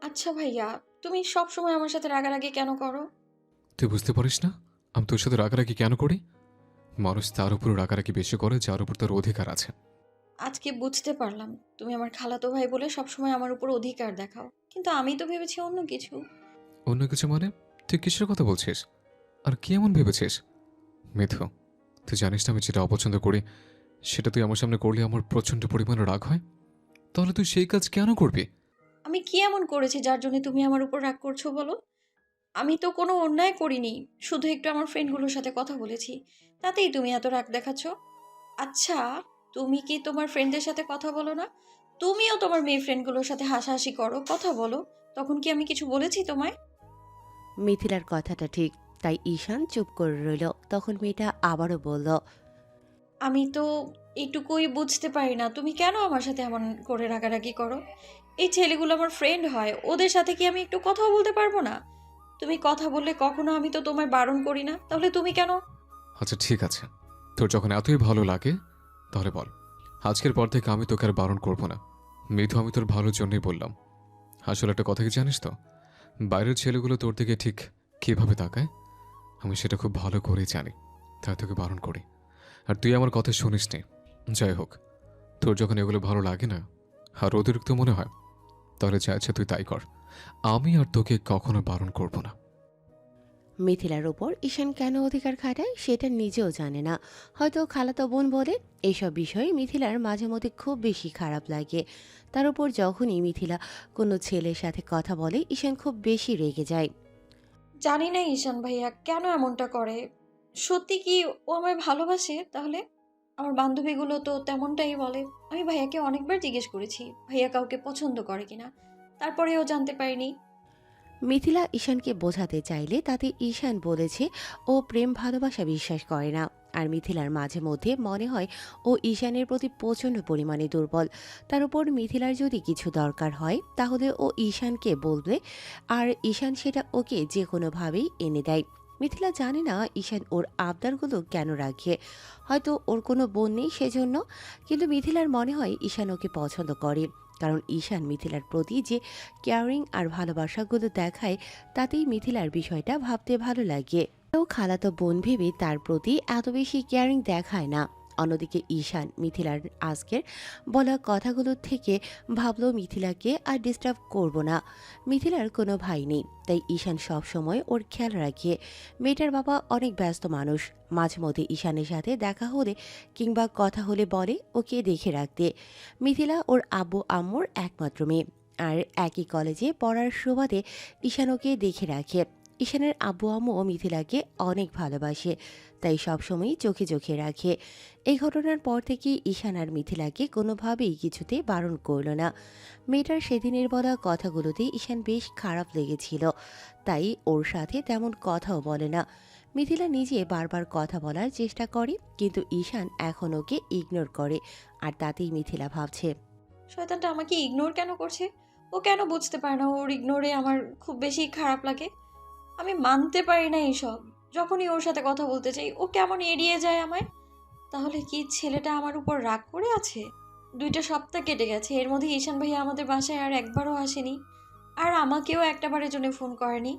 আচ্ছা ভাইয়া, তুমি সব সময় আমার সাথে রাগারাগি কেন করো? তুই বুঝতে পারিস না আমি তোর সাথে রাগারাগি কেন করি? মানুষ তার উপর রাগারাগি বেশি করে যার উপর তার অধিকার আছে। আজকে বুঝতে পারলাম তুমি আমার খালাতো ভাই বলে সব সময় আমার উপর অধিকার দেখাও, কিন্তু আমি তো ভেবেছি অন্য কিছু। অন্য কিছু মানে? তুই কিসের কথা বলছিস? আর কি এমন ভেবেছিস? মিথু, তুই জানিস না আমি যেটা অপছন্দ করি সেটা তুই আমার সামনে করলে আমার প্রচন্ড পরিমাণে রাগ হয়। তাহলে তুই সেই কাজ কেন করবি? আমি কি এমন করেছি যার জন্য তুমি আমার উপর রাগ করছো বলো? আমি তো কোনো অন্যায় করিনি, শুধু একটু আমার ফ্রেন্ডগুলোর সাথে কথা বলেছি, তাতেই তুমি এত রাগ দেখাচ্ছ। আচ্ছা, তুমি কি তোমার ফ্রেন্ডদের সাথে কথা বলো না? তুমিও তোমার মেয়ে ফ্রেন্ডগুলোর সাথে হাসাহাসি করো, কথা বলো। তখন কি আমি কিছু বলেছি তোমায়? মিথিলার কথাটা ঠিক, তাই ঈশান চুপ করে রইল। তখন মেয়েটা আবারও বলল, আমি তো এটুকুই বুঝতে পারি না, তুমি কেন আমার সাথে এমন করে রাগারাগি করো? এই ছেলেগুলো আমার ফ্রেন্ড হয়, ওদের সাথে কি আমি একটু কথাও বলতে পারবো না? তুমি কথা বললে কখনো আমি তো তোমায় বারণ করি না, তাহলে তুমি কেন? আচ্ছা ঠিক আছে, তোর যখন এতই ভালো লাগে তাহলে বল। আজকের পর থেকে আমি তোকে আর বারণ করবো না। মিথু, আমি তোর ভালোর জন্যই বললাম। আসলে একটা কথা কি জানিস তো, বাইরের ছেলেগুলো তোর দিকে ঠিক কিভাবে তাকায় আমি সেটা খুব ভালো করেই জানি, তাই তোকে বারণ করি। আর তুই আমার কথা শুনিস নি। যাই হোক, তোর যখন এগুলো ভালো লাগে না আর অতিরিক্ত মনে হয়, তাহলে যা ইচ্ছা তুই তাই কর। আমি আর তোকে কখনো বারণ করব না। মিথিলার ওপর ঈশান কেন অধিকার খাটায় সেটা নিজেও জানে না। হয়তো খালাতো বোন বলে এইসব বিষয়ে মিথিলার মাঝে মধ্যে খুব বেশি খারাপ লাগে। তার উপর যখনই মিথিলা কোনো ছেলের সাথে কথা বলে ঈশান খুব বেশি রেগে যায়। জানি না ঈশান ভাইয়া কেন এমনটা করে। সত্যি কি ও আমায় ভালোবাসে তাহলে? আমার বান্ধবীগুলো তো তেমনটাই বলে। আমি ভাইয়াকে অনেকবার জিজ্ঞেস করেছি ভাইয়া কাউকে পছন্দ করে কিনা, তারপরেও জানতে পারিনি। মিথিলা ঈশানকে বোঝাতে চাইলে তাতে ঈশান বলেছে ও প্রেম ভালোবাসা বিশ্বাস করে না। আর মিথিলার মাঝে মধ্যে মনে হয় ও ঈশানের প্রতি প্রচণ্ড পরিমাণে দুর্বল। তার উপর মিথিলার যদি কিছু দরকার হয় তাহলে ও ঈশানকে বলবে, আর ঈশান সেটা ওকে যে কোনোভাবেই এনে দেয়। মিথিলা জানে না ঈশান ওর আবদারগুলো কেন রাখে, হয়তো ওর কোনো বোন নেই সেজন্য। কিন্তু মিথিলার মনে হয় ঈশান ওকে পছন্দ করে, কারণ ঈশান মিথিলার প্রতি যে কেয়ারিং আর ভালোবাসাগুলো দেখায় তাতেই মিথিলার বিষয়টা ভাবতে ভালো লাগে। তো খালাতো বোন ভেবে তার প্রতি এত বেশি কেয়ারিং দেখায় না। অন্যদিকে ঈশান মিথিলার আজকের বলা কথাগুলোর থেকে ভাবলো মিথিলাকে আর ডিস্টার্ব করব না। মিথিলার কোনো ভাই নেই, তাই ঈশান সব সময় ওর খেয়াল রাখে। মেয়েটার বাবা অনেক ব্যস্ত মানুষ, মাঝে মধ্যে ঈশানের সাথে দেখা হলে কিংবা কথা হলে বলে ওকে দেখে রাখতে। মিথিলা ওর আব্বু আম্মুর একমাত্র মেয়ে, আর একই কলেজে পড়ার সুবাদে ঈশান ওকে দেখে রাখে। ঈশানের আব্বু আম্মুও মিথিলাকে অনেক ভালোবাসে, তাই সবসময়ই চোখে চোখে রাখে। এই ঘটনার পর থেকে ঈশান আর মিথিলাকে কোনোভাবেই কিছুতে বারণ করল না। মেয়েটার সেদিনের বলা কথাগুলোতে ঈশান বেশ খারাপ লেগেছিল, তাই ওর সাথে তেমন কথাও বলে না। মিথিলা নিজে বারবার কথা বলার চেষ্টা করে, কিন্তু ঈশান এখন ওকে ইগনোর করে। আর তাতেই মিথিলা ভাবছে, শয়তানটা আমাকে ইগনোর কেন করছে? ও কেন বুঝতে পারে না ওর ইগনোরে আমার খুব বেশি খারাপ লাগে? আমি মানতে পারি না এইসব। যখনই ওর সাথে কথা বলতে চাই ও কেমন এড়িয়ে যায় আমায়। তাহলে কি ছেলেটা আমার উপর রাগ করে আছে? 2টা সপ্তাহ কেটে গেছে, এর মধ্যে ঈশান ভাইয়া আমাদের বাসায় আর একবারও আসেনি। আর আমাকেও একটা বারের জন্য ফোন করেনি।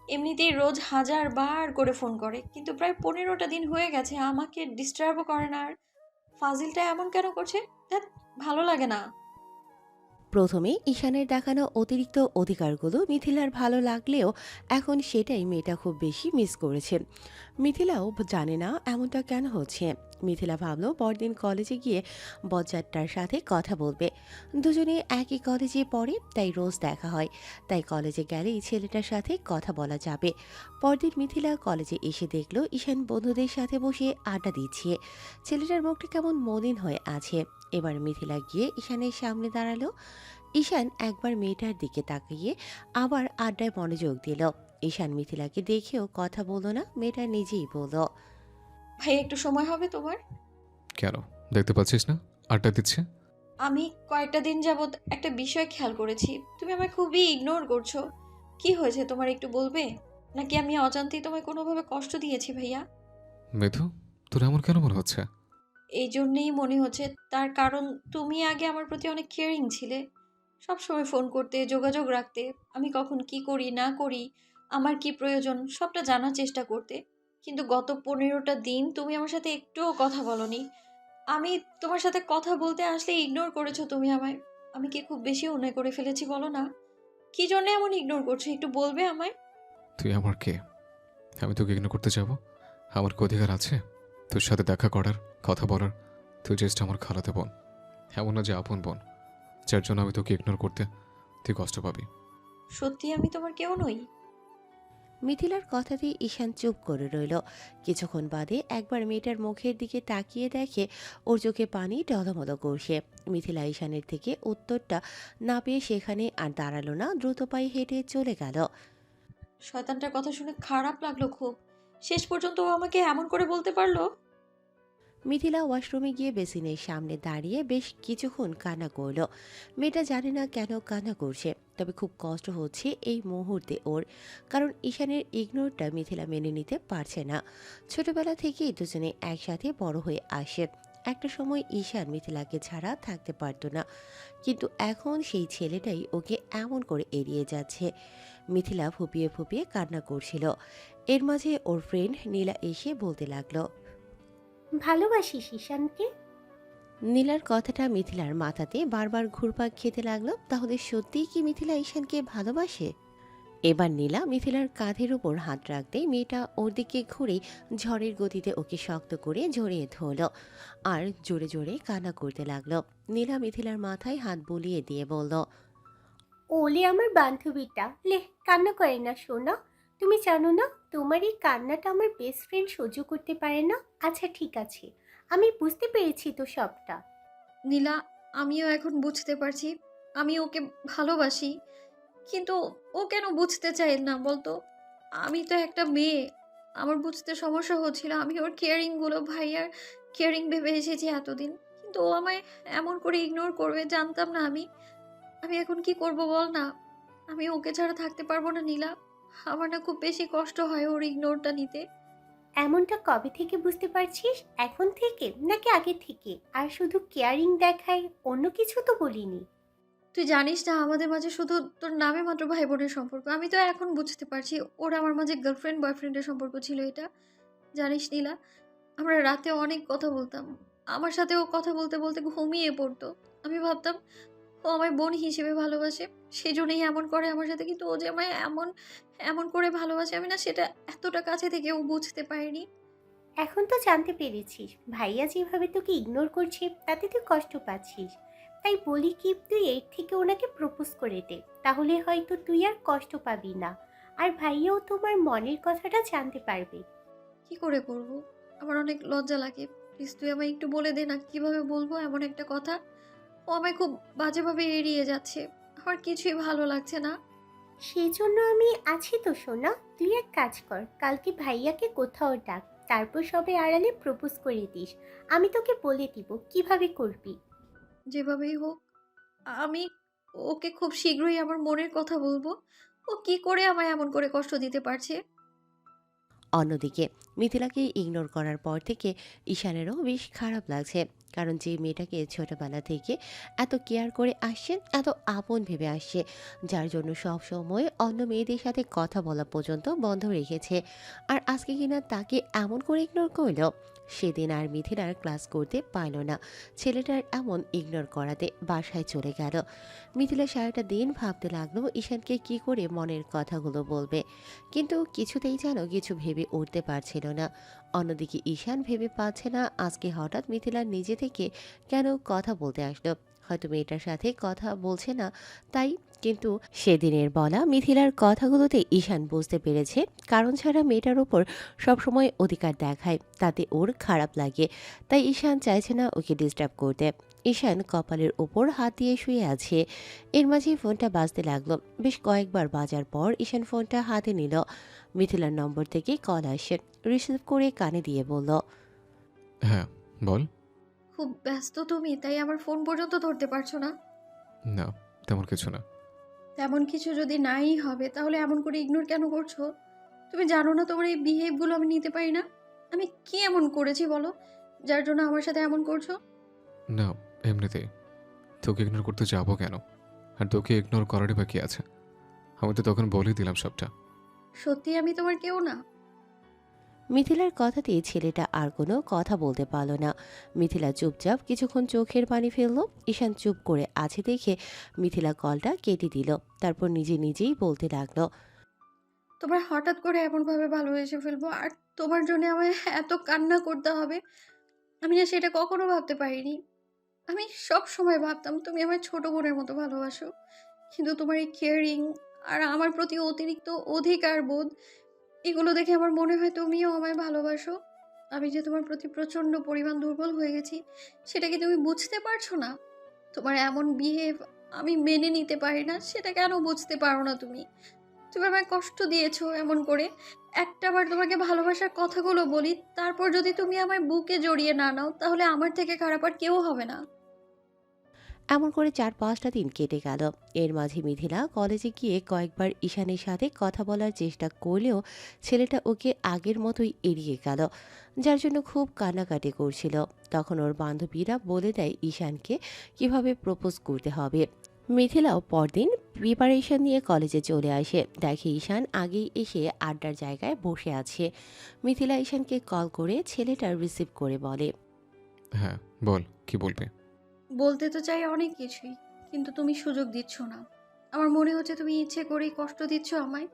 এমনিতেই রোজ হাজার বার করে ফোন করে, কিন্তু প্রায় 15টা দিন হয়ে গেছে আমাকে ডিস্টার্বও করে না। আর ফাজিলটা এমন কেন করছে? ধ্যাৎ, ভালো লাগে না। প্রথমে ঈশানের দেখানো অতিরিক্ত অধিকারগুলো মিথিলার ভালো লাগলেও এখন সেটাই মেয়েটা খুব বেশি মিস করেছে। মিথিলাও জানে না এমনটা কেন হচ্ছে। মিথিলা ভাবলো পরদিন কলেজে গিয়ে বজ্জারটার সাথে কথা বলবে। দুজনে একই কলেজে পড়ে, তাই রোজ দেখা হয়। তাই কলেজে গেলেই ছেলেটার সাথে কথা বলা যাবে। পরদিন মিথিলা কলেজে এসে দেখলো ঈশান বন্ধুদের সাথে বসে আড্ডা দিচ্ছে। ছেলেটার মুখটা কেমন মলিন হয়ে আছে। এবার মিথিলা গিয়ে ঈশানের সামনে দাঁড়ালো। ঈশান একবার মেয়েটার দিকে তাকিয়ে আবার আড্ডায় মনোযোগ দিল। ঈশান মিথিলাকে দেখেও কথা বলল না, মেয়েটা নিজেই বলল, ভাই একটু সময় হবে তোমার? কেন? দেখতে পাচ্ছিস না আড্ডা দিচ্ছে? আমি কয়েকটা দিন যাবৎ একটা বিষয় খেয়াল করেছি, তুমি আমায় খুবই ইগনোর করছো। কি হয়েছে তোমার একটু বলবে? নাকি আমি অজান্তেই তোমায় কোনোভাবে কষ্ট দিয়েছি ভাইয়া? মিথু, তোর এমন কেন মনে হচ্ছে? এই জন্যেই মনে হচ্ছে, তার কারণ তুমি আগে আমার প্রতি অনেক কেয়ারিং ছিলে। সবসময় ফোন করতে, যোগাযোগ রাখতে, আমি কখন কি করি না করি, আমার কি প্রয়োজন সবটা জানার চেষ্টা করতে। কিন্তু গত 15টা দিন তুমি আমার সাথে একটুও কথা বলনি। আমি তোমার সাথে কথা বলতে আসলে ইগনোর করেছো তুমি আমায়। আমি কি খুব বেশি অন্যায় করে ফেলেছি বলো না? কি জন্য এমন ইগনোর করছো একটু বলবে আমায়? তুই আমার কে? আমি তোকে ইগনোর করতে যাব? আমার কি অধিকার আছে তোর সাথে দেখা করার, কথা বলার? তুই জাস্ট আমার খালাতে বোন, এমন না যে আপন বোন, যার জন্য আমি তোকে ইগনোর করতে তুই কষ্ট পাবি। সত্যি আমি তোমার কেউ নই? মিথিলার কথাতে ঈশান চুপ করে রইল। কিছুক্ষণ বাদে একবার মেয়েটার মুখের দিকে তাকিয়ে দেখে ওর চোখে পানি টলমল করছে। মিথিলা ঈশানের থেকে উত্তরটা না পেয়ে সেখানে আর দাঁড়ালো না, দ্রুত পায়ে হেঁটে চলে গেল। শয়তানটার কথা শুনে খারাপ লাগলো খুব। শেষ পর্যন্ত ও আমাকে এমন করে বলতে পারলো। মিথিলা ওয়াশরুমে গিয়ে বেসিনের সামনে দাঁড়িয়ে বেশ কিছুক্ষণ কান্না করলো। মেয়েটা জানে না কেন কান্না করছে, তবে খুব কষ্ট হচ্ছে এই মুহূর্তে ওর, কারণ ঈশানের ইগনোরটা মিথিলা মেনে নিতে পারছে না। ছোটবেলা থেকেই দুজনে একসাথে বড় হয়ে আসে। একটা সময় ঈশান মিথিলাকে ছাড়া থাকতে পারতো না, কিন্তু এখন সেই ছেলেটাই ওকে এমন করে এড়িয়ে যাচ্ছে। মিথিলা ফুপিয়ে ফুপিয়ে কান্না করছিল। এর মাঝে ওর ফ্রেন্ড নীলা এসে বলতে লাগলো। ভালোবাসিস ঈশানকে? নীলার কথাটা মিথিলার মাথাতে বারবার ঘুরপাক খেতে লাগলো। তাহলে সত্যিই কি মিথিলা ঈশানকে ভালোবাসে? এবার নীলা মিথিলার কাঁধের উপর হাত রাখতেই মেয়েটা ওর দিকে ঘুরে ঝড়ের গতিতে ওকে শক্ত করে জড়িয়ে ধরল আর জোরে জোরে কান্না করতে লাগলো। নীলা মিথিলার মাথায় হাত বুলিয়ে দিয়ে বলল, ওলে আমার বান্ধবীটা, লে কান্না করে না সোনা। তুমি জানো না তোমার এই কান্নাটা আমার বেস্ট ফ্রেন্ড সহ্য করতে পারে না। আচ্ছা ঠিক আছে, আমি বুঝতে পেরেছি তো সবটা। নীলা, আমিও এখন বুঝতে পারছি আমি ওকে ভালোবাসি। কিন্তু ও কেন বুঝতে চায় না বলতো? আমি তো একটা মেয়ে, আমার বুঝতে সমস্যা হচ্ছিল। আমি ওর কেয়ারিংগুলো ভাইয়ার কেয়ারিং ভেবে এসেছি এতদিন, কিন্তু ও আমায় এমন করে ইগনোর করবে জানতাম না আমি। আমি এখন কি করব বল না? আমি ওকে ছাড়া থাকতে পারবো না নীলা। আমার না খুব বেশি কষ্ট হয় ওর ইগনোরটা নিতে। এমনটা কবে থেকে বুঝতে পারছিস? এখন থেকে নাকি আগে থেকে? আর শুধু কেয়ারিং দেখায়, অন্য কিছু তো বলিনি। তুই জানিস না আমাদের মাঝে শুধু তোর নামে মাত্র ভাই বোনের সম্পর্ক। আমি তো এখন বুঝতে পারছি ওর আমার মাঝে গার্লফ্রেন্ড বয়ফ্রেন্ডের সম্পর্ক ছিল এটা। জানিস নীলা, আমরা রাতে অনেক কথা বলতাম। আমার সাথে ও কথা বলতে বলতে ঘুমিয়ে পড়তো। আমি ভাবতাম ও আমায় বোন হিসেবে ভালোবাসে, সেই জন্যই এমন করে আমার সাথে। কিন্তু ও যে আমায় এমন এমন করে ভালোবাসে আমি না সেটা এতটা কাছে থেকে ও বুঝতে পারিনি। এখন তো জানতে পেরেছিস ভাইয়া যেভাবে তোকে ইগনোর করছে তাতে তুই কষ্ট পাচ্ছিস। তাই বলি কি, তুই এর থেকে ওনাকে প্রপোজ করে দে, তাহলে হয়তো তুই আর কষ্ট পাবি না। আর ভাইয়াও তোমার মনের কথাটা জানতে পারবে। কি করে করব? আমার অনেক লজ্জা লাগে। প্লিজ তুই আমায় একটু বলে দে না কিভাবে বলবো এমন একটা কথা। ও আমায় খুব বাজেভাবে এড়িয়ে যাচ্ছে। আমার কিছুই ভালো লাগছে না। সেই জন্য আমি আছি তো সোনা। তুই এক কাজ কর, কালকে ভাইয়াকে কোথাও ডাক, তারপর সবে আড়ালে প্রপোজ করে দিস। আমি তোকে বলে দিব কিভাবে করবি। যেভাবেই হোক আমি ওকে খুব শীঘ্রই আমার মনের কথা বলবো। ও কি করে আমায় এমন করে কষ্ট দিতে পারছে? অন্যদিকে মিথিলাকে ইগনোর করার পর থেকে ঈশানেরও বেশ খারাপ লাগছে, কারণ যে মেয়েটাকে ছোটবেলা থেকে এত কেয়ার করে আসছে, এত আপন ভেবে আসছে, যার জন্য সব সময় অন্য মেয়েদের সাথে কথা বলা পর্যন্ত বন্ধ রেখেছে, আর আজকে কিনা তাকে এমন করে ইগনোর করলো। সেদিন আর মিথিলার ক্লাস করতে পারল না, ছেলেটার এমন ইগনোর করাতে বাসায় চলে গেল। মিথিলা সারাটা দিন ভাবতে লাগলো ঈশানকে কি করে মনের কথাগুলো বলবে, কিন্তু কিছুতেই যেন কিছু ভেবে উঠতে পারছিল না। অন্যদিকে ঈশান ভেবে পাচ্ছে না আজকে হঠাৎ মিথিলার নিজে থেকে কেন কথা বলতে আসলো। হয়তো মেয়েটার সাথে কথা বলছে না তাই, কিন্তু সেদিনের বলা মিথিলার কথাগুলোতে ঈশান বুঝতে পেরেছে কারণ ছাড়া মেয়েটার ওপর সবসময় অধিকার দেখায়, তাতে ওর খারাপ লাগে। তাই ঈশান চাইছে না ওকে ডিস্টার্ব করতে। ঈশান কপালের ওপর হাত দিয়ে শুয়ে আছে। এর মাঝে ফোনটা বাজতে লাগলো। বেশ কয়েকবার বাজার পর ঈশান ফোনটা হাতে নিল। মিথিলার নম্বর থেকে কল আসে। রিসিভ করে কানে দিয়ে বলল, হ্যাঁ, বল। খুব ব্যস্ত তুমি তাই আমার ফোন পর্যন্ত ধরতে পারছো না? না, তেমন কিছু না। তেমন কিছু যদি নাই হবে তাহলে এমন করে ইগনোর কেন করছো? তুমি জানো না তোমার এই বিহেভগুলো আমি নিতে পারি না? আমি কি এমন করেছি বলো, যার জন্য আমার সাথে এমন করছো? না, এমনিতেই তোকে ইগনোর করতে যাবো কেন? আর তোকে ইগনোর করারই বা কি আছে? আমি তো তখন বলেই দিলাম সবটা। সত্যি আমি তোমার কেউ না? মিথিলার কথাতে ছেলেটা আর কোনো কথা বলতে পারল না। মিথিলা চুপচাপ কিছুক্ষণ চোখের পানি ফেলল। ঈশান চুপ করে আছে দেখে মিথিলা কলটা কেটে দিল। তারপর নিজে নিজেই বলতে লাগলো, তোমার হঠাৎ করে এমনভাবে ভালোবেসে ফেলবো আর তোমার জন্য আমায় এত কান্না করতে হবে, আমি না সেটা কখনো ভাবতে পারিনি। আমি সব সময় ভাবতাম তুমি আমার ছোট বোনের মতো ভালোবাসো, কিন্তু তোমার এই কেয়ারিং আর আমার প্রতি অতিরিক্ত অধিকার বোধ, এগুলো দেখে আমার মনে হয় তুমিও আমায় ভালোবাসো। আমি যে তোমার প্রতি প্রচণ্ড পরিমাণ দুর্বল হয়ে গেছি, সেটা কি তুমি বুঝতে পারছো না? তোমার এমন বিহেভ আমি মেনে নিতে পারি না, সেটা কেন বুঝতে পারো না তুমি? তুমি আমায় কষ্ট দিয়েছো এমন করে। একটাবার তোমাকে ভালোবাসার কথাগুলো বলি, তারপর যদি তুমি আমায় বুকে জড়িয়ে না নাও, তাহলে আমার থেকে খারাপ আর কেউ হবে না। এমন করে 4-5টা দিন কেটে গেল। এর মাঝে মিথিলা কলেজে গিয়ে কয়েকবার ঈশানের সাথে কথা বলার চেষ্টা করলেও ছেলেটা ওকে আগের মতোই এড়িয়ে গেল, যার জন্য খুব কান্নাকাটি করছিল। তখন ওর বান্ধবীরা বলে দেয় ঈশানকে কিভাবে প্রপোজ করতে হবে। মিথিলাও পরদিন প্রিপারেশন নিয়ে কলেজে চলে আসে। দেখে ঈশান আগেই এসে আড্ডার জায়গায় বসে আছে। মিথিলা ঈশানকে কল করে ছেলেটা রিসিভ করে বলে, হ্যাঁ, বল, কি বলবি? বলতে তো চাই অনেক কিছুই, কিন্তু তুমি সুযোগ দিচ্ছ না। আমার মনে হচ্ছে তুমি ইচ্ছে করেই কষ্ট দিচ্ছ আমায়।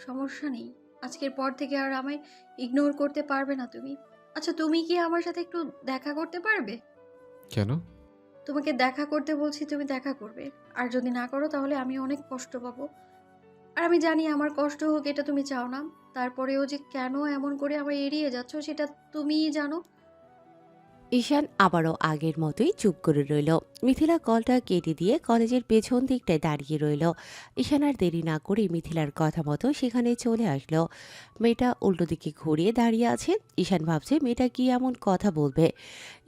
সমস্যা নেই, আজকের পর থেকে আর আমায় ইগনোর করতে পারবে না তুমি। আচ্ছা, তুমি কি আমার সাথে একটু দেখা করতে পারবে? কেন? তোমাকে দেখা করতে বলছি, তুমি দেখা করবে। আর যদি না করো তাহলে আমি অনেক কষ্ট পাবো। আর আমি জানি আমার কষ্ট হোক, এটা তুমি চাও না। তারপরেও যে কেন এমন করে আমায় এড়িয়ে যাচ্ছ, সেটা তুমিই জানো। ঈশান আবারও আগের মতোই চুপ করে রইল। মিথিলা কলটা কেটে দিয়ে কলেজের পেছন দিকটায় দাঁড়িয়ে রইল। ঈশান আর দেরি না করে মিথিলার কথা মতো সেখানে চলে আসলো। মেয়েটা উল্টো দিকে ঘুরিয়ে দাঁড়িয়ে আছে। ঈশান ভাবছে মেয়েটা কি এমন কথা বলবে।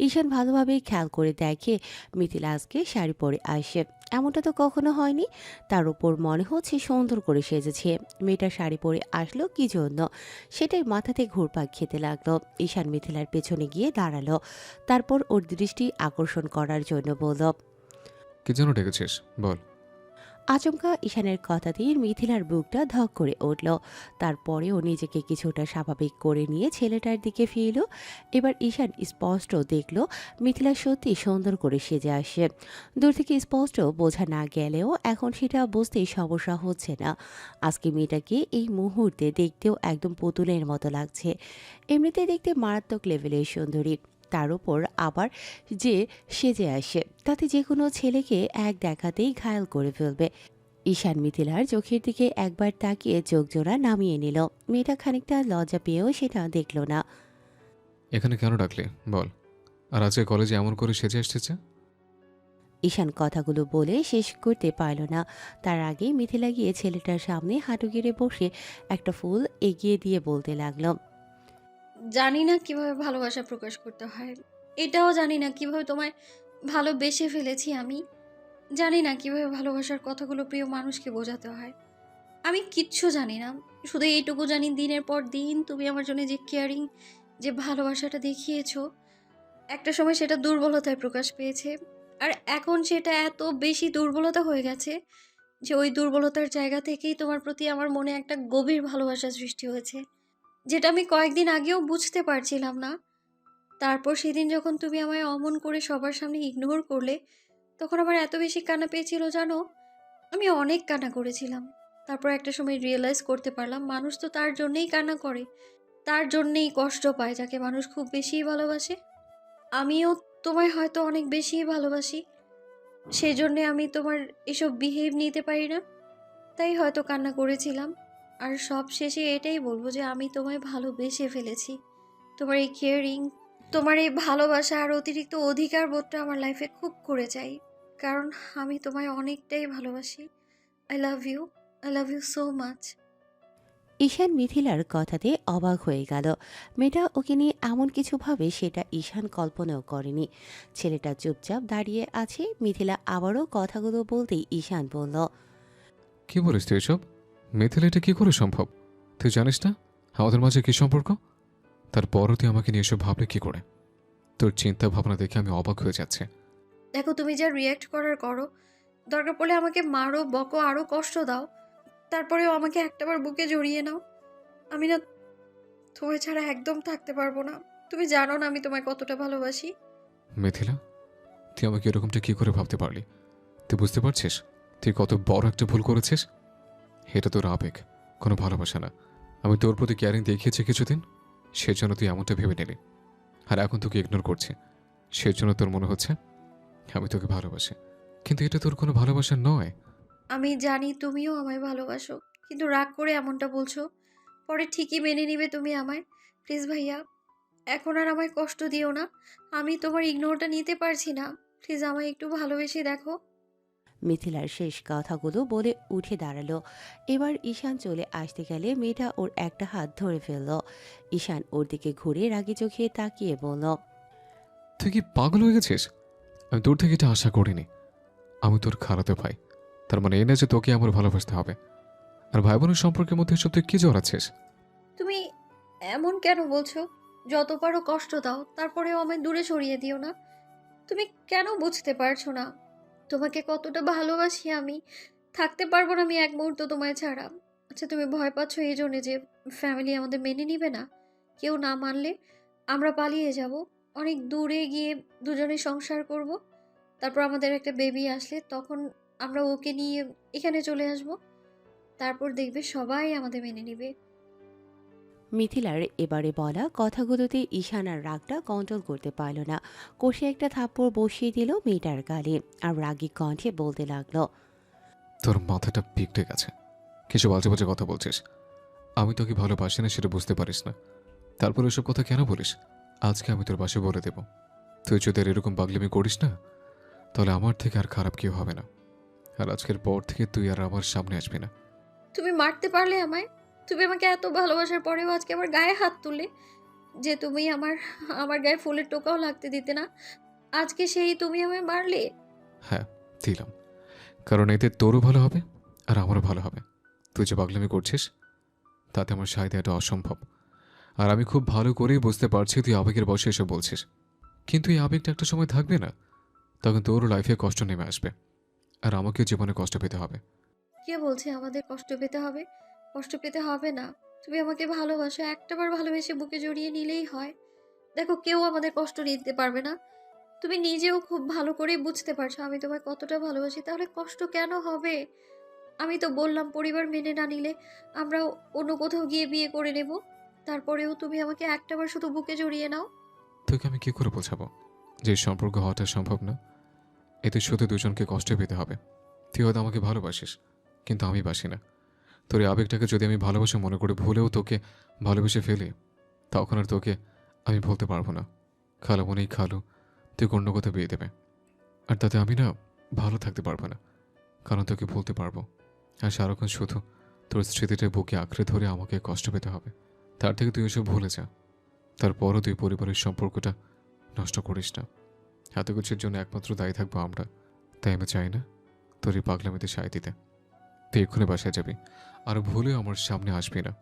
ঈশান ভালোভাবে খেয়াল করে দেখে মিথিলা আজকে শাড়ি পরে আসে। এমনটা তো কখনো হয়নি। তার উপর মনে হচ্ছে সুন্দর করে সেজেছে। মেয়েটা শাড়ি পরে আসলো কি জন্য, সেটাই মাথাতে ঘুরপাক খেতে লাগলো। ঈশান মিথিলার পেছনে গিয়ে দাঁড়ালো। তারপর ওর দৃষ্টি আকর্ষণ করার জন্য বলল, কি জন্য ডেকেছিস, বল। আচমকা ঈশানের কথাতেই মিথিলার বুকটা ধক করে উঠল। তারপরেও নিজেকে কিছুটা স্বাভাবিক করে নিয়ে ছেলেটার দিকে ফিরল। এবার ঈশান স্পষ্ট দেখল মিথিলা সত্যি সুন্দর করে সেজে আসে। দূর থেকে স্পষ্ট বোঝা না গেলেও এখন সেটা বুঝতে সমস্যা হচ্ছে না। আজকে মেয়েটাকে এই মুহূর্তে দেখতেও একদম পুতুলের মতো লাগছে। এমনিতে দেখতে মারাত্মক লেভেলের সুন্দরী, তার উপর আবার যে সেজে আসে, তাতে যে কোনো ছেলেকে এক দেখাতেই ঘায়াল করে ফেলবে। ঈশান মিথিলার চোখের দিকে একবার তাকিয়ে চোখ জোড়া নামিয়ে নিল। মেয়েটা খানিকটা লজ্জা পেয়েও সেটা দেখল না। এখানে কেন ডাকলি, বল। আর আজকে কলেজে এমন করে সেজে এসেছে? ঈশান কথাগুলো বলে শেষ করতে পারল না। তার আগে মিথিলা গিয়ে ছেলেটার সামনে হাঁটু গেড়ে বসে একটা ফুল এগিয়ে দিয়ে বলতে লাগলো, জানি না কিভাবে ভালোবাসা প্রকাশ করতে হয়, এটাও জানি না কিভাবে তোমায় ভালোবেসে ফেলেছি আমি। জানি না কিভাবে ভালোবাসার কথাগুলো প্রিয় মানুষকে বোঝাতে হয়। আমি কিচ্ছু জানি না, শুধু এইটুকু জানি দিনের পর দিন তুমি আমার জন্য যে কেয়ারিং, যে ভালোবাসাটা দেখিয়েছো, একটা সময় সেটা দুর্বলতায় প্রকাশ পেয়েছে। আর এখন সেটা এত বেশি দুর্বলতা হয়ে গেছে যে ওই দুর্বলতার জায়গা থেকেই তোমার প্রতি আমার মনে একটা গভীর ভালোবাসা সৃষ্টি হয়েছে, যেটা আমি কয়েকদিন আগেও বুঝতে পারছিলাম না। তারপর সেদিন যখন তুমি আমায় অমন করে সবার সামনে ইগনোর করলে, তখন আমার এত বেশি কান্না পেয়েছিল জানো। আমি অনেক কান্না করেছিলাম। তারপর একটা সময় রিয়েলাইজ করতে পারলাম মানুষ তো তার জন্যেই কান্না করে, তার জন্যেই কষ্ট পায় যাকে মানুষ খুব বেশিই ভালোবাসে। আমিও তোমায় হয়তো অনেক বেশিই ভালোবাসি, সেই জন্যে আমি তোমার এসব বিহেভ নিতে পারি না, তাই হয়তো কান্না করেছিলাম। আর সব শেষে এটাই বলবো যে আমি তোমায় ভালোবেসে ফেলেছি। তোমার এই কেয়ারিং, তোমার এই ভালোবাসা আর অতিরিক্ত অধিকার বোধটা আমার লাইফে খুব করে চাই, কারণ আমি তোমায় অনেকটাই ভালোবাসি। I love you, I love you so much. Ishaan মিথিলার কথাতে অবাক হয়ে গেল। মেয়েটা ওকে নিয়ে এমন কিছু ভাবে সেটা ঈশান কল্পনাও করেনি। ছেলেটা চুপচাপ দাঁড়িয়ে আছে। মিথিলা আবারও কথাগুলো বলতেই ঈশান বলল, কি বলিস তুই এসব? মিথিলা, এটা কি করে সম্ভব? তুই জানিস না আমাদের মাঝে কি সম্পর্ক? তারপরও তুই আমাকে নিয়ে এসব ভাবলে কি করে? তোর চিন্তা ভাবনা দেখে আমি অবাক হয়ে যাচ্ছি। দেখো, তুমি যা রিয়্যাক্ট করার করো, দরকার পড়লে আমাকে মারো, বকো, আরও কষ্ট দাও, তারপরেও আমাকে একটাবার বুকে জড়িয়ে নাও। আমি না তোমায় ছাড়া একদম থাকতে পারবো না। তুমি জানো না আমি তোমায় কতটা ভালোবাসি। মিথিলা, তুই আমাকে এরকমটা কি করে ভাবতে পারলি? তুই বুঝতে পারছিস তুই কত বড় একটা ভুল করেছিস? এটা তোর আবেগ, কোনো ভালোবাসা না। আমি তোর প্রতি কেয়ারিং দেখিয়েছি কিছুদিন, সেজন্য তুই এমনটা ভেবে নিলি। আর এখন তোকে ইগনোর করছি, সেজন্য তোর মনে হচ্ছে আমি তোকে ভালোবাসি। কিন্তু এটা তোর কোনো ভালোবাসা নয়। আমি জানি তুমিও আমায় ভালোবাসো, কিন্তু রাগ করে এমনটা বলছো। পরে ঠিকই মেনে নিবে তুমি আমায়। প্লিজ ভাইয়া, এখন আর আমায় কষ্ট দিও না। আমি তোমার ইগনোরটা নিতে পারছি না। প্লিজ আমায় একটু ভালোবেসে দেখো। মিথিলার শেষ কথাগুলো বলে উঠে দাঁড়ালো। এবার ঈশান চলে আসতে গেলে মেয়েটা ওর একটা হাত ধরে ফেলল। ঈশান ওর দিকে ঘুরে রাগি চোখে তাকিয়ে বলল, তুই কি পাগল হয়ে গেছিস? আমি তোর থেকে এটা আশা করিনি। আমি তোর খালাতো ভাই, তার মানে এই না যে তোকে আমার ভালোবাসতে হবে। আর ভাই বোনের সম্পর্কের মধ্যে এসব তুই কি জড়াচ্ছিস? তুমি এমন কেন বলছো? যত পারো কষ্ট দাও, তারপরেও আমায় দূরে সরিয়ে দিও না। তুমি কেন বুঝতে পারছো না তোমাকে কতটা ভালোবাসি আমি? থাকতে পারবো না আমি এক মুহূর্ত তোমায় ছাড়া। আচ্ছা, তুমি ভয় পাচ্ছ এই জন্যে যে ফ্যামিলি আমাদের মেনে নিবে না? কেউ না মানলে আমরা পালিয়ে যাব, অনেক দূরে গিয়ে দুজনে সংসার করব। তারপর আমাদের একটা বেবি আসলে তখন আমরা ওকে নিয়ে এখানে চলে আসব। তারপর দেখবে সবাই আমাদের মেনে নিবে। মিথিলার এবারে বলা কথাগুলোতে ঈশান আর রাগটা কন্ট্রোল করতে পারল না। কষে একটা থাপ্পড় বসিয়ে দিল মেয়েটার গালে আর রাগী কণ্ঠে বলতে লাগলো, তোর মাথাটা বিগড়ে গেছে, কিছু বাজে বাজে কথা বলছিস। আমি তোকে ভালোবাসি না সেটা বুঝতে পারিস না, তারপর এসব কথা কেন বলিস? আজকে আমি তোর পাশে বলে দেব, তুই যদি আর এরকম পাগলামি করিস না, তাহলে আমার থেকে আর খারাপ কেউ হবে না। আর আজকের পর থেকে তুই আর আমার সামনে আসবি না। তুমি মারতে পারলে আমায়? তুমি আমাকে এত ভালোবাসার পরেও আজকে আমার গায়ে হাত তুলে, যে তুমি আমার আমার গায়ে ফুলের টোকাও লাগতে দিতে না, আজকে সেই তুমি আমায় মারলে। হ্যাঁ, দিলাম, কারণ এতে তোরও ভালো হবে আর আমারও ভালো হবে। তুই যে পাগলামি করছিস তাতে আমার সায় দেওয়াটা অসম্ভব। আর আমি খুব ভালো করেই বুঝতে পারছি তুই আবেগের বশে এসে বলছিস, কিন্তু এই আবেগটা একটা সময় থাকবে না, তখন তোরও লাইফে কষ্ট নেমে আসবে আর আমাকেও জীবনে কষ্ট পেতে হবে। কে বলছে আমাদের কষ্ট পেতে হবে? কষ্ট পেতে হবে না। তুমি আমাকে ভালোবাসো, একটাবার ভালোবেসে বুকে জড়িয়ে নিলেই হয়। দেখো, কেউ আমাদের কষ্ট নিতে পারবে না। তুমি নিজেও খুব ভালো করেই বুঝতে পারছো আমি তোমায় কতটা ভালোবাসি, তাহলে কষ্ট কেন হবে? আমি তো বললাম পরিবার মেনে না নিলে আমরা অন্য কোথাও গিয়ে বিয়ে করে নেব। তারপরেও তুমি আমাকে একটাবার শুধু বুকে জড়িয়ে নাও। তোকে আমি কি করে বোঝাবো যে এই সম্পর্ক হওয়াটা সম্ভব না? এতে শুধু দুজনকে কষ্ট পেতে হবে। তুই হয়তো আমাকে ভালোবাসিস, কিন্তু আমি বাসি না। তোর এই আবেগটাকে যদি আমি ভালোবাসা মনে করে ভুলেও তোকে ভালোবেসে ফেলি, তখন আর তোকে আমি বলতে পারবো না খালো মনেই খালু, তুই অন্য কোথাও বিয়ে দেবে। আর তাতে আমি না ভালো থাকতে পারবো না, কারণ তোকে বলতে পারবো আর সারাক্ষণ শুধু তোর স্মৃতিটা বুকে আঁকড়ে ধরে আমাকে কষ্ট পেতে হবে। তার থেকে তুই এসব ভুলে যা। তারপরও তুই পরিবারের সম্পর্কটা নষ্ট করিস না। এত কিছুর জন্য একমাত্র দায়ী থাকবো আমরা। তাই আমি চাই না তোর এই পাগলামিতে সায় দিতে। তুই এক্ষুনি বাসায় যাবি, আর ভুলেও আমার সামনে আসবি না।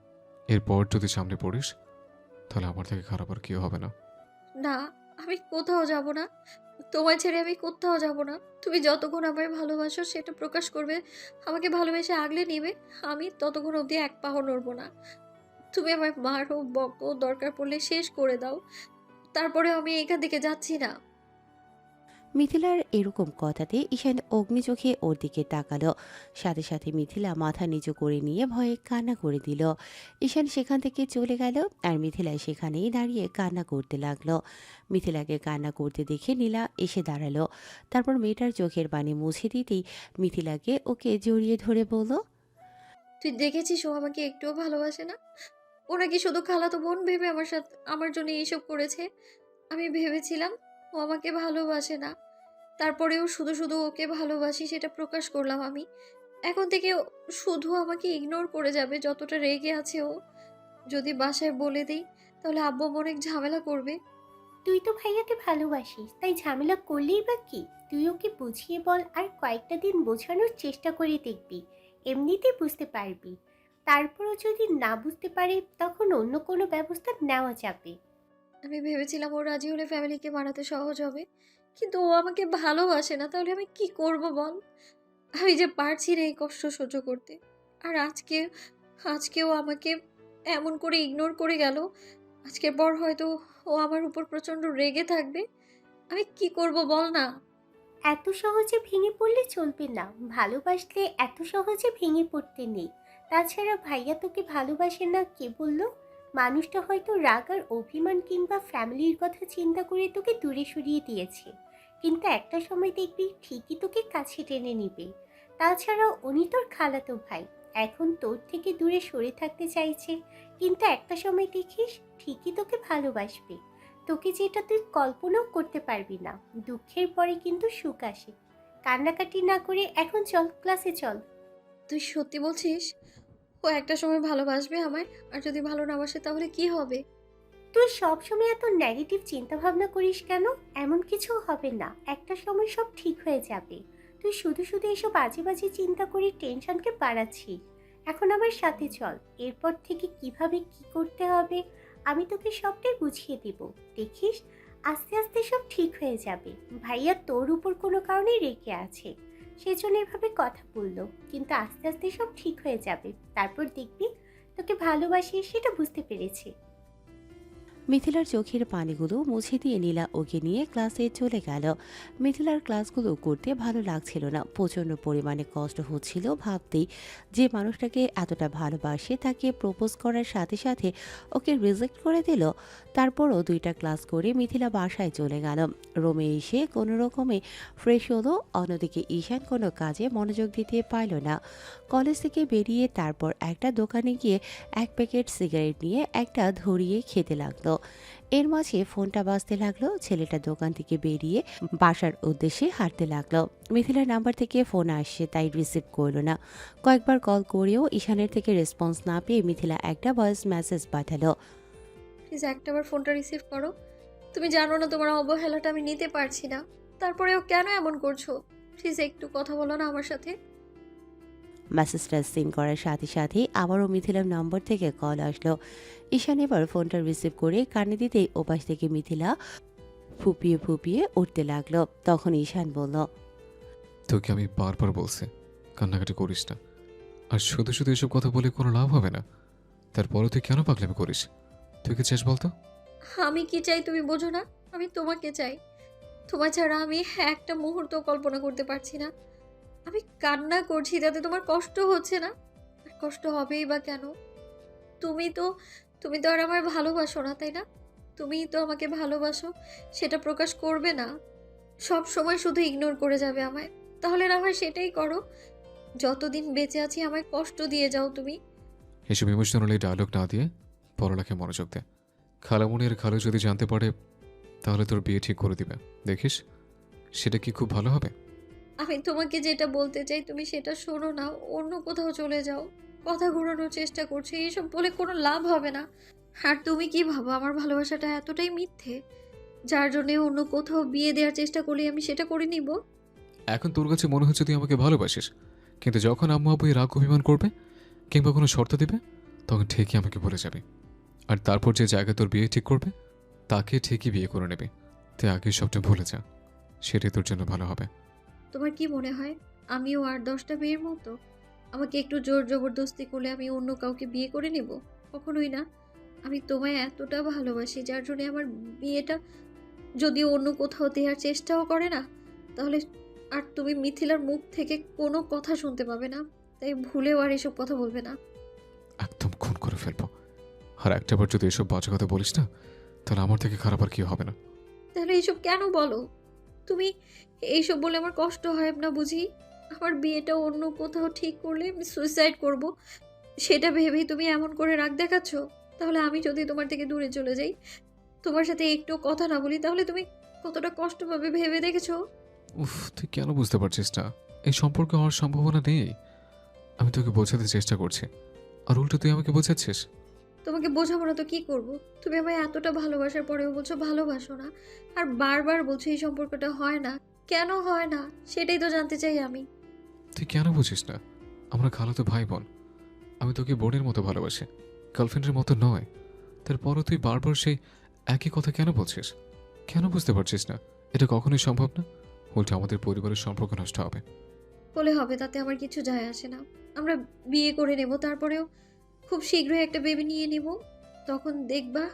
এরপর যদি সামনে পড়িস তাহলে আমার থেকে খারাপ আর কেউ হবে না। না, আমি কোথাও যাব না। তোমায় ছেড়ে আমি কোথাও যাব না। তুমি যতক্ষণ আমায় ভালোবাসো সেটা প্রকাশ করবে, আমাকে ভালোবেসে আগলে নিবে, আমি ততক্ষণ অবধি এক পাও নড়বো না। তুমি আমায় মারো, বকো, দরকার পড়লে শেষ করে দাও, তারপরে আমি এখান থেকে যাচ্ছি না। মিথিলার এরকম কথাতে ঈশান অগ্নি চোখে ওর দিকে তাকালো। সাথে সাথে মিথিলা মাথা নিচু করে নিয়ে ভয়ে কান্না করে দিল। ঈশান সেখান থেকে চলে গেল আর মিথিলা সেখানেই দাঁড়িয়ে কান্না করতে লাগলো। মিথিলাকে কান্না করতে দেখে নীলা এসে দাঁড়ালো। তারপর মেয়েটার চোখের পানি মুছে দিতেই মিথিলাকে ওকে জড়িয়ে ধরে বলল, তুই দেখেছিস ও আমাকে একটুও ভালোবাসে না? ও নাকি শুধু খালাতো বোন ভেবে আমার জন্য এইসব করেছে। আমি ভেবেছিলাম ও আমাকে ভালোবাসে না, তারপরেও শুধু শুধু ওকে ভালোবাসি সেটা প্রকাশ করলাম আমি। এখন থেকে ও শুধু আমাকে ইগনোর করে যাবে, যতটা রেগে আছে ও। যদি বাসায় বলে দিই তাহলে আব্বু অনেক ঝামেলা করবে। তুই তো ভাইয়াকে ভালোবাসিস, তাই ঝামেলা করলেই বা কি? তুই ওকে বুঝিয়ে বল আর কয়েকটা দিন বোঝানোর চেষ্টা করে দেখবি, এমনিতেই বুঝতে পারবি। তারপরও যদি না বুঝতে পারে তখন অন্য কোনো ব্যবস্থা নেওয়া যাবে। আমি ভেবেছিলাম ও রাজি হলে ফ্যামিলিকে বানাতে সহজ হবে, কিন্তু ও আমাকে ভালোবাসে না, তাহলে আমি কি করব বল? আমি যে পারছি না এই কষ্ট সহ্য করতে। আর আজকেও আমাকে এমন করে ইগনোর করে গেল। আজকের পর হয়তো ও আমার উপর প্রচণ্ড রেগে থাকবে। আমি কি করব বল না? এত সহজে ভেঙে পড়লে চলবে না। ভালোবাসলে এত সহজে ভেঙে পড়তে নেই। তাছাড়া ভাইয়া তোকে ভালোবাসে না কে বলল? মানুষটা হয়তো রাগ আর অভিমান কিংবা ফ্যামিলির কথা চিন্তা করে তোকে দূরে সরিয়ে দিয়েছে, কিন্তু একটা সময় দেখবি ঠিকই তোকে কাছে টেনে নিবে। তাছাড়া উনি তোর খালাতো ভাই, এখন তোর থেকে দূরে সরে থাকতে চাইছে, কিন্তু একটা সময় দেখিস ঠিকই তোকে ভালোবাসবে। তোকে যেটা তুই কল্পনাও করতে পারবি না। দুঃখের পরে কিন্তু সুখ আসে। কান্নাকাটি না করে এখন চল, ক্লাসে চল। তুই সত্যি বলছিস? ও একটা সময় ভালোবাসবে আমায়? আর যদি ভালো না বাসে তাহলে কি হবে? তুই সবসময় এত নেগেটিভ চিন্তা ভাবনা করিস কেন? এমন কিছু হবে না, একটা সময় সব ঠিক হয়ে যাবে। তুই শুধু শুধু এসব বাজে বাজে চিন্তা করে টেনশনকে বাড়াচ্ছিস। এখন আমার সাথে চল, এরপর থেকে কিভাবে কি করতে হবে আমি তোকে সবটাই বুঝিয়ে দেব। দেখিস আস্তে আস্তে সব ঠিক হয়ে যাবে। ভাইয়া তোর উপর কোনো কারণে রেগে আছে, সেজন্য এভাবে কথা বললো, কিন্তু আস্তে আস্তে সব ঠিক হয়ে যাবে। তারপর দেখবি তোকে ভালোবাসি সেটা বুঝতে পেরেছে। মিথিলার চোখের পানিগুলো মুছে দিয়ে নীলা ওকে নিয়ে ক্লাসে চলে গেল। মিথিলার ক্লাসগুলো করতে ভালো লাগছিল না, প্রচণ্ড পরিমাণে কষ্ট হচ্ছিল ভাবতেই। যে মানুষটাকে এতটা ভালোবাসে তাকে প্রপোজ করার সাথে সাথে ওকে রিজেক্ট করে দিল। তারপরও 2টা ক্লাস করে মিথিলা বাসায় চলে গেল। রুমে এসে কোনো রকমে ফ্রেশ হলো। অন্যদিকে ঈশান কোনো কাজে মনোযোগ দিতে পারল না। কলেজ থেকে বেরিয়ে তারপর একটা দোকানে গিয়ে 1 প্যাকেট সিগারেট নিয়ে একটা ধরিয়ে খেতে লাগলো। এর মাঝে ফোনটা বাজতে লাগলো। ছেলেটা দোকান থেকে বেরিয়ে বাসার উদ্দেশ্যে হাঁটতে লাগলো। মিথিলার নাম্বার থেকে ফোন আসছে, তাই রিসিভ করলো না। কয়েকবার কল করেও ঈশানের থেকে রেসপন্স না পেয়ে মিথিলা একটা ভয়েস মেসেজ পাঠালো। প্লিজ একটাবার ফোনটা রিসিভ করো। তুমি জানো না তোমার অবহেলাটা আমি নিতে পারছি না। তারপরেও কেন এমন করছো? প্লিজ একটু কথা বলো না আমার সাথে। মেসেজটা সিন করার সাথে সাথেই আবারও মিথিলার নম্বর থেকে কল আসলো। ঈশান এবার ফোনটা রিসিভ করে কানে দিতেই ওপাশ থেকে মিথিলা ফুপিয়ে ফুপিয়ে উঠতে লাগলো। তখন ঈশান বলল, তোকে আমি বারবার বলছি কান্নাকাটি করিস না। আর শুধু শুধু এসব কথা বলে কোনো লাভ হবে না। তারপরে তুই কেন পাগলামি করিস? তুই কি চাস বলতো? আমি কি চাই তুমি বোঝো না? আমি তোমাকে চাই। তোমার ছাড়া আমি একটা মুহূর্ত কল্পনা করতে পারছি না। আমি কান্না করছি তাতে তোমার কষ্ট হচ্ছে না? আর কষ্ট হবেই বা কেন? তুমি তো তুমি তো আর আমায় ভালোবাসো না, তাই না? তুমিই তো আমাকে ভালোবাসো, সেটা প্রকাশ করবে না। সব সময় শুধু ইগনোর করে যাবে আমায়। তাহলে না হয় সেটাই করো। যতদিন বেঁচে আছি আমায় কষ্ট দিয়ে যাও তুমি। এসব ইমোশনালি ডায়লগ না দিয়ে পড়ালেখায় মনোযোগ দে। খালামুনি আর খালু যদি জানতে পারে তাহলে তোর বিয়ে ঠিক করে দিবে। দেখিস সেটা কি খুব ভালো হবে? আমি তোমাকে যেটা বলতে চাই তুমি সেটা শোনো না, অন্য কোথাও চলে যাও। কথা ঘোরানোর চেষ্টা করছো, এইসব বলে কোনো লাভ হবে না। আর তুমি কি ভাবো আমার ভালোবাসাটা এতটাই মিথ্যে যার জন্য অন্য কোথাও বিয়ে দেওয়ার চেষ্টা করলে আমি সেটা করে নিব? এখন তোর কাছে মনে হচ্ছে তুই আমাকে ভালোবাসিস, কিন্তু যখন আম্মু আব্বু এই রাগ অভিমান করবে কিংবা কোনো শর্ত দিবে তখন ঠিকই আমাকে ভুলে যাবে। আর তারপর যে জায়গায় তোর বিয়ে ঠিক করবে তাকে ঠিকই বিয়ে করে নেবে। তুই আগে সবটা ভুলে যা, সেটাই তোর জন্য ভালো হবে। তোমার কি মনে হয় আমিও আর 10টা মেয়ের মতো? আমাকে একটু জোর জবরদস্তি করলে আমি অন্য কাউকে বিয়ে করে নেব? কখনোই না। আমি তোমায় এতটা ভালোবাসি যার জন্য আমার বিয়েটা যদি অন্য কোথাও দেওয়ার চেষ্টাও করে না, তাহলে আর তুমি মিথিলার মুখ থেকে কোনো কথা শুনতে পাবে না। তাই ভুলেও আর এসব কথা বলবে না। একদম খুন করে ফেলবো। আর একটাবার যদি এসব বাজে কথা বলিস না তাহলে আমার থেকে খারাপ আর কি হবে না। তাহলে এইসব কেন বলো তুমি? এইসব বলে আমার কষ্ট হয় না বুঝি? আমার বিয়েটা অন্য কোথাও ঠিক করলে আমি সুইসাইড করব, সেটা ভেবেই তুমি এমন করে রাগ দেখাচ্ছ? তাহলে আমি যদি তোমার থেকে দূরে চলে যাই, তোমার সাথে একটু কথা না বলি, তাহলে তুমি কতটা কষ্ট পাবে ভেবে দেখেছো? উফ, তুই কেন বুঝতে পারছিস না? এই সম্পর্কে হওয়ার সম্ভাবনা নেই। আমি তোকে বোঝাতে চেষ্টা করছি আর উল্টো তুই আমাকে বোঝাচ্ছিস। তোমাকে বোঝাবো না তো কি করব? তুমি আমায় এতটা ভালোবাসার পরেও বলছো ভালোবাসো না, আর বারবার বলছো এই সম্পর্কটা হয় না। কেন হয় না সেটাই তো জানতে চাই আমি। তুই কেন বুঝিস না? আমরা খালাতো ভাই বোন। আমি তোকে বোনের মতো ভালোবাসি, গার্লফ্রেন্ডের মতো নয়। তারপরও তুই বারবার সেই একই কথা কেন বলছিস? কেন বুঝতে পারছিস না? এটা কখনোই সম্ভব না। উল্টে আমাদের পরিবারের সম্পর্ক নষ্ট হবে। হলে হবে, তাতে আমার কিছু যায় আসে না। আমরা বিয়ে করে নেব, তারপরেও খুব শীঘ্রই একটা বেবি নিয়ে নেব। তখন দেখবা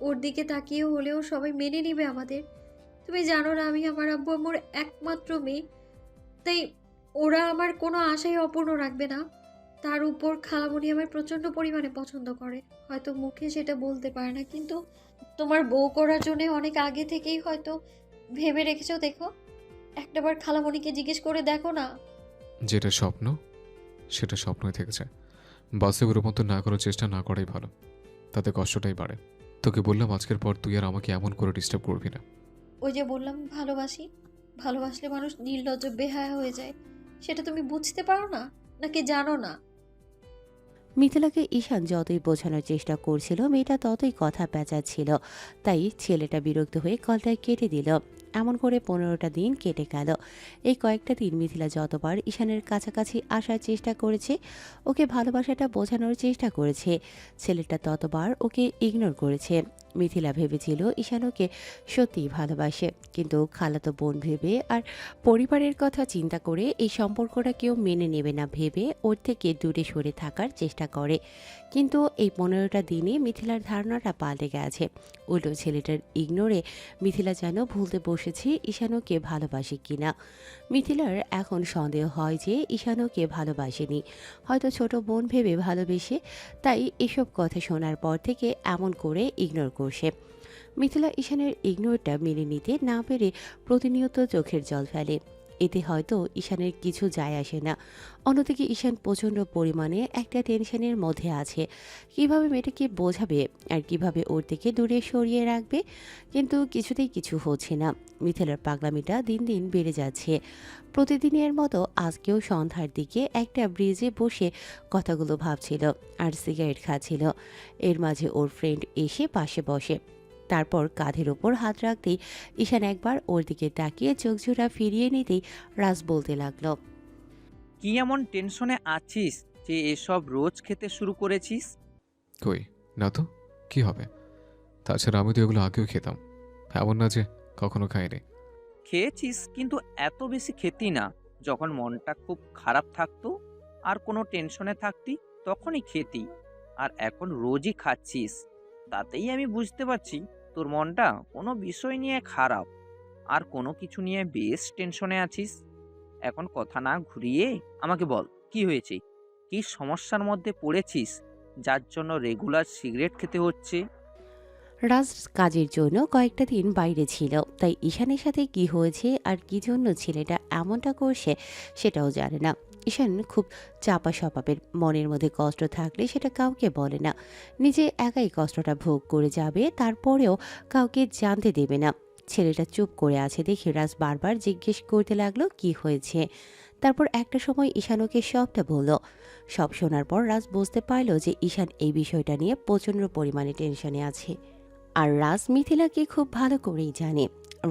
ওর দিকে তাকিয়ে হলেও সবাই মেনে নেবে আমাদের। তুমি জানো না আমি আমার আব্বু আম্মুর একমাত্র মেয়ে, তাই ওরা আমার কোনো আশাই অপূর্ণ রাখবে না। তার উপর খালামণি আমার প্রচণ্ড পরিমাণে পছন্দ করে, হয়তো মুখে সেটা বলতে পারে না, কিন্তু তোমার বউ করার জন্য অনেক আগে থেকেই হয়তো ভেবে রেখেছো। দেখো, একটাবার খালামণিকে জিজ্ঞেস করে দেখো না। যেটা স্বপ্ন সেটা স্বপ্নই থেকে যায়। বাস্তবে রূপান্তর না করার চেষ্টা না করাই ভালো, তাতে কষ্টটাই বাড়ে। তোকে বললাম আজকের পর তুই আর আমাকে এমন করে ডিস্টার্ব করবি না। ওই যে বললাম ভালোবাসি, ভালোবাসলে মানুষ নির্লজ্জ বেহায়া হয়ে যায়, সেটা তুমি বুঝতে পারো না নাকি জানো না? মিথিলাকে ঈশান যতই বোঝানোর চেষ্টা করছিল মেয়েটা ততই কথা পেঁচাচ্ছিল। তাই ছেলেটা বিরক্ত হয়ে কলটা কেটে দিল। এমন করে 15টা দিন কেটে গেল। এই কয়েকটা দিন মিথিলা যতবার ঈশানের কাছাকাছি আসার চেষ্টা করেছে, ওকে ভালোবাসাটা বোঝানোর চেষ্টা করেছে, ছেলেটা ততবার ওকে ইগনোর করেছে। মিথিলা ভেবেছিল ঈশান ওকে সত্যিই ভালোবাসে, কিন্তু খালাতো বোন ভেবে আর পরিবারের কথা চিন্তা করে এই সম্পর্কটা কেউ মেনে নেবে না ভেবে ওর থেকে দূরে সরে থাকার চেষ্টা করে। কিন্তু এই 15টা দিনে মিথিলার ধারণাটা পাল্টে গেছে। উল্টো ছেলেটার ইগনোরে মিথিলা যেন ভুলতে বসেছে ঈশানোকে ভালোবাসে কিনা। মিথিলার এখন সন্দেহ হয় যে ঈশানোকে ভালোবাসেনি, হয়তো ছোট বোন ভেবে ভালোবেসে, তাই এসব কথা শোনার পর থেকে এমন করে ইগনোর করছে। মিথিলা ঈশানের ইগনোরটা মেনে নিতে না পেরে প্রতিনিয়ত চোখের জল ফেলে। এতে হয়তো ঈশানের কিছু যায় আসে না। অন্যদিকে ঈশান প্রচণ্ড পরিমাণে একটা টেনশনের মধ্যে আছে, কিভাবে মেয়েটাকে বোঝাবে আর কিভাবে ওর থেকে দূরে সরিয়ে রাখবে, কিন্তু কিছুতেই কিছু হচ্ছে না। মিথিলার পাগলামিটা দিন দিন বেড়ে যাচ্ছে। প্রতিদিনের মতো আজকেও সন্ধ্যার দিকে একটা ব্রিজে বসে কথাগুলো ভাবছিল আর সিগারেট খাচ্ছিল। এর মাঝে ওর ফ্রেন্ড এসে পাশে বসে, তারপর কাঁধের ওপর হাত রাখতেই ঈশান একবার ওর দিকে তাকিয়ে চোখজোড়া ফিরিয়ে নিতেই রাজ বলতে লাগলো, কি এমন টেনশনে আছিস যে এসব রোজ খেতে শুরু করেছিস? কই না তো, কি হবে? তাছাড়া আমি তো এগুলো আগেও খেতাম, এমন না যে কখনো খাইনি। খেয়েছিস, কিন্তু এত বেশি খেতি না। যখন মনটা খুব খারাপ থাকতো আর কোনো টেনশনে থাকতি তখনই খেতি, আর এখন রোজই খাচ্ছিস। তাতেই আমি বুঝতে পারছি তোর মনটা কোনো বিষয় নিয়ে খারাপ, আর কোনো কিছু নিয়ে বেশ টেনশনে আছিস। এখন কথা না ঘুরিয়ে আমাকে বল, কি হয়েছে? কি সমস্যার মধ্যে পড়েছিস যার জন্য রেগুলার সিগারেট খেতে হচ্ছে? রাজ কাজের জন্য কয়েকটা দিন বাইরে ছিল, তাই ঈশানের সাথে কি হয়েছে আর কি জন্য ছেলেটা এমনটা করছে সেটাও জানে না। ঈশান খুব চাপা স্বভাবের, মনের মধ্যে কষ্ট থাকলে সেটা কাউকে বলে না, নিজে একাই কষ্টটা ভোগ করে যাবে, তারপরেও কাউকে জানতে দেবে না। ছেলেটা চুপ করে আছে দেখে রাজ বারবার জিজ্ঞেস করতে লাগলো কি হয়েছে। তারপর একটা সময় ঈশান ওকে সবটা বলল। সব শোনার পর রাজ বুঝতে পারল যে ঈশান এই বিষয়টা নিয়ে প্রচণ্ড পরিমাণে টেনশনে আছে। আর রাজ মিথিলাকে খুব ভালো করেই জানে।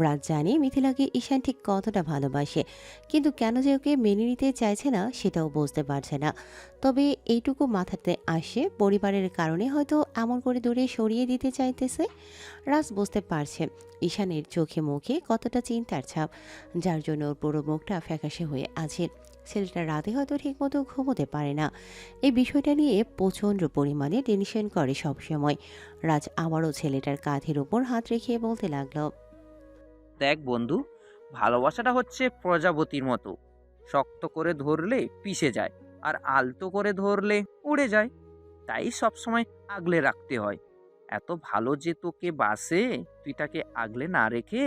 রাজ জানে মিথিলাকে ঈশান ঠিক কতটা ভালোবাসে, কিন্তু কেন যে ওকে মেনে নিতে চাইছে না সেটাও বুঝতে পারছে না। তবে এইটুকু মাথাতে আসে পরিবারের কারণে হয়তো এমন করে দূরে সরিয়ে দিতে চাইতেছে। রাজ বুঝতে পারছে ঈশানের চোখে মুখে কতটা চিন্তার ছাপ, যার জন্য ওর পুরো মুখটা ফ্যাকাশে হয়ে আছে। ছেলেটা রাতে হয়তো ঠিকমতো ঘুমোতে পারে না, এই বিষয়টা নিয়ে প্রচণ্ড পরিমাণে টেনশন করে সবসময়। রাজ আবারও ছেলেটার কাঁধের উপর হাত রেখে বলতে লাগলো, দেখ বন্ধু, ভালোবাসাটা হচ্ছে প্রজাপতির মতো, শক্ত করে ধরলে পিষে যায় আর আলতো করে ধরলে উড়ে যায়। তাই সবসময় আগলে রাখতে হয়। এত ভালো যে তোকে বাসে, তুই তাকে আগলে না রেখে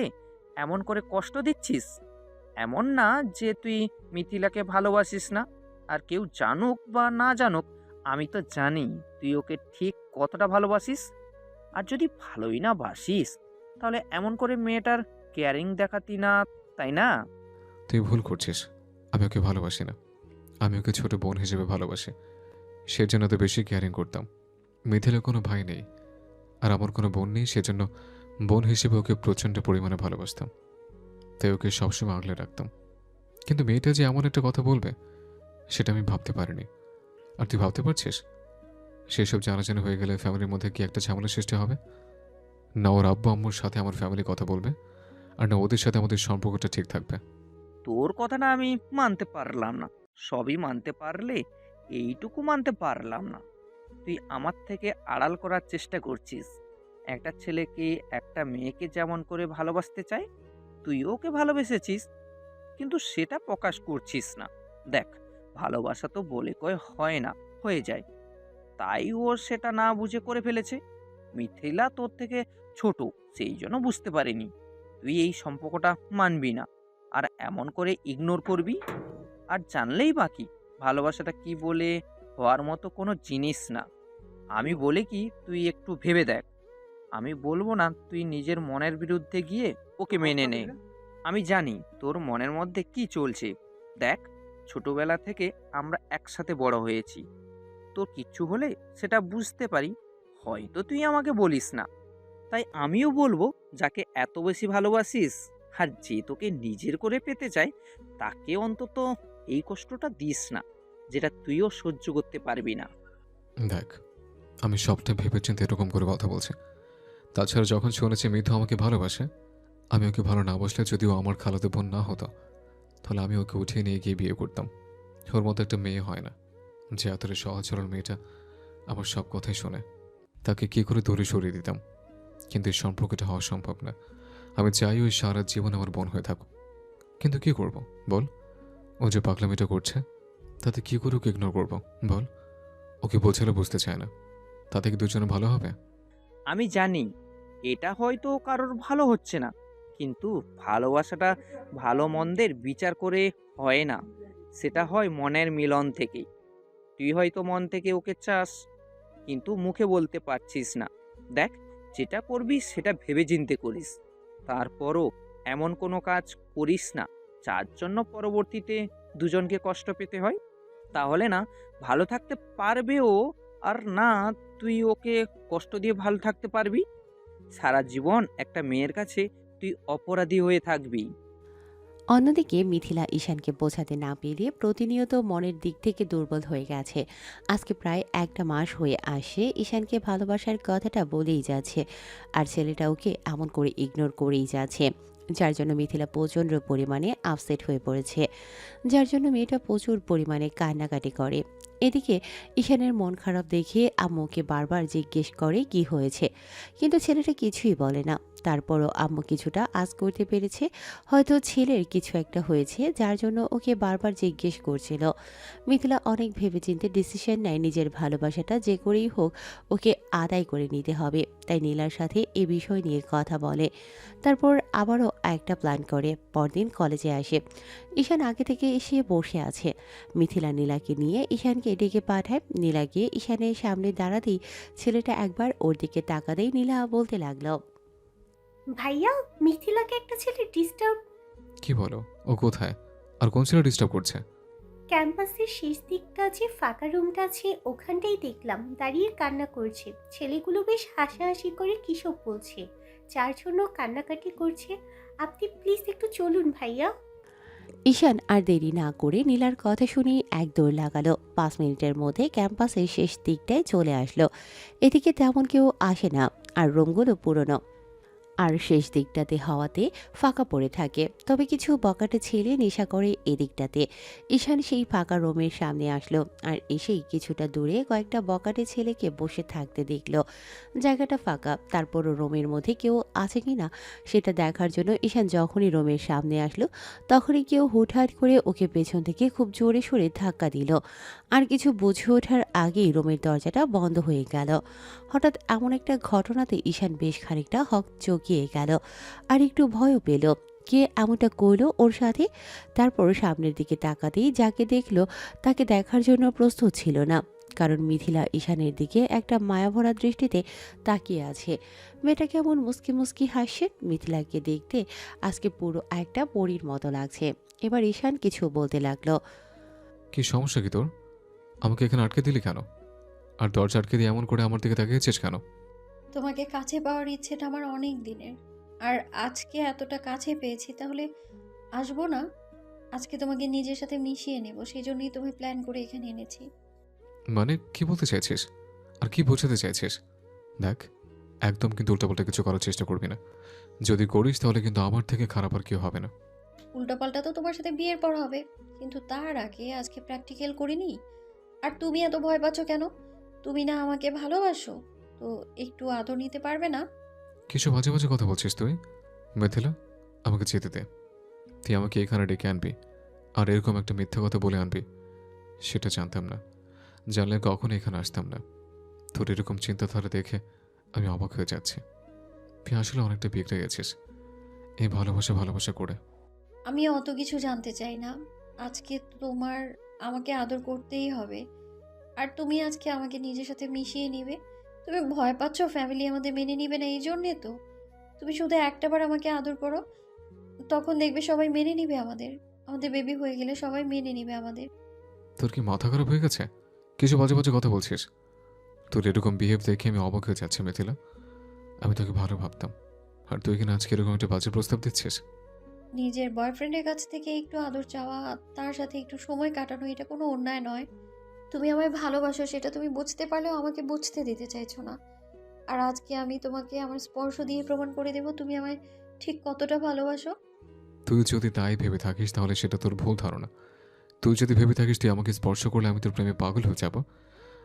এমন করে কষ্ট দিচ্ছিস। এমন না যে তুই মিথিলাকে ভালোবাসিস না, আর কেউ জানুক বা না জানুক, আমি তো জানি তুই ওকে ঠিক কতটা ভালোবাসিস। আর যদি ভালোই না বাসিস, তাহলে এমন করে মেয়েটার কেয়ারিং দেখাতি না, তাই না? তুই ভুল করছিস, আমি ওকে ভালোবাসি না, আমি ওকে ছোট বোন হিসেবে ভালোবাসি। সেজন্য তো বেশি কেয়ারিং করতাম। মিথিলার কোনো ভাই নেই আর আমার কোনো বোন নেই, সেজন্য বোন হিসেবে ওকে প্রচণ্ড পরিমাণে ভালোবাসতাম, তাই ওকে সবসময় আগলে রাখতাম। কিন্তু মেয়েটা যে এমন একটা কথা বলবে সেটা আমি ভাবতে পারিনি। আর তুই ভাবতে পারছিস সেসব জানাজানি হয়ে গেলে ফ্যামিলির মধ্যে কি একটা ঝামেলা সৃষ্টি হবে? না ওর আব্বু আম্মুর সাথে আমার ফ্যামিলি কথা বলবে, আর না ওদের সাথে আমাদের সম্পর্কটা ঠিক থাকবে। তোর কথাটা আমি মানতে পারলাম না। সবই মানতে পারলে এইটুকু মানতে পারলাম না, তুই আমার থেকে আড়াল করার চেষ্টা করছিস। একটা ছেলেকে একটা মেয়েকে যেমন করে ভালোবাসতে চায়, তুইও ওকে ভালোবেসেছিস, কিন্তু সেটা প্রকাশ করছিস না। দেখ, ভালোবাসা তো বলে কয়ে হয় না, হয়ে যায়। তাই ও সেটা না বুঝে করে ফেলেছে। মিথিলা তোর থেকে ছোট, সেই জন্য বুঝতে পারেনি। তুই এই সম্পর্কটা মানবি না, আর এমন করে ইগনোর করবি। আর জানলেই বাকি, ভালোবাসাটা কি বলে হওয়ার মতো কোনো জিনিস না। আমি বলে কি, তুই একটু ভেবে দেখ। আমি বলবো না তুই নিজের মনের বিরুদ্ধে গিয়ে ওকে মেনে নে। আমি জানি তোর মনের মধ্যে কি চলছে। দেখ, ছোটবেলা থেকে আমরা একসাথে বড় হয়েছি। তোর কিচ্ছু হলে সেটা বুঝতে পারি, হয়তো তুই আমাকে বলিস না। তাই আমিও বলবো, যাকে এত বেশি ভালোবাসিস আর যে তোকে নিজের করে পেতে চায়, তাকে অন্তত এই কষ্টটা দিস না, যেটা তুইও সহ্য করতে পারবি না। দেখ, আমি সবটা ভেবেচিন্তে এরকম করে কথা বলছি। তাছাড়া যখন শুনেছি মিথু আমাকে ভালোবাসে, আমি ওকে ভালো না বসলে যদিও আমার খালাতো বোন না হতো, তাহলে আমি ওকে উঠিয়ে নিয়ে গিয়ে বিয়ে করতাম। ওর মতো একটা মেয়ে হয় না যে এতটা সহজ সরল মেয়েটা আমার সব কথাই শোনে। তাকে কি করে দূরে সরিয়ে দিতাম, কিন্তু এই সম্পর্কটা হওয়া সম্ভব না। আমি চাই ওই সারা জীবন আমার বোন হয়ে থাকুক, কিন্তু কি করব বল? ও যে পাগলামিটা করছে, তাতে কি করে ওকে ইগনোর করবো বল? ওকে বোঝালে বুঝতে চায় না, তাতে কি দুজনে ভালো হবে? আমি জানি এটা হয়তো কারোর ভালো হচ্ছে না, কিন্তু ভালোবাসাটা ভালো মন্দের বিচার করে হয় না, সেটা হয় মনের মিলন থেকেই। তুই হয়তো মন থেকে ওকে চাস, কিন্তু মুখে বলতে পারছিস না। দেখ, যেটা করবি সেটা ভেবেচিন্তে করিস। তারপরও এমন কোনো কাজ করিস না যার জন্য পরবর্তীতে দুজনকে কষ্ট পেতে হয়। তাহলে না ভালো থাকতে পারবে ও, আর না তুই ওকে কষ্ট দিয়ে ভালো থাকতে পারবি। সারা জীবন একটা মেয়ের কাছে তুই অপরাধী হয়ে থাকবি। অন্যদিকে মিথিলা ঈশানকে বোঝাতে না পেরে প্রতিনিয়ত মনের দিক থেকে দুর্বল হয়ে গেছে। আজকে প্রায় একটা মাস হয়ে আসে ঈশানকে ভালোবাসার কথাটা বলেই যাচ্ছে, আর ছেলেটা ওকে এমন করে ইগনোর করেই যাচ্ছে, যার জন্য মিথিলা প্রচণ্ড পরিমাণে আপসেট হয়ে পড়েছে, যার জন্য মেয়েটা প্রচুর পরিমাণে কান্নাকাটি করে। এদিকে ঈশানের মন খারাপ দেখে আম্মুকে বারবার জিজ্ঞেস করে কি হয়েছে, কিন্তু ছেলেটা কিছুই বলে না। তারপরও আম্মু কিছুটা আঁচ করতে পেরেছে, হয়তো ছেলের কিছু একটা হয়েছে যার জন্য ওকে বারবার জিজ্ঞেস করছিল। মিথিলা অনেক ভেবেচিন্তে ডিসিশন নেয় নিজের ভালোবাসাটা যে করেই হোক ওকে আদায় করে নিতে হবে। তাই নীলার সাথে এ বিষয় নিয়ে কথা বলে, তারপর আবারও একটা প্ল্যান করে পরদিন কলেজে আসে। ঈশান আগে থেকে এসে বসে আছে। মিথিলা নীলাকে নিয়ে ঈশানকে ডেকে পাঠায়। নীলা গিয়ে ঈশানের সামনে দাঁড়াতেই ছেলেটা একবার ওর দিকে তাকাতেই নীলা বলতে লাগলো, ভাইয়া, মিথিলাকে একটা ছেলে ডিস্টার্ব। কি বলো? ও কোথায়? আর কোন ছেলে ডিস্টার্ব করছে? ক্যাম্পাসের শেষ দিকটা যে ফাঁকা রুমটা আছে ওখানটাই দেখলাম দাঁড়িয়ে কান্না করছে। ছেলেগুলো বেশ হাসাহাসি করে কিসব বলছে, যার জন্য কান্নাকাটি করছে। আপনি প্লিজ একটু চলুন ভাইয়া। ঈশান আর দেরি না করে নীলার কথা শুনেই এক দৌড় লাগালো। 5 মিনিটের মধ্যে ক্যাম্পাসের শেষ দিকটায় চলে আসলো। এদিকে তেমন কেউ আসে না, আর রুমগুলো পুরনো, আর শেষ দিকটাতে হওয়াতে ফাঁকা পড়ে থাকে। তবে কিছু বকাটে ছেলে নেশা করে এদিকটাতে। ঈশান সেই ফাঁকা রুমের সামনে আসলো, আর এসেই কিছুটা দূরে কয়েকটা বকাটে ছেলেকে বসে থাকতে দেখলো। জায়গাটা ফাঁকা, তারপরও রুমের মধ্যে কেউ আছে কিনা সেটা দেখার জন্য ঈশান যখনই রুমের সামনে আসলো, তখনই কেউ হুটহাট করে ওকে পেছন থেকে খুব জোরে সোরে ধাক্কা দিল। আর কিছু বুঝে ওঠার আগেই রুমের দরজাটা বন্ধ হয়ে গেল। হঠাৎ এমন একটা ঘটনাতে ঈশান বেশ খানিকটা হকচকিয়ে গেল, আর একটু ভয়ও পেল। কে এমনটা করলো ওর সাথে? তারপর সামনের দিকে তাকাতেই যাকে দেখলো তাকে দেখার জন্য প্রস্তুত ছিল না, কারণ মিথিলা ঈশানের দিকে একটা মায়াভরা দৃষ্টিতে তাকিয়ে আছে। মেয়েটা কেমন মুস্কি মুস্কি হাসছে। মিথিলাকে দেখতে আজকে পুরো একটা পরীর মতো লাগছে। এবার ঈশান কিছু বলতে লাগলো। কি সমস্যা কি তোর? আমাকে এখানে আটকে দিলি কেন? আর দরজা আটকে দিয়ে এমন করে আমার দিকে তাকিয়েছিস কেন? তোমাকে কাছে পাওয়ার ইচ্ছেটা আমার অনেক দিনের, আর আজকে এতটা কাছে পেয়েছি, তাহলে আসবো না? আজকে তোমাকে নিজের সাথে মিশিয়ে নেব, সেই জন্যই তুমি প্ল্যান করে এখানে এনেছি। মানে কি বলতে চাইছিস? আর কি বোঝাতে চাইছিস? দেখ, একদম কিন্তু উল্টাপাল্টা কিছু করার চেষ্টা করবি না। যদি করিস তাহলে কিন্তু আমার থেকে খারাপ আর কেউ হবে না। উল্টাপাল্টা তো তোমার সাথে বিয়ের পর হবে, কিন্তু তার আগে আজকে প্র্যাকটিক্যাল করিনি। আর তুমি এত ভয় পাচ্ছ কেন? তুমি না আমাকে ভালোবাসো? তো একটু আদর নিতে পারবে না? কিছু বাজে বাজে কথা বলছিস তুই। মিথিলা, আমাকে যেতে দে। তুই আমাকে এখানে ডেকে আনবি আর এরকম একটা মিথ্যা কথা বলে আনবি, সেটা জানতাম না। জানলে কখনো এখানে আসতাম না। তোর এরকম চিন্তাধারা দেখে আমি অবাক হয়ে যাচ্ছি। তুই আসলে অনেকটা বিগড়ে গেছিস এই ভালোবাসা ভালোবাসা করে। আমি অত কিছু জানতে চাই না। আজকে তোমার আমাকে আদর করতেই হবে। আর তুমি আজকে আমাকে নিজের সাথে মিশিয়ে নিবে। তুমি ভয় পাচ্ছ ফ্যামিলি আমাদের মেনে নিবে না, এই জন্যে তো। তুমি শুধু একটাবার আমাকে আদর করো, তখন দেখবে সবাই মেনে নিবে আমাদের। আমাদের বেবি হয়ে গেলে সবাই মেনে নিবে আমাদের। তোর কি মাথা খারাপ হয়ে গেছে? কিছু বাজে বাজে কথা বলছিস। তোর এরকম বিহেভ দেখে আমি অবাক হয়ে যাচ্ছি মিথিলা। আমি তোকে ভালো ভাবতাম, আর তুই কিনা আজকে এরকম একটা বাজে প্রস্তাব দিচ্ছিস। নিজের বয়ফ্রেন্ডের কাছ থেকে একটু আদর চাওয়া, তার সাথে একটু সময় কাটানো, এটা কোনো অন্যায় নয়। তুমি আমায় ভালোবাসো, সেটা তুমি বুঝতে পারলেও আমাকে বুঝতে দিতে চাইছো না। আর আজকে আমি তোমাকে আমার স্পর্শ দিয়ে প্রমাণ করে দেবো তুমি আমায় ঠিক কতটা ভালোবাসো। তুই যদি তাই ভেবে থাকিস তাহলে সেটা তোর ভুল ধারণা। তুই যদি ভেবে থাকিস তুই আমাকে স্পর্শ করলে আমি তোর প্রেমে পাগল হয়ে যাব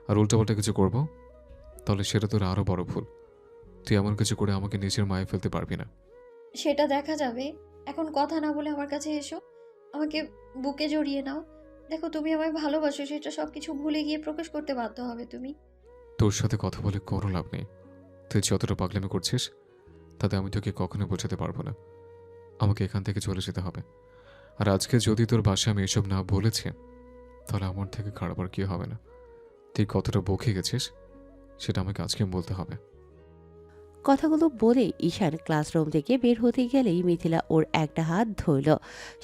আর উল্টাপাল্টা কিছু করব, তাহলে সেটা তোর আরও বড় ভুল। তুই এমন কিছু করে আমাকে নিজের মায়ে ফেলতে পারবি না। সেটা দেখা যাবে। এখন কথা না বলে আমার কাছে এসো, আমাকে বুকে জড়িয়ে নাও। দেখো তুমি আমায় ভালোবাসো, সেটা সব কিছু ভুলে গিয়ে প্রকাশ করতে বাধ্য হবে তুমি। তোর সাথে কথা বলে কোনো লাভ নেই। তুই যতটা পাগলামি করছিস তাতে আমি তোকে কখনো বোঝাতে পারবো না। আমাকে এখান থেকে চলে যেতে হবে। আর আজকে যদি তোর বাসায় আমি এসব না বলেছি তাহলে আমার থেকে খারাপ আর কি হবে না। তুই কতটা বকে গেছিস সেটা আমাকে আজকে বলতে হবে। কথাগুলো বলে ঈশান ক্লাসরুম থেকে বের হতে গেলেই মিথিলা ওর একটা হাত ধরল।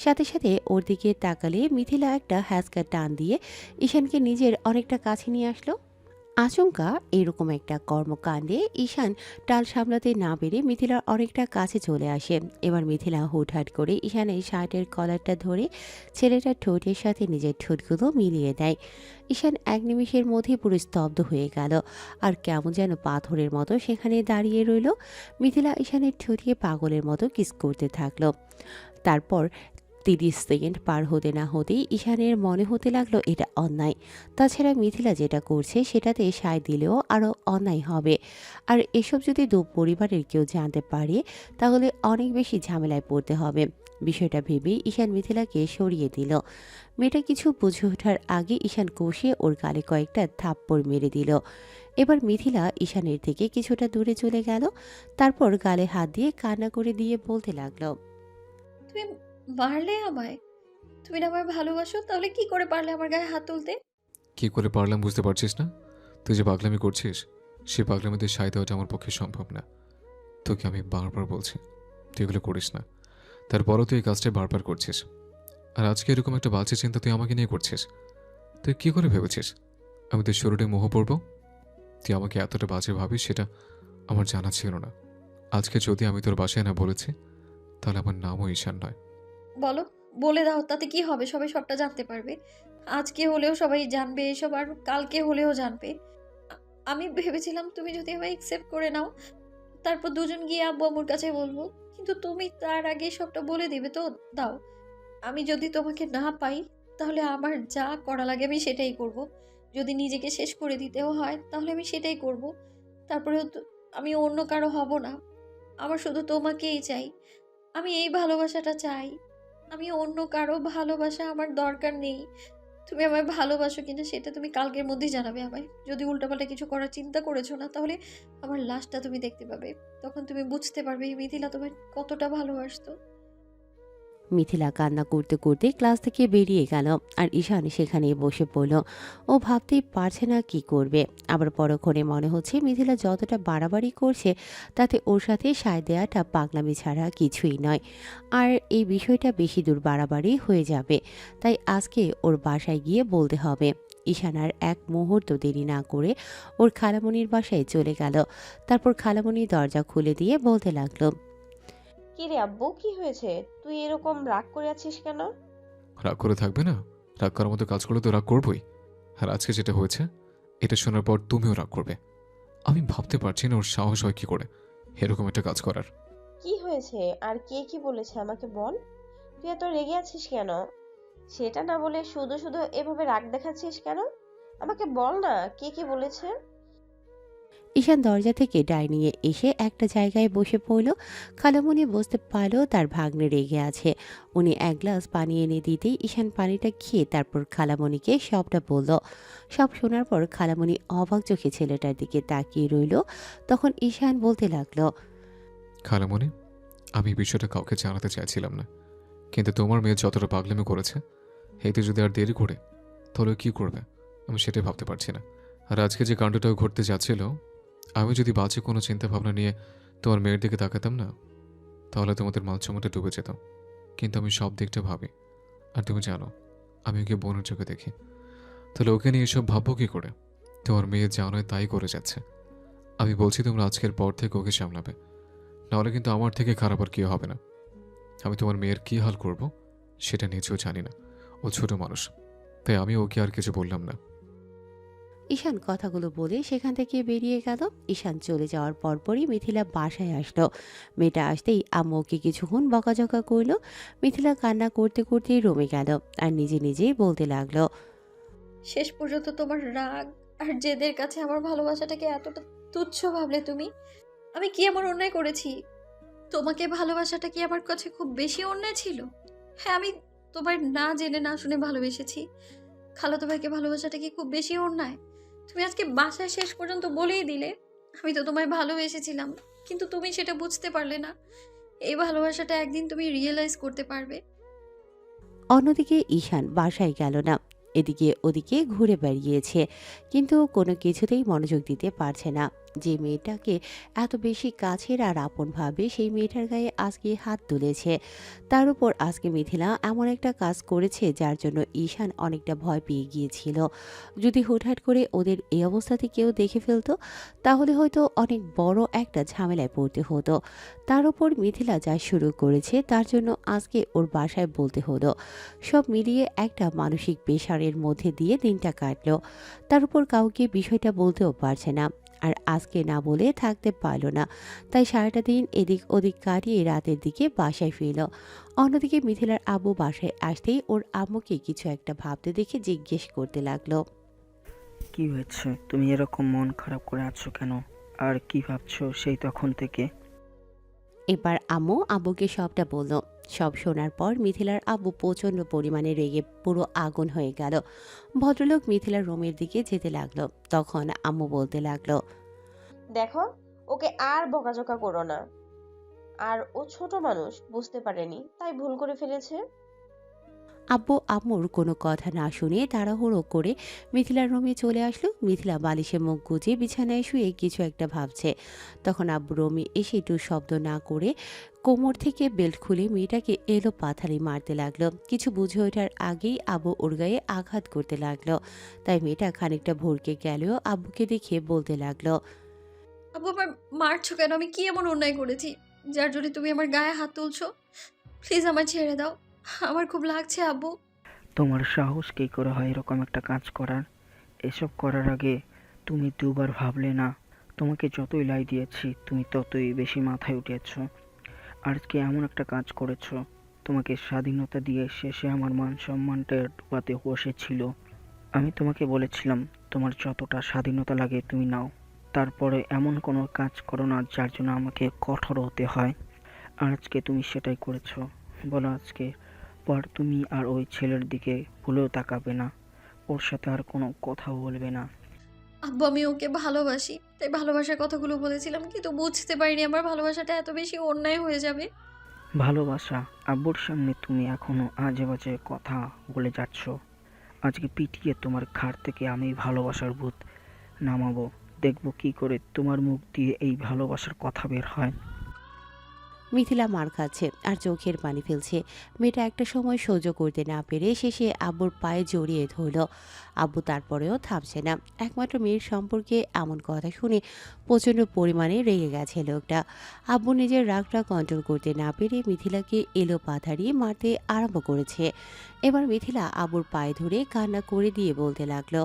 সাথে সাথে ওর দিকে তাকালে মিথিলা একটা হ্যাঁচকা টান দিয়ে ঈশানকে নিজের অনেকটা কাছে নিয়ে আসলো। আচমকা এরকম একটা কর্মকাণ্ডে ঈশান টাল সামলাতে না পেরে মিথিলার অনেকটা কাছে চলে আসে। এবার মিথিলা হুটহাট করে ঈশানের শার্টের কলারটা ধরে ছেলেটার ঠোঁটের সাথে নিজের ঠোঁটগুলো মিলিয়ে দেয়। ঈশান এক নিমিষের মধ্যে পুরো স্তব্ধ হয়ে গেল আর কেমন যেন পাথরের মতো সেখানে দাঁড়িয়ে রইল। মিথিলা ঈশানের ঠোঁটিয়ে পাগলের মতো কিস করতে থাকলো। তারপর 30 সেকেন্ড পার হতে না হতেই ঈশানের মনে হতে লাগলো এটা অন্যায়। তাছাড়া মিথিলা যেটা করছে সেটাতে সায় দিলেও আরও অন্যায় হবে। আর এসব যদি দু পরিবারের কেউ জানতে পারে তাহলে অনেক বেশি ঝামেলায় পড়তে হবে। বিষয়টা ভেবেই ঈশান মিথিলাকে সরিয়ে দিল। মেয়েটা কিছু বুঝে ওঠার আগে ঈশান কষিয়ে ওর গালে কয়েকটা থাপ্পড় মেরে দিল। এবার মিথিলা ঈশানের থেকে কিছুটা দূরে চলে গেল। তারপর গালে হাত দিয়ে কান্না করে দিয়ে বলতে লাগলো, তুমি মারলে আমায়? তুমি না আমায় ভালোবাসো, তাহলে কি করে পারলে আমার গায়ে হাত তুলতে? কি করে পারলাম বুঝতে পারছিস না? তুই যে পাগলামি করছিস সেই পাগলামিতে সায় দেওয়াটা আমার পক্ষে সম্ভব না। তোকে আমি বারবার বলছি তুই এগুলো করিস না, তারপরও তুই এই কাজটা বারবার করছিস। আর আজকে এরকম একটা বাজে চিন্তা তুই আমাকে নিয়ে করছিস। তুই কি করে ভেবেছিস আমি তোর শরীরে মোহ পড়ব? তুই আমাকে এতটা বাজে ভাবিস সেটা আমার জানা ছিল না। আজকে যদি আমি তোর বাসায় না বলেছি তাহলে আমার নামও ঈশান নয়। বলো, বলে দাও, তাতে কি হবে? সবাই সবটা জানতে পারবে। আজকে হলেও সবাই জানবে এসব, আর কালকে হলেও জানবে। আমি ভেবেছিলাম তুমি যদি আমায় অ্যাকসেপ্ট করে নাও, তারপর দুজন গিয়ে আব্বু আম্মুর কাছে বলবো। কিন্তু তুমি তার আগে সবটা বলে দিবে তো। দাও, আমি যদি তোমাকে না পাই তাহলে আমার যা করা লাগে আমি সেটাই করব। যদি নিজেকে শেষ করে দিতেও হয় তাহলে আমি সেটাই করব। তারপরেও তো আমি অন্য কারো হব না। আমার শুধু তোমাকেই চাই। আমি এই ভালোবাসাটা চাই। আমি অন্য কারো ভালোবাসা আমার দরকার নেই। তুমি আমায় ভালোবাসো কিনা সেটা তুমি কালকের মধ্যেই জানাবে আমায়। যদি উল্টাপাল্টা কিছু করার চিন্তা করেছো না, তাহলে আমার লাশটা তুমি দেখতে পাবে। তখন তুমি বুঝতে পারবে এই মিথিলা তোমায় কতটা ভালোবাসতো। মিথিলা কান্না করতে করতে ক্লাস থেকে বেরিয়ে গেল আর ঈশান সেখানেই বসে পড়ল। ও ভাবতেই পারছে না কি করবে। আবার পরক্ষণে মনে হচ্ছে মিথিলা যতটা বাড়াবাড়ি করছে তাতে ওর সাথে সায় দেওয়াটা পাগলামি ছাড়া কিছুই নয়। আর এই বিষয়টা বেশি দূর বাড়াবাড়ি হয়ে যাবে। তাই আজকে ওর বাসায় গিয়ে বলতে হবে। ঈশান আর এক মুহূর্ত দেরি না করে ওর খালামণির বাসায় চলে গেল। তারপর খালামণি দরজা খুলে দিয়ে বলতে লাগলো, কি রে আব্বু, কি হয়েছে? তুই এরকম রাগ করে আছিস কেন? রাগ করে থাকবে না? রাগ করার মতো কাজ করলে তো রাগ করবই। আর আজকে যেটা হয়েছে এটা শোনার পর তুমিও রাগ করবে। আমি ভাবতে পারছি না ওর সাহস হয় কি করে এরকম একটা কাজ করার। কি হয়েছে আর কে কি বলেছে আমাকে বল। তুই এত রেগে আছিস কেন? সেটা না বলে শুধু শুধু এভাবে রাগ দেখাচ্ছিস কেন? আমাকে বল না, কে কি বলেছে? ঈশান দরজা থেকে ডাইনিংয়ে এসে একটা জায়গায় বসে পড়ল। খালামণি বুঝতে পারল তার ভাগ্নে রেগে আছে। উনি এক গ্লাস পানি এনে দিতেই ঈশান পানিটা খেয়ে তারপর খালামণিকে সবটা বলল। সব শোনার পর খালামণি অবাক চোখে ছেলেটার দিকে তাকিয়ে রইল। তখন ঈশান বলতে লাগলো, খালামণি, আমি এই বিষয়টা কাউকে জানাতে চাইছিলাম না, কিন্তু তোমার মেয়ে যতটা পাগলামি করেছে, এতে যদি আর দেরি করে তাহলে ও কি করবে আমি সেটাই ভাবতে পারছি না। আর আজকে যে কাণ্ডটা ঘটতে যাচ্ছিল, আমি যদি বাজে কোনো চিন্তা ভাবনা নিয়ে তোমার মেয়ের দিকে তাকাতাম না, তাহলে তোমাদের মাঝচমটা ডুবে যেতাম। কিন্তু আমি সব দিকটা ভাবি, আর তুমি জানো আমি ওকে বোনের চোখে দেখি। তাহলে ওকে নিয়ে এসব ভাববো কি করে? তোমার মেয়ে যা নয় তাই করে যাচ্ছে। আমি বলছি তোমরা আজকের পর থেকে ওকে সামলাবে, নাহলে কিন্তু আমার থেকে খারাপ আর কেউ হবে না। আমি তোমার মেয়ের কী হাল করব সেটা নিজেও জানি না। ও ছোট মানুষ, তাই আমি ওকে আর কিছু বললাম না। ঈশান কথাগুলো বলে সেখান থেকে বেরিয়ে গেল। ঈশান চলে যাওয়ার পরপরই মিথিলা বাসায় আসলো। মেয়েটা আসতেই আম্মু ওকে কিছুক্ষণ বকাঝকা করলো। মিথিলা কান্না করতে করতেই রুমে গেল আর নিজে নিজেই বলতে লাগলো, শেষ পর্যন্ত তোমার রাগ আর জেদের কাছে আমার ভালোবাসাটাকে এতটা তুচ্ছ ভাবলে তুমি? আমি কি এমন অন্যায় করেছি? তোমাকে ভালোবাসাটা কি আমার কাছে খুব বেশি অন্যায় ছিল? হ্যাঁ, আমি তোমার না জেনে না শুনে ভালোবেসেছি। খালাতো ভাইকে ভালোবাসাটা কি খুব বেশি অন্যায়? তুমি আজকে বাসায় শেষ পর্যন্ত বলেই দিলে আমি তো তোমায় ভালোবেসেছিলাম, কিন্তু তুমি সেটা বুঝতে পারলে না। এই ভালোবাসাটা একদিন তুমি রিয়েলাইজ করতে পারবে। অন্যদিকে ঈশান বাসায় গেল না। এদিকে ওদিকে ঘুরে বেড়িয়েছে, কিন্তু কোনো কিছুতেই মনোযোগ দিতে পারছে না। যে মেয়েটাকে এত বেশি কাছের আর আপন ভাবে সেই মেয়েটার গায়ে আজকে হাত তুলেছে। তার উপর আজকে মিথিলা এমন একটা কাজ করেছে যার জন্য ঈশান অনেকটা ভয় পেয়ে গিয়েছিল। যদি হুটহাট করে ওদের এই অবস্থাতে কেউ দেখে ফেলতো, তাহলে হয়তো অনেক বড় একটা ঝামেলায় পড়তে হতো। তার উপর মিথিলা যা শুরু করেছে তার জন্য আজকে ওর বাসায় বলতে হলো। সব মিলিয়ে একটা মানসিক প্রেশারের মধ্যে দিয়ে দিনটা কাটলো। তার উপর কাউকে বিষয়টা বলতেও পারছে না, আর আজকে না বলে থাকতে পারল না। তাই সারাটা দিন এদিক ওদিক কাটিয়ে রাতের দিকে বাসায় ফিরল। অন্যদিকে মিথিলার আব্বু বাসায় আসতেই ওর আম্মুকে কিছু একটা ভাবতে দেখে জিজ্ঞেস করতে লাগলো, কি হয়েছে? তুমি এরকম মন খারাপ করে আছো কেন? আর কি ভাবছো সেই তখন থেকে? এবার আম্মু আব্বুকে সবটা বলল। সব শোনার পর মিথিলার আব্বু প্রচণ্ড পরিমাণে রেগে পুরো আগুন হয়ে গেল। ভদ্রলোক মিথিলার রুমের দিকে যেতে লাগলো। তখন আম্মু বলতে লাগলো, দেখো, ওকে আর বকাঝকা করো না। আর ও ছোট মানুষ, বুঝতে পারেনি, তাই ভুল করে ফেলেছে। আব্বু আম্মুর কোনো কথা না শুনে তাড়াহুড়ো করে মিথিলার রুমে চলে আসলো। মিথিলা বালিশে মুখ গুজে বিছানায় শুয়ে কিছু একটা ভাবছে। তখন আব্বু রুমে এসে একটু শব্দ না করে কোমর থেকে বেল্ট খুলে মেয়েটাকে এলো পাথারি মারতে লাগলো। কিছু বুঝে ওঠার আগেই আব্বু ওর গায়ে আঘাত করতে লাগলো। তাই মেয়েটা খানিকটা ভরকে গেলেও আব্বুকে দেখে বলতে লাগলো, আব্বু, আমার মারছো কেন? আমি কি এমন অন্যায় করেছি যার জন্য তুমি আমার গায়ে হাত তুলছো? প্লিজ আমার ছেড়ে দাও, আমার খুব লাগছে আব্বু। তোমার সাহস কী করে হয় এরকম একটা কাজ করার? এসব করার আগে তুমি দুবার ভাবলে না? তোমাকে যতই লাই দিয়েছি তুমি ততই বেশি মাথায় উঠেছো। আজকে এমন একটা কাজ করেছো, তোমাকে স্বাধীনতা দিয়ে শেষে আমার মান সম্মানটা ডুবাতে বসেছিল। আমি তোমাকে বলেছিলাম তোমার যতটা স্বাধীনতা লাগে তুমি নাও, তারপরে এমন কোনো কাজ করো না যার জন্য আমাকে কঠোর হতে হয়। আর আজকে তুমি সেটাই করেছো। বলো, আজকে পর তুমি আর ওই ছেলের দিকে ভুলেও তাকাবে না, ওর সাথে আর কোনো কথাও বলবে না। আব্বু, আমি ওকে ভালোবাসি, তাই ভালোবাসার কথাগুলো বলেছিলাম, কিন্তু বুঝতে পারিনি আমার ভালোবাসাটা এত বেশি অন্যায় হয়ে যাবে। ভালোবাসা? আব্বুর সামনে তুমি এখনো আজে বাজে কথা বলে যাচ্ছ। আজকে পিটিয়ে তোমার ঘাড় থেকে আমি ভালোবাসার ভূত নামাবো। দেখবো কি করে তোমার মুখ দিয়ে এই ভালোবাসার কথা বের হয়। মিথিলা মার খাচ্ছে আর চোখের পানি ফেলছে। মেয়েটা একটা সময় সহ্য করতে না পেরে শেষে আব্বুর পায়ে জড়িয়ে ধরল। আব্বু তারপরেও থামছে না। একমাত্র মেয়ের সম্পর্কে এমন কথা শুনে প্রচণ্ড পরিমাণে রেগে গেছে লোকটা। আব্বু নিজের রাগটা কন্ট্রোল করতে না পেরে মিথিলাকে এলো পাথারি মারতে আরম্ভ করেছে। এবার মিথিলা আব্বুর পায়ে ধরে কান্না করে দিয়ে বলতে লাগলো,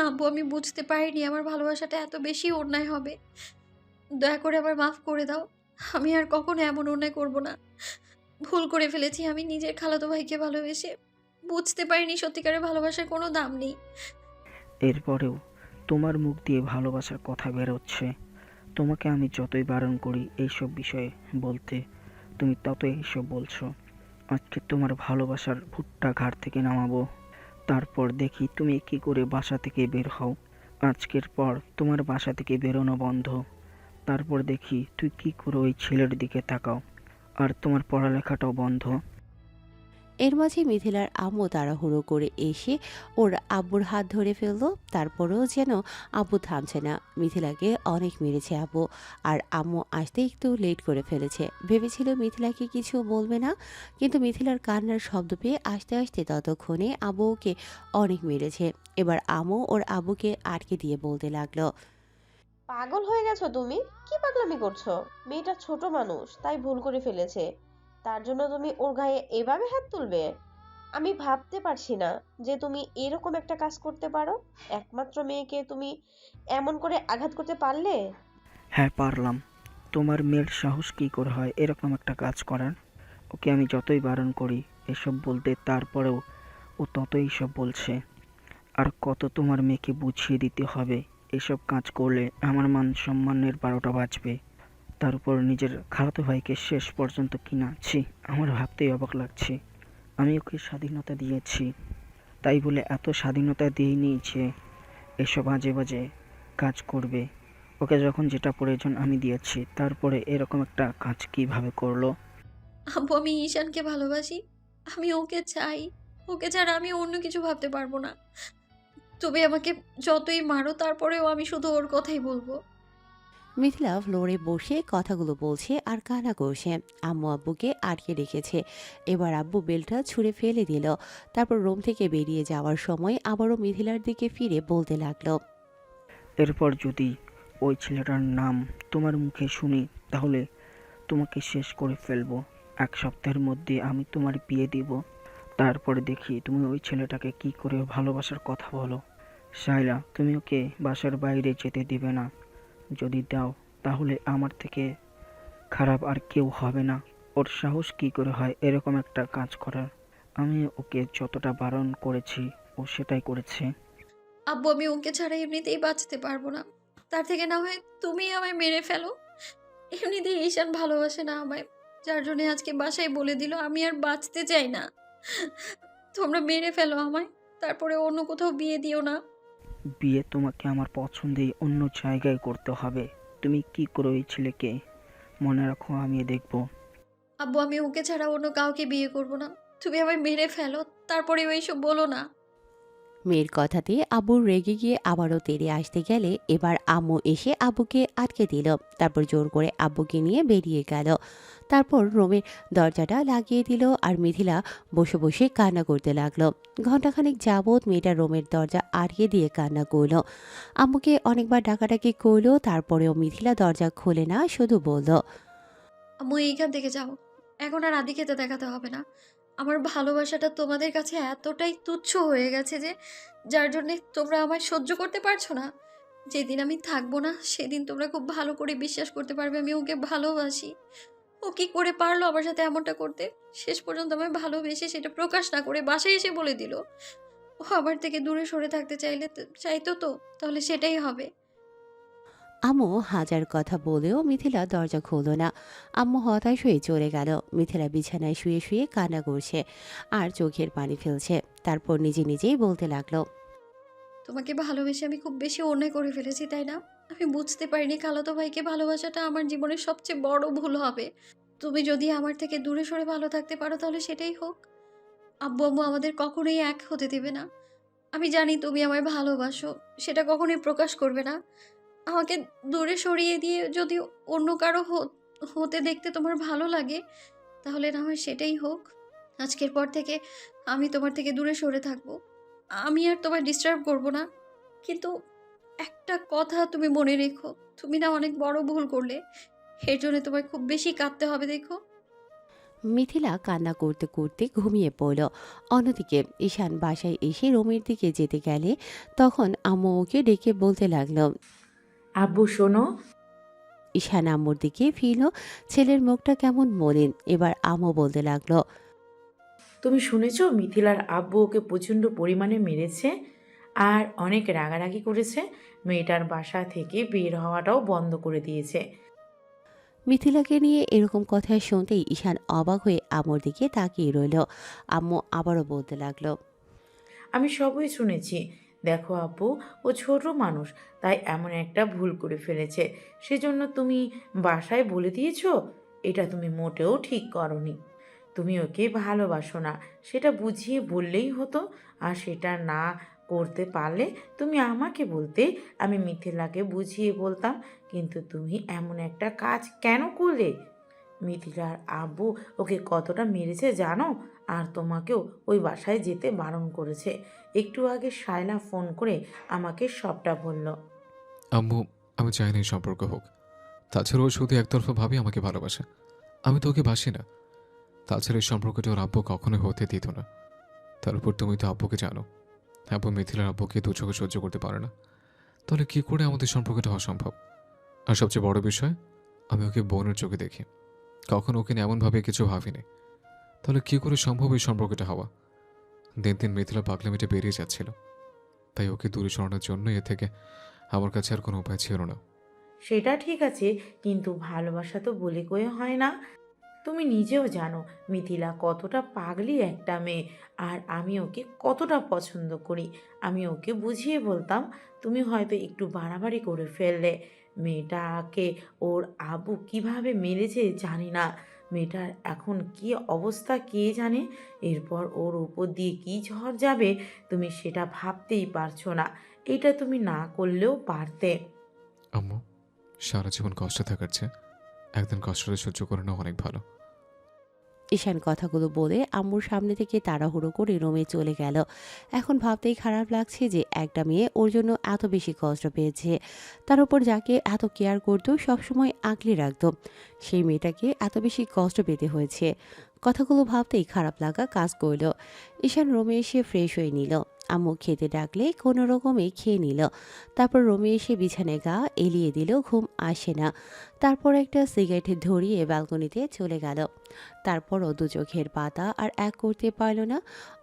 আব্বু, আমি বুঝতে পারিনি আমার ভালোবাসাটা এত বেশি অন্যায় হবে। দয়া করে আমার মাফ করে দাও। আমি আর কখনো এমন অন্যায় করব না। ভুল করে ফেলেছি আমি নিজের খালাতো ভাইকে ভালোবেসে। বুঝতে পারিনি সত্যিকারের ভালোবাসার কোনো দাম নেই। এরপরেও তোমার মুখ দিয়ে ভালোবাসার কথা বেরোচ্ছে। তোমাকে আমি যতই বারণ করি এইসব বিষয়ে বলতে, তুমি ততই এইসব বলছো। আজকে তোমার ভালোবাসার ভুট্টা ঘাট থেকে নামাবো, তারপর দেখি তুমি কি করে বাসা থেকে বের হও। আজকের পর তোমার বাসা থেকে বেরোনো বন্ধ। তারপর দেখি তুই কি করে ওই ছেলের দিকে তাকাও, আর তোমার পড়ালেখাটাও বন্ধ। এর মাঝে মিথিলার আম্মু তাড়াহুড়ো করে এসে ওর আব্বুর হাত ধরে ফেললো। তারপরেও যেন আব্বু থামছে না। মিথিলাকে অনেক মেরেছে আব্বু, আর আম্মু আসতে একটু লেট করে ফেলেছে। ভেবেছিল মিথিলাকে কিছু বলবে না, কিন্তু মিথিলার কান্নার শব্দ পেয়ে আসতে আসতে ততক্ষণে আব্বু ওকে অনেক মেরেছে। এবার আম্মু ওর আব্বুকে আটকে দিয়ে বলতে লাগলো, পাগল হয়ে গেছো তুমি? কি পাগলামি করছো? মেয়েটা ছোট মানুষ, তাই ভুল করে ফেলেছে। তার জন্য তুমি ওর গায়ে এভাবে হাত তুলবে? আমি ভাবতে পারছি না যে তুমি এরকম একটা কাজ করতে পারো। একমাত্র মেয়েকে তুমি এমন করে আঘাত করতে পারলে? হ্যাঁ পারলাম। তোমার মেয়ের সাহস কী করে হয় এরকম একটা কাজ করার? ওকে আমি যতই বারণ করি এসব বলতে, তারপরেও ও ততই সব বলছে। আর কত তোমার মেয়েকে বুঝিয়ে দিতে হবে এসব কাজ করলে আমার মান সম্মানের 12টা বাজবে। তার উপর নিজের খালাতো ভাইকে শেষ পর্যন্ত কিনা, ছি, আমার ভাবতেই অবাক লাগছে। আমি ওকে স্বাধীনতা দিয়েছি, তাই বলে এত স্বাধীনতা দিইনি যে এসব আজে বাজে কাজ করবে। ওকে যখন যেটা প্রয়োজন আমি দিয়েছি, তারপরে এরকম একটা কাজ কিভাবে করলো? আব্বু, আমি ঈশানকে ভালোবাসি। আমি ওকে চাই। ওকে ছাড়া আমি অন্য কিছু ভাবতে পারবো না। তুমি আমাকে যতই মারো তারপরেও আমি শুধু ওর কথাই বলবো। মিথিলা ফ্লোরে বসে কথাগুলো বলছে আর কান্না করছে। আম্মু আব্বুকে আটকে রেখেছে। এবার আব্বু বেলটা ছুঁড়ে ফেলে দিল। তারপর রুম থেকে বেরিয়ে যাওয়ার সময় আবারও মিথিলার দিকে ফিরে বলতে লাগলো, এরপর যদি ওই ছেলেটার নাম তোমার মুখে শুনি, তাহলে তোমাকে শেষ করে ফেলবো। 1 সপ্তাহের মধ্যে আমি তোমার বিয়ে দিব। তারপরে দেখি তুমি ওই ছেলেটাকে কি করে ভালোবাসার কথা বলো। শাইলা, তুমি ওকে বাসার বাইরে যেতে দিবে না। যদি দাও তাহলে আমার থেকে খারাপ আর কেউ হবে না। ওর সাহস কি করে হয় এরকম একটা কাজ করার? আমি ওকে যতটা বারণ করেছি ও সেটাই করেছে। আব্বু, আমি ওকে ছাড়া এমনিতেই বাঁচতে পারবো না। তার থেকে না হয় তুমি আমায় মেরে ফেলো। এমনিতেই ঈশান ভালোবাসে না আমায়, যার জন্য আজকে বাসায় বলে দিল আমি আর বাঁচতে চাই না। তোমরা মেরে ফেলো আমায়, তারপরে অন্য কোথাও বিয়ে দিও না। বিয়ে তোমাকে আমার পছন্দেই অন্য জায়গায় করতে হবে। তুমি কি করে ওই ছেলেকে, মনে রাখো আমি দেখব। আব্বু, আমি ওকে ছাড়া অন্য কাউকে বিয়ে করব না। তুমি আমায় মেরে ফেলো, তারপরে ওইসব বলো না। মেয়ের কথাতে আব্বু রেগে গিয়ে আবারও তেড়ে আসতে গেলে এবার আম্মু এসে আব্বুকে আটকে দিল। তারপর জোর করে আব্বুকে নিয়ে বেরিয়ে গেল। তারপর রুমের দরজাটা লাগিয়ে দিল আর মিথিলা বসে বসে কান্না করতে লাগলো। ঘণ্টাখানেক যাবৎ মেয়েটা রুমের দরজা আটকে দিয়ে কান্না করলো। আম্মুকে অনেকবার ডাকাডাকি করলো, তারপরেও মিথিলা দরজা খোলে না, শুধু বলল, আম্মু, এইখান থেকে যাও। এখন আর আদি খেতে দেখাতে হবে না। আমার ভালোবাসাটা তোমাদের কাছে এতটাই তুচ্ছ হয়ে গেছে যে, যার জন্যে তোমরা আমায় সহ্য করতে পারছো না। যেদিন আমি থাকবো না সেদিন তোমরা খুব ভালো করে বিশ্বাস করতে পারবে আমি ওকে ভালোবাসি। ও কি করে পারলো আমার সাথে এমনটা করতে? শেষ পর্যন্ত আমায় ভালোবেসে সেটা প্রকাশ না করে বাসায় এসে বলে দিল। ও আমার থেকে দূরে সরে থাকতে চাইতো তো, তাহলে সেটাই হবে। আম্মু হাজার কথা বলেও মিথিলা দরজা খুলল না। আম্মু হতাশ হয়ে চলে গেল। মিথিলা বিছানায় শুয়ে শুয়ে কান্না করছে আর চোখের পানি ফেলছে। তারপর নিজে নিজেই বলতে লাগলো, তোমাকে ভালোবেসে আমি খুব বেশি অন্যায় করে ফেলেছি, তাই না? আমি বুঝতে পারিনি খালাতো ভাইকে ভালোবাসাটা আমার জীবনের সবচেয়ে বড় ভুল হবে। তুমি যদি আমার থেকে দূরে সরে ভালো থাকতে পারো তাহলে সেটাই হোক। আব্বু আম্মু আমাদের কখনোই এক হতে দেবে না। আমি জানি তুমি আমায় ভালোবাসো, সেটা কখনোই প্রকাশ করবে না। আমাকে দূরে সরিয়ে দিয়ে যদি অন্য কারো হতে দেখতে তোমার ভালো লাগে, তাহলে না হয় সেটাই হোক। আজকের পর থেকে আমি তোমার থেকে দূরে সরে থাকবো। আমি আর তোমায় ডিস্টার্ব করব না। কিন্তু একটা কথা তুমি মনে রেখো, তুমি না অনেক বড় ভুল করলে। এর জন্য তোমায় খুব বেশি কাঁদতে হবে, দেখো। মিথিলা কান্না করতে করতে ঘুমিয়ে পড়ল। অন্যদিকে ঈশান বাসায় এসে রুমের দিকে যেতে গেলে তখন আম্মু ওকে ডেকে বলতে লাগলো, আব্বু শোনো। ঈশান আম্মুর দিকে ফিরল, ছেলের মুখটা কেমন মলিন। এবার আম্মু বলতে লাগলো, তুমি শুনেছো মিথিলার আব্বু ওকে প্রচণ্ড পরিমাণে মেরেছে আর অনেক রাগারাগি করেছে। মেয়েটার বাসা থেকে বের হওয়াটাও বন্ধ করে দিয়েছে। মিথিলাকে নিয়ে এরকম কথা শুনতেই ঈশান অবাক হয়ে আম্মুর দিকে তাকিয়ে রইল। আম্মু আবারও বলতে লাগলো, আমি সবই শুনেছি। দেখো আপু, ও ছোট মানুষ, তাই এমন একটা ভুল করে ফেলেছে। সেজন্য তুমি বাসায় বলে দিয়েছো? এটা তুমি মোটেও ঠিক করনি। তুমি ওকে ভালোবাসো না, সেটা বুঝিয়ে বললেই হতো। আর সেটা না করতে পারলে তুমি আমাকে বলতে, আমি মিথিলাকে বুঝিয়ে বলতাম। কিন্তু তুমি এমন একটা কাজ কেন করলে? মিথিলার আব্বু ওকে কতটা মেরেছে জানো? আর তোমাকেও ওই বাসায় যেতে বারণ করেছে। একটু আগে শায়লা ফোন করে আমাকে সবটা বলল। আম্মু, আমি চাই না এই সম্পর্ক হোক। তাছাড়া ও শুধু একতরফা ভাবে আমাকে ভালোবাসে। আমি তো ওকে বাসি না। তাছাড়া এই সম্পর্কটা ওর আব্বু কখনোই হতে দিত না। তার উপর তুমি তো আব্বুকে জানো, আব্বু মিথিলার আব্বুকে দু চোখে সহ্য করতে পারে না। তাহলে কি করে আমাদের সম্পর্কটা হওয়া সম্ভব? আর সবচেয়ে বড় বিষয়, আমি ওকে বোনের চোখে দেখি, কখনো ওকে নিয়ে এমনভাবে কিছু ভাবিনি। তাহলে কি করে সম্ভব এই সম্পর্কটা হওয়া? দিন দিন মিথিলা পাগলামিটা বেরিয়ে যাচ্ছিল, তাই ওকে দূরে সরানোর জন্য এ থেকে আমার কাছে আর কোনো উপায় ছিল না। সেটা ঠিক আছে, কিন্তু ভালোবাসা তো বলে কয়ে হয় না। তুমি নিজেও জানো মিথিলা কতটা পাগলি একটা মেয়ে, আর আমি ওকে কতটা পছন্দ করি। আমি ওকে বুঝিয়ে বলতাম। তুমি হয়তো একটু বাড়াবাড়ি করে ফেললে। মেয়েটাকে ওর আব্বু কিভাবে মেরেছে জানি না। মেয়েটার এখন কি অবস্থা কে জানে। এরপর ওর উপর দিয়ে কি ঝড় যাবে তুমি সেটা ভাবতেই পারছো না। এটা তুমি না করলেও পারতে। আম্মু, সারা জীবন কষ্টে থাকার চেয়ে একদিন কষ্টটা সহ্য করে নেওয়া অনেক ভালো। ঈশান কথাগুলো বলে আম্মুর সামনে থেকে তাড়াহুড়ো করে রুমে চলে গেল। এখন ভাবতেই খারাপ লাগছে যে একটা মেয়ে ওর জন্য এত বেশি কষ্ট পেয়েছে। তার উপর যাকে এত কেয়ার করতো, সবসময় আগলে রাখতো, সেই মেয়েটাকে এত বেশি কষ্ট পেতে হয়েছে। কথাগুলো ভাবতেই খারাপ লাগা কাজ করলো। ঈশান রুমে এসে ফ্রেশ হয়ে নিল। আম্মু খেতে ডাকলে কোনো রকমে খেয়ে নিল। তারপর রুমে এসে বিছানায় গা এলিয়ে দিল, ঘুম আসে না। তারপর একটা সিগারেট ধরিয়ে ব্যালকনিতে চলে গেল। তারপরও দু চোখের পাতা আর এক করতে পারল না।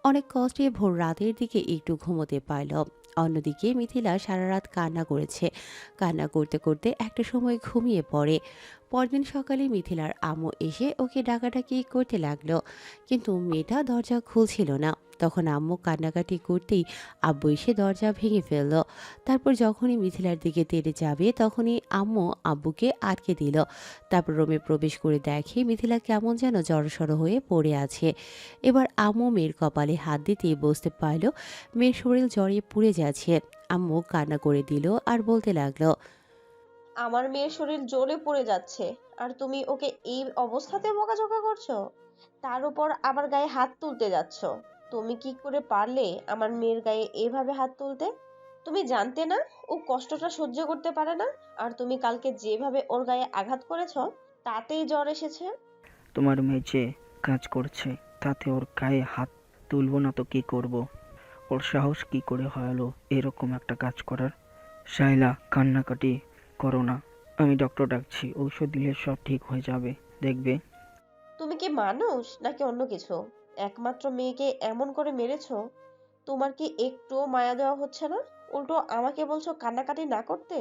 অনেক কষ্টে ভোর রাতের দিকে একটু ঘুমোতে পারল। অন্যদিকে মিথিলা সারা রাত কান্না করেছে। কান্না করতে করতে একটা সময় ঘুমিয়ে পড়ে। পরদিন সকালে মিথিলার আম্মু এসে ওকে ডাকাডাকি করতে লাগলো, কিন্তু মেয়েটা দরজা খুলছিল না। তখন আম্মু কান্নাকাটি করতেই আব্বু এসে দরজা ভেঙে ফেলল। তারপর যখনই মিথিলার দিকে তেড়ে যাবে, তখনই আম্মু আব্বুকে আটকে দিল। তারপর রুমে প্রবেশ করে দেখে মিথিলা কেমন যেন জড়সড় হয়ে পড়ে আছে। এবার আম্মু মেয়ের কপালে হাত দিতেই বুঝতে পারল মেয়ের শরীর জ্বরে পুড়ে যাচ্ছে। আম্মু কান্না করে দিল আর বলতে লাগলো, আমার মেয়ের শরীর জ্বলে পড়ে যাচ্ছে, আর তুমি ওকে এই অবস্থাতে বকাঝকা করছো? তার উপর আবার গায়ে হাত তুলতে যাচ্ছ। তুমি কি করে পারলে আমার মেয়ের গায়ে এভাবে হাত তুলতে? তুমি জানতে না ও কষ্টটা সহ্য করতে পারে না? আর তুমি কালকে যেভাবে ওর গায়ে আঘাত করেছো, তাতেই জ্বর এসেছে। তোমার মেয়ে যে কাজ করছে তাতে ওর গায়ে হাত তুলবো না তো কি করব? ওর সাহস কি করে হলো এরকম একটা কাজ করার? শাইলা, কান্নাকাটি করো না। আমি ডক্টর ডাকছি, ঔষধ দিলে সব ঠিক হয়ে যাবে, দেখবে। তুমি কি মানুষ নাকি অন্য কিছু? একমাত্র মেয়েকে এমন করে মেরেছো, তোমার কি একটুও মায়া দেওয়া হচ্ছে না? উল্টো আমাকে বলছো কান্নাকাটি না করতে।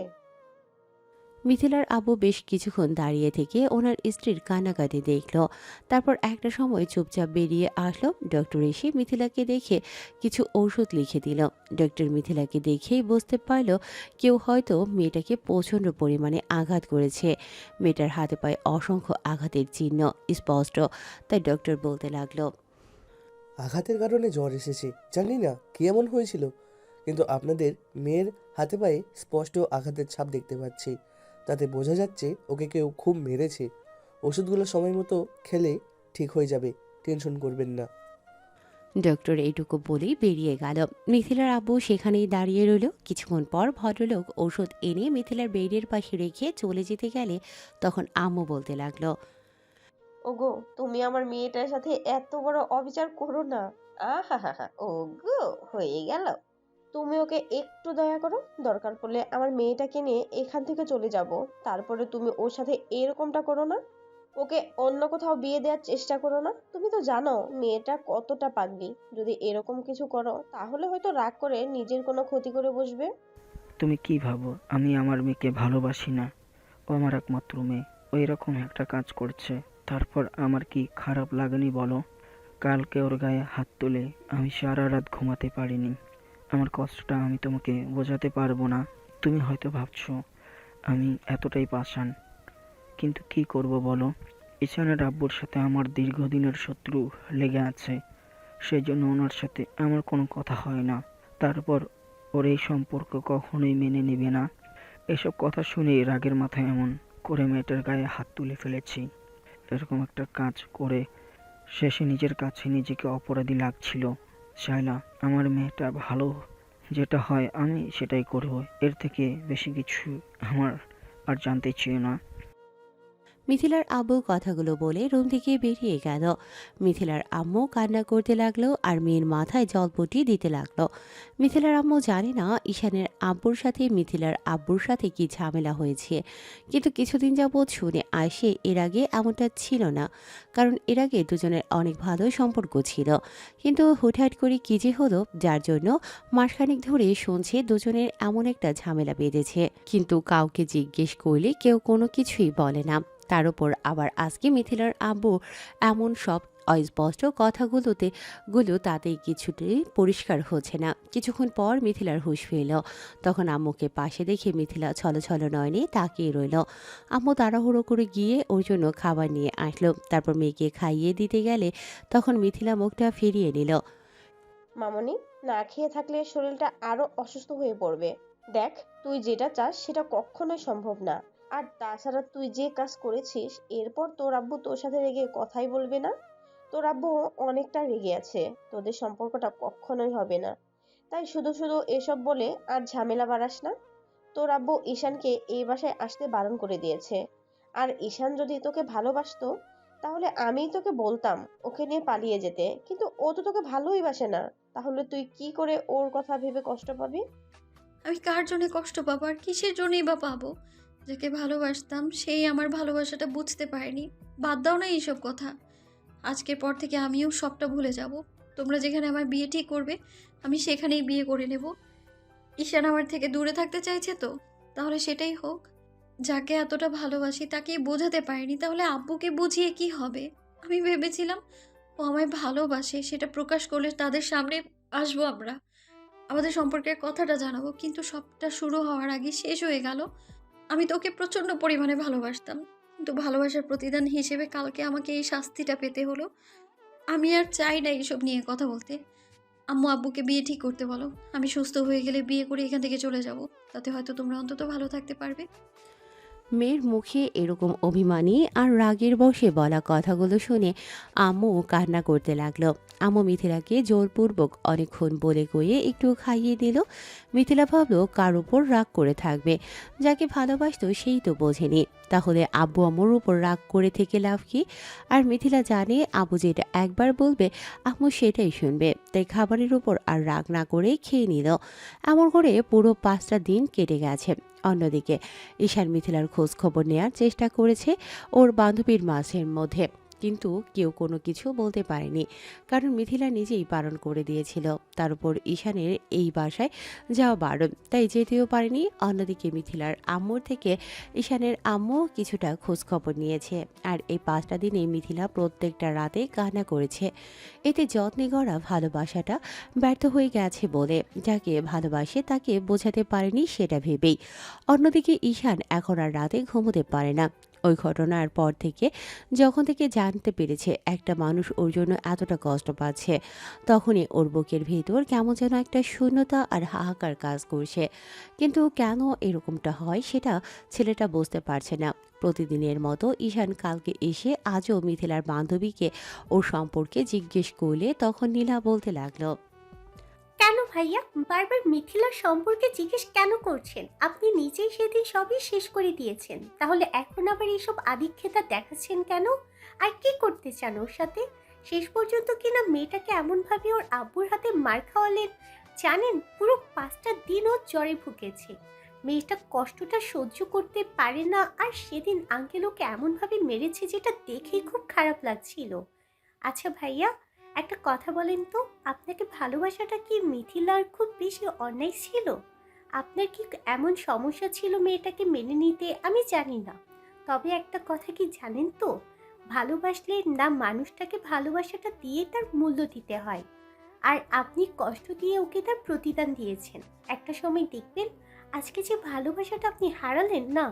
মিথিলার আব্বু বেশ কিছুক্ষণ দাঁড়িয়ে থেকে ওনার স্ত্রীর কান্নাকাটি দেখলো। তারপর একটা সময় চুপচাপ বেরিয়ে আসলো। ডক্টর এসে মিথিলাকে দেখে কিছু ঔষধ লিখে দিল। ডক্টর মিথিলাকে দেখেই বুঝতে পারল কেউ হয়তো মেয়েটাকে প্রচণ্ড পরিমাণে আঘাত করেছে। মেয়েটার হাতে পায়ে অসংখ্য আঘাতের চিহ্ন স্পষ্ট। তাই ডক্টর বলতে লাগলো, আঘাতের কারণে জ্বর এসেছে, জানি না কি এমন হয়েছিল, কিন্তু আপনাদের মেয়ের হাতে পায়ে স্পষ্ট আঘাতের ছাপ দেখতে পাচ্ছি। তাতে বোঝা যাচ্ছে ওকে কেউ খুব মেরেছে। ওষুধগুলো সময় মতো খেলে ঠিক হয়ে যাবে, টেনশন করবেন না। ডক্টর এইটুকু বলেই বেরিয়ে গেল। মিথিলার আব্বু সেখানেই দাঁড়িয়ে রইল। কিছুক্ষণ পর ভদ্রলোক ওষুধ এনে মিথিলার বেডের পাশে রেখে চলে যেতে গেলে তখন আম্মু বলতে লাগলো, ওগো, তুমি আমার মেয়েটার সাথে এত বড় অবিচার করো না। আহা হা হা, ওগো, হয়ে গেল। তুমি ওকে একটু দয়া করো, দরকার পড়লে আমার মেয়েটাকে নিয়ে এখান থেকে চলে যাব, তারপরে তুমি ওর সাথে এরকমটা করো না। ওকে অন্য কোথাও বিয়ে দেওয়ার চেষ্টা করো না। তুমি তো জানো মেয়েটা কতটা পাগলি। যদি এরকম কিছু করো তাহলে হয়তো রাগ করে নিজের কোনো ক্ষতি করে বসবে। তুমি কি ভাবো আমি আমার মেয়েকে ভালোবাসি না? ও আমার একমাত্র মেয়ে। ও এরকম একটা কাজ করছে, তারপর আমার কি খারাপ লাগেনি বলো? কালকে ওর গায়ে হাত তুলে আমি সারা রাত ঘুমাতে পারিনি। আমার কষ্টটা আমি তোমাকে বোঝাতে পারবো না। তুমি হয়তো ভাবছো আমি এতটাই পাষাণ, কিন্তু কি করব বলো? ঈশানের আব্বুর সাথে আমার দীর্ঘদিনের শত্রু লেগে আছে, সেই জন্য ওনার সাথে আমার কোনো কথা হয় না। তারপর ওর এই সম্পর্ক কখনোই মেনে নেবে না। এসব কথা শুনে রাগের মাথায় এমন করে মেয়েটার গায়ে হাত তুলে ফেলেছি। এরকম একটা কাজ করে শেষে নিজের কাছে নিজেকে অপরাধী লাগছিল। শায়লা, আমার মেয়েটা ভালো যেটা হয় আমি সেটাই করব, এর থেকে বেশি কিছু আমার আর জানতে চেয়ে না। মিথিলার আব্বু কথাগুলো বলে রুম থেকে বেরিয়ে গেল। মিথিলার আম্মু কান্না করতে লাগলো আর মেয়ের মাথায় জলপটি দিতে লাগলো। মিথিলার আম্মু জানে না ঈশানের আব্বুর সাথে মিথিলার আব্বুর সাথে কি ঝামেলা হয়েছে, কিন্তু কিছুদিন যাবৎ শুনে আসে এর আগে এমনটা ছিল না, কারণ এর আগে দুজনের অনেক ভালো সম্পর্ক ছিল। কিন্তু হুটহাট করে কী যে হলো, যার জন্য মাসখানেক ধরে শুনছে দুজনের এমন একটা ঝামেলা বেঁধেছে, কিন্তু কাউকে জিজ্ঞেস করলে কেউ কোনো কিছুই বলে না। তার উপর আবার আজকে মিথিলার আব্বু এমন সব অস্পষ্ট কথাগুলো তাতেই কিছুতেই পরিষ্কার হচ্ছে না। কিছুক্ষণ পর মিথিলার হুঁশ ফিরল। তখন আম্মুকে পাশে দেখে মিথিলা ছলছল নয়নে তাকিয়ে রইল। আম্মু তাড়াহুড়ো করে গিয়ে ওর জন্য খাবার নিয়ে আসলো। তারপর মেয়েকে খাইয়ে দিতে গেলে তখন মিথিলা মুখটা ফিরিয়ে নিল। মামনি, না খেয়ে থাকলে শরীরটা আরো অসুস্থ হয়ে পড়বে। দেখ, তুই যেটা চাস সেটা কখনোই সম্ভব না। আর তাছাড়া তুই যে কাজ করেছিস, এরপর তোর আব্বু তোর সাথে রেগে কথাই বলবে না। তোর আব্বু অনেকটা রেগে আছে, তোদের সম্পর্কটা কখনোই হবে না। তাই শুধু শুধু এসব বলে আর ঝামেলা বাড়াস না। তোর আব্বু ঈশানকে এই বাসায় আসতে বারণ করে দিয়েছে। আর ঈশান যদি তোকে ভালোবাসতো তাহলে আমিই তোকে বলতাম ওকে নিয়ে পালিয়ে যেতে, কিন্তু ও তো তোকে ভালোই বাসে না। তাহলে তুই কি করে ওর কথা ভেবে কষ্ট পাবি? আমি কার জন্য কষ্ট পাবো আর কিসের জন্যই বা পাবো? যাকে ভালোবাসতাম সেই আমার ভালোবাসাটা বুঝতে পারেনি। বাদ দাও না এইসব কথা। আজকের পর থেকে আমিও সবটা ভুলে যাব। তোমরা যেখানে আমার বিয়ে ঠিক করবে আমি সেখানেই বিয়ে করে নেব। ঈশান আমার থেকে দূরে থাকতে চাইছে তো, তাহলে সেটাই হোক। যাকে এতটা ভালোবাসি তাকে বোঝাতে পারিনি, তাহলে আব্বুকে বুঝিয়ে কি হবে? আমি ভেবেছিলাম ও আমায় ভালোবাসে, সেটা প্রকাশ করলে তাদের সামনে আসবো, আমরা আমাদের সম্পর্কের কথাটা জানাবো, কিন্তু সবটা শুরু হওয়ার আগে শেষ হয়ে গেল। আমি তোকে প্রচণ্ড পরিমাণে ভালোবাসতাম, কিন্তু ভালোবাসার প্রতিদান হিসেবে কালকে আমাকে এই শাস্তিটা পেতে হলো। আমি আর চাই না এইসব নিয়ে কথা বলতে। আম্মু আব্বুকে বিয়ে ঠিক করতে বলো। আমি সুস্থ হয়ে গেলে বিয়ে করে এখান থেকে চলে যাব, তাতে হয়তো তোমরা অন্তত ভালো থাকতে পারবে। মেয়ের মুখে এরকম অভিমানী আর রাগের বশে বলা কথাগুলো শুনে আম্মু কান্না করতে লাগলো। আম্মু মিথিলাকে জোরপূর্বক অনেকক্ষণ বলে কয়ে একটু খাইয়ে দিল। মিথিলা ভাবলো কার উপর রাগ করে থাকবে, যাকে ভালোবাসতো সেই তো বোঝেনি, তাহলে আব্বু আম্মুর উপর রাগ করে থেকে লাভ কি? আর মিথিলা জানে আব্বু যেটা একবার বলবে আম্মু সেটাই শুনবে, তাই খাবারের উপর আর রাগ না করে খেয়ে নিল। এমন করে পুরো 5টা দিন কেটে গেছে। অন্যদিকে ঈশান মিথিলার খোঁজ খবর নেয়ার চেষ্টা করেছে ওর বান্ধবীর মাঝের মধ্যে, কিন্তু কেউ কোনো কিছু বলতে পারেনি, কারণ মিথিলা নিজেই বারণ করে দিয়েছিল। তার উপর ঈশানের এই বাসায় যাওয়া বারণ, তাই যেতেও পারেনি। অন্যদিকে মিথিলার আম্মুর থেকে ঈশানের আম্মু কিছুটা খোঁজ খবর নিয়েছে, আর এই 5টা দিনে মিথিলা প্রত্যেকটা রাতে কান্না করেছে। এতে যত্নে গড়া ভালোবাসাটা ব্যর্থ হয়ে গেছে বলে যাকে ভালোবাসে তাকে বোঝাতে পারেনি সেটা ভেবেই। অন্যদিকে ঈশান এখন আর রাতে ঘুমোতে পারে না। ওই ঘটনার পর থেকে যখন থেকে জানতে পেরেছে একটা মানুষ ওর জন্য এতটা কষ্ট পাচ্ছে, তখনই ওর বুকের ভেতর কেমন যেন একটা শূন্যতা আর হাহাকার কাজ করছে। কিন্তু কেন এরকমটা হয় সেটা ছেলেটা বুঝতে পারছে না। প্রতিদিনের মতো ঈশান কালকে এসে আজও মিথিলার বান্ধবীকে ওর সম্পর্কে জিজ্ঞেস করলে তখন নীলা বলতে লাগলো, কেন ভাইয়া বারবার মিথিলার সম্পর্কে জিজ্ঞেস কেন করছেন? আপনি নিজেই সেদিন সবই শেষ করে দিয়েছেন, তাহলে এখন আবার এইসব আদিক্ষেতা দেখাচ্ছেন কেন? আর কি করতে চান ওর সাথে? শেষ পর্যন্ত কিনা মেয়েটাকে এমনভাবে ওর আব্বুর হাতে মার খাওয়ালেন জানেন পুরো 5টা দিন ও জ্বরে ভুগেছে। মেয়েটা কষ্টটা সহ্য করতে পারে না, আর সেদিন আঙ্কেল ওকে এমনভাবে মেরেছে যেটা দেখেই খুব খারাপ লাগছিল। আচ্ছা ভাইয়া, একটা কথা বলেন তো, আপনাকে ভালোবাসাটা কি মিথিলার খুব বেশি অন্যায় ছিল? আপনার কি এমন সমস্যা ছিল মেয়েটাকে মেনে নিতে? আমি জানি না, তবে একটা কথা কি জানেন তো, ভালোবাসলে না মানুষটাকে ভালোবাসাটা দিয়ে তার মূল্য দিতে হয়। আর আপনি কষ্ট দিয়ে ওকে তার প্রতিদান দিয়েছেন। একটা সময় দেখবেন আজকে যে ভালোবাসাটা আপনি হারালেন না,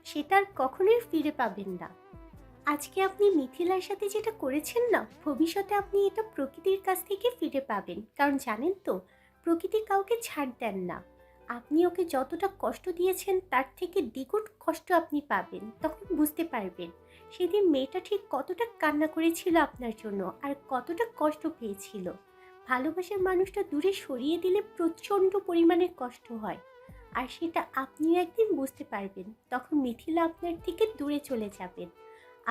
সেটা আর কখনোই ফিরে পাবেন না। আজকে আপনি মিথিলার সাথে যেটা করেছেন না, ভবিষ্যতে আপনি এটা প্রকৃতির কাছ থেকে ফিরে পাবেন। কারণ জানেন তো, প্রকৃতি কাউকে ছাড় দেন না। আপনি ওকে যতটা কষ্ট দিয়েছেন তার থেকে দ্বিগুণ কষ্ট আপনি পাবেন। তখন বুঝতে পারবেন সেদিন মেয়েটা ঠিক কতটা কান্না করেছিল আপনার জন্য, আর কতটা কষ্ট পেয়েছিল। ভালোবাসার মানুষটা দূরে সরিয়ে দিলে প্রচণ্ড পরিমাণে কষ্ট হয়, আর সেটা আপনি একদিন বুঝতে পারবেন। তখন মিথিলা আপনার থেকে দূরে চলে যাবেন।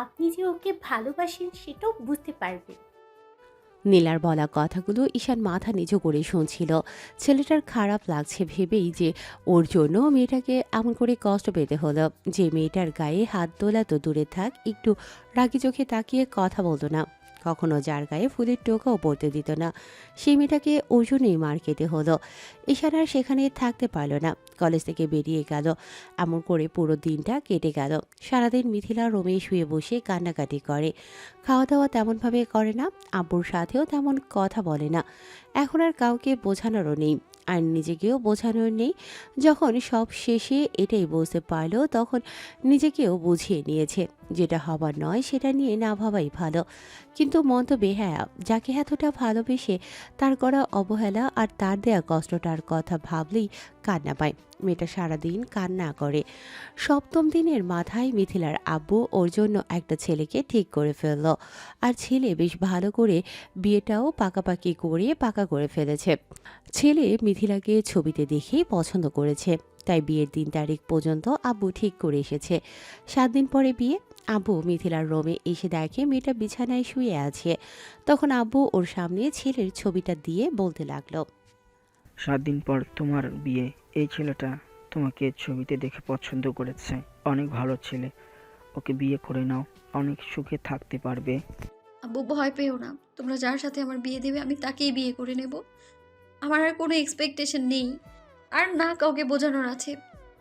আপনি যে ওকে ভালোবাসেন সেটাও বুঝতে পারবেন। নীলার বলা কথাগুলো ঈশান মাথা নিচু করে শুনছিল। ছেলেটার খারাপ লাগছে ভেবেই যে ওর জন্য মেয়েটাকে এমন করে কষ্ট পেতে হলো। যে মেয়েটার গায়ে হাত তোলা তো দূরে থাক, একটু রাগি চোখে তাকিয়ে কথা বলতো না, কখনো যার গায়ে ফুলের টোকাও পড়তে দিত না, সেই মেয়েটাকে ওর জন্যই মার খেতে হলো। ঈশান আর সেখানে থাকতে পারল না, কলেজ থেকে বেরিয়ে গেল। এমন করে পুরো দিনটা কেটে গেল। সারাদিন মিথিলা রুমে শুয়ে বসে কান্নাকাটি করে, খাওয়া দাওয়া তেমনভাবে করে না, আব্বুর সাথেও তেমন কথা বলে না। এখন আর কাউকে বোঝানোরও নেই, আর নিজেকেও বোঝানোর নেই। যখন সব শেষে এটাই বুঝতে পারলো, তখন নিজেকেও বুঝিয়ে নিয়েছে যেটা হবার নয় সেটা নিয়ে না ভাবাই ভালো। কিন্তু মন তো বেহায়া, যাকে এতটা ভালোবেসে তার করা অবহেলা আর তার দেয়া কষ্টটার কথা ভাবলেই কান্না পায়। মেয়েটা সারাদিন কান্না করে। সপ্তম দিনের মাথায় মিথিলার আব্বু ওর জন্য একটা ছেলেকে ঠিক করে ফেলল, আর ছেলে বেশ ভালো করে বিয়েটাও পাকাপাকি করে পাকা করে ফেলেছে। ছেলে মিথিলাকে ছবিতে দেখেই পছন্দ করেছে, তাই বিয়ের দিন তারিখ পর্যন্ত আব্বু ঠিক করে এসেছে। 7 দিন পরে বিয়ে। আব্বু মিথিলার রুমে এসে দেখে মেয়েটা বিছানায় শুয়ে আছে। তখন আব্বু ওর সামনে ছেলের ছবিটা দিয়ে বলতে লাগলো, 7 দিন পর তোমার বিয়ে। এই ছেলেটা তোমাকে ছবিতে দেখে পছন্দ করেছে, অনেক ভালো ছেলে, ওকে বিয়ে করে নাও, অনেক সুখে থাকতে পারবে। আব্বু ভয় পেও না, তোমরা যার সাথে আমার বিয়ে দেবে আমি তাকেই বিয়ে করে নেব। আমার আর কোনো এক্সপেকটেশন নেই, আর না কাউকে বোঝানোর আছে।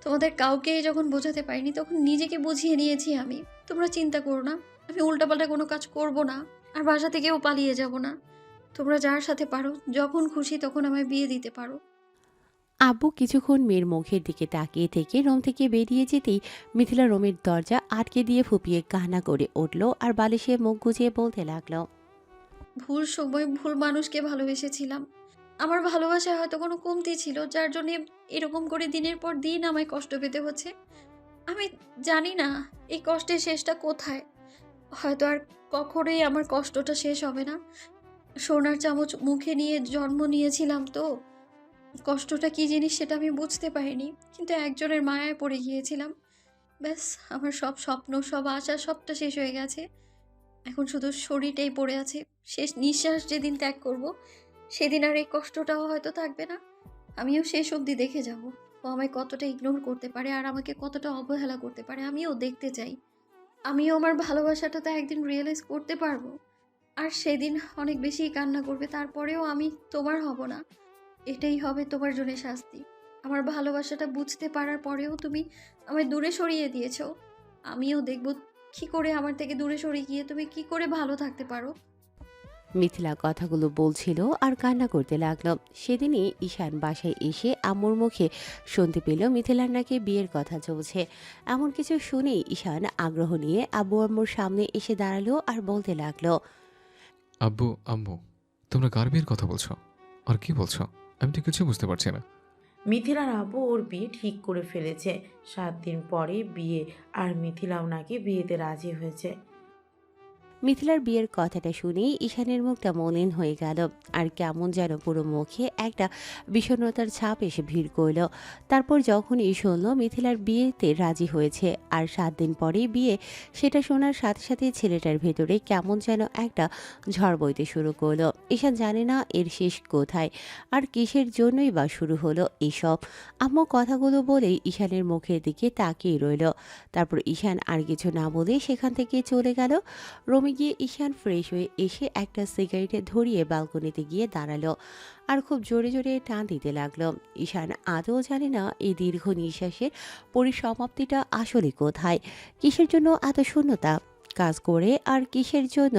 তোমাদের কাউকে যখন বোঝাতে পারিনি তখন নিজেকে বুঝিয়ে নিয়েছি আমি। তোমরা চিন্তা করো না, আমি উল্টাপাল্টা কোনো কাজ করব না, আর বাসা থেকেও পালিয়ে যাব না। তোমরা যার সাথে পারো যখন খুশি তখন আমায় বিয়ে দিতে পারো। আব্বু কিছুক্ষণ মেয়ের মুখের দিকে তাকিয়ে থেকে রুম থেকে বেরিয়ে যেতেই মিথিলা রুমের দরজা আটকে দিয়ে ফুপিয়ে কান্না করে উঠল, আর বালিশে মুখ গুজিয়ে বলতে লাগলো, ভুল সময় ভুল মানুষকে ভালোবেসেছিলাম। আমার ভালোবাসায় হয়তো কোনো কমতি ছিল, যার জন্য এরকম করে দিনের পর দিন আমায় কষ্ট পেতে হচ্ছে। আমি জানি না এই কষ্টের শেষটা কোথায়। হয়তো আর কখনোই আমার কষ্টটা শেষ হবে না। সোনার চামচ মুখে নিয়ে জন্ম নিয়েছিলাম, তো কষ্টটা কী জিনিস সেটা আমি বুঝতে পারিনি, কিন্তু একজনের মায়ায় পড়ে গিয়েছিলাম। ব্যাস, আমার সব স্বপ্ন সব আশা সবটা শেষ হয়ে গেছে। এখন শুধু শরীরটাই পড়ে আছে। শেষ নিঃশ্বাস যেদিন ত্যাগ করব সেদিন আর এই কষ্টটাও হয়তো থাকবে না। আমিও শেষ অবধি দেখে যাব ও আমায় কতটা ইগনোর করতে পারে আর আমাকে কতটা অবহেলা করতে পারে। আমিও দেখতে চাই, আমিও আমার ভালোবাসাটা তো একদিন রিয়েলাইজ করতে পারবো। আর সেদিন অনেক বেশি কান্না করবে, তারপরেও আমি তোমার হব না। এটাই হবে তোমার জন্য শাস্তি। আমার ভালোবাসাটা বুঝতে পারার পরেও তুমি আমায় দূরে সরিয়ে দিয়েছো। আমিও দেখব কি করে আমার থেকে দূরে সরে গিয়ে তুমি কি করে ভালো থাকতে পারো। মিথিলা কথাগুলো বলছিল আর কান্না করতে লাগলো। সেদিনই ঈশান বাসায় এসে আম্মুর মুখে শুনতে পেল মিথিলার নাকি বিয়ের কথা চলছে। এমন কিছু শুনেই ঈশান আগ্রহ নিয়ে আব্বু আম্মুর সামনে এসে দাঁড়ালো আর বলতে লাগলো, আব্বু আম্মু, তোমরা কার বিয়ের কথা বলছো আর কি বলছো? আমি তো কিছু বুঝতে পারছি না। মিথিলার আব্বু ওর বিয়ে ঠিক করে ফেলেছে। 7 দিন পরে বিয়ে, আর মিথিলাও নাকি বিয়েতে রাজি হয়েছে। মিথিলার বিয়ের কথাটা শুনেই ঈশানের মুখটা মলিন হয়ে গেল, আর কেমন যেন পুরো মুখে একটা বিষণ্ণতার ছাপ এসে ভিড় করল। তারপর যখনই শুনল মিথিলার বিয়েতে রাজি হয়েছে আর 7 দিন পরেই বিয়ে, সেটা শোনার সাথে সাথে ছেলেটার ভেতরে কেমন যেন একটা ঝড় বইতে শুরু করলো। ঈশান জানে না এর শেষ কোথায় আর কিসের জন্যই বা শুরু হলো এসব। আম্মু কথাগুলো বলেই ঈশানের মুখের দিকে তাকিয়ে রইল। তারপর ঈশান আর কিছু না বলে সেখান থেকে চলে গেল। রুমে গিয়ে ঈশান ফ্রেশ হয়ে এসে একটা সিগারেটে ধরিয়ে ব্যালকনিতে গিয়ে দাঁড়ালো আর খুব জোরে জোরে টান দিতে লাগলো। ঈশান আদৌ জানে না এই দীর্ঘ নিঃশ্বাসের পরিসমাপ্তিটা আসলে কোথায়, কিসের জন্য এত শূন্যতা কাজ করে আর কিসের জন্য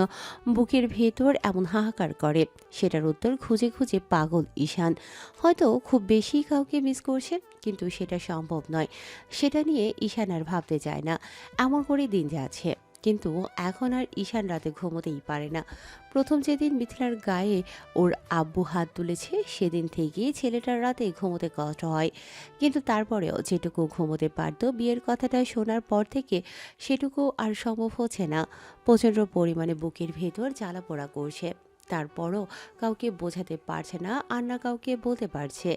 বুকের ভেতর এমন হাহাকার করে। সেটার উত্তর খুঁজে খুঁজে পাগল ঈশান। হয়তো খুব বেশি কাউকে মিস করছে, কিন্তু সেটা সম্ভব নয়। সেটা নিয়ে ঈশান আর ভাবতে চায় না। এমন করে দিন যাচ্ছে, কিন্তু এখন আর ঈশান রাতে ঘুমোতেই পারে না। প্রথম যেদিন মিথিলার গায়ে ওর আব্বু হাত তুলেছে সেদিন থেকেই ছেলেটার রাতে ঘুমোতে কষ্ট হয়, কিন্তু তারপরেও যেটুকু ঘুমোতে পারত বিয়ের কথাটা শোনার পর থেকে সেটুকু আর সম্ভব হচ্ছে না। প্রচণ্ড পরিমাণে বুকের ভেতর জ্বালাপোড়া করছে, তারপরও কাউকে বোঝাতে পারছে না আর না কাউকে বলতে পারছে।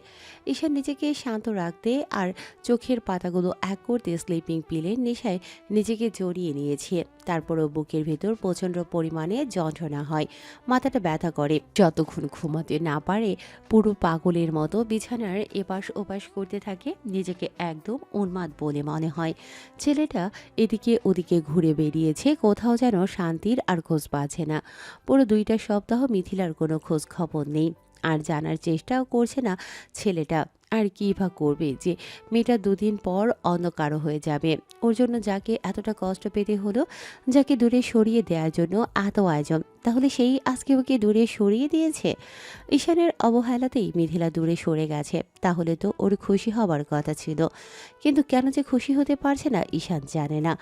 ঈশান নিজেকে শান্ত রাখতে আর চোখের পাতাগুলো এক করতে স্লিপিং পিলের নেশায় নিজেকে জড়িয়ে নিয়েছে। তারপরও বুকের ভেতর প্রচণ্ড পরিমাণে যন্ত্রণা হয়, মাথাটা ব্যথা করে। যতক্ষণ ঘুমাতে না পারে পুরো পাগলের মতো বিছানার এপাশ ওপাশ করতে থাকে, নিজেকে একদম উন্মাদ বলে মনে হয়। ছেলেটা এদিকে ওদিকে ঘুরে বেরিয়েছে, কোথাও যেন শান্তির আর খোঁজ পাচ্ছে না। পুরো 2টা সপ্তাহ মিথিলার কোনো খোঁজ খবর নেই, আর জানার চেষ্টাও করছে না ছেলেটা। আর কী বা করবে যে মেয়েটা 2 দিন পর অন্য কারো হয়ে যাবে। ওর জন্য যাকে এতটা কষ্ট পেতে হলো, যাকে দূরে সরিয়ে দেওয়ার জন্য এত আয়োজন, তাহলে সেই আজকে ওকে দূরে সরিয়ে দিয়েছে। ঈশানের অবহেলাতেই মিথিলা দূরে সরে গেছে, তাহলে তো ওর খুশি হবার কথা ছিল। কিন্তু কেন যে খুশি হতে পারছে না ঈশান জানে না।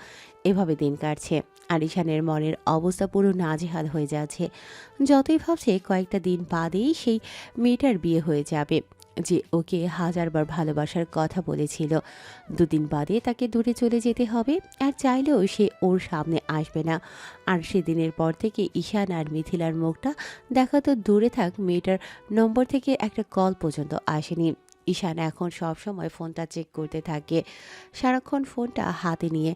এভাবে দিন কাটছে আর ঈশানের মনের অবস্থা পুরো নাজেহাল হয়ে যাচ্ছে। যতই ভাবছে কয়েকটা দিন বাদেই সেই মেয়েটার বিয়ে হয়ে যাবে, যে ওকে 1000বার ভালোবাসার কথা বলেছিল। 2 দিন বাদে তাকে দূরে চলে যেতে হবে, আর চাইলেও সে ওর সামনে আসবে না। আর সেদিনের পর থেকে ঈশান আর মিথিলার মুখটা দেখা তো দূরে থাক, মেয়েটার নম্বর থেকে একটা কল পর্যন্ত আসেনি। ঈশান এখন সব সময় ফোনটা চেক করতে থাকে, সারাক্ষণ ফোনটা হাতে নিয়ে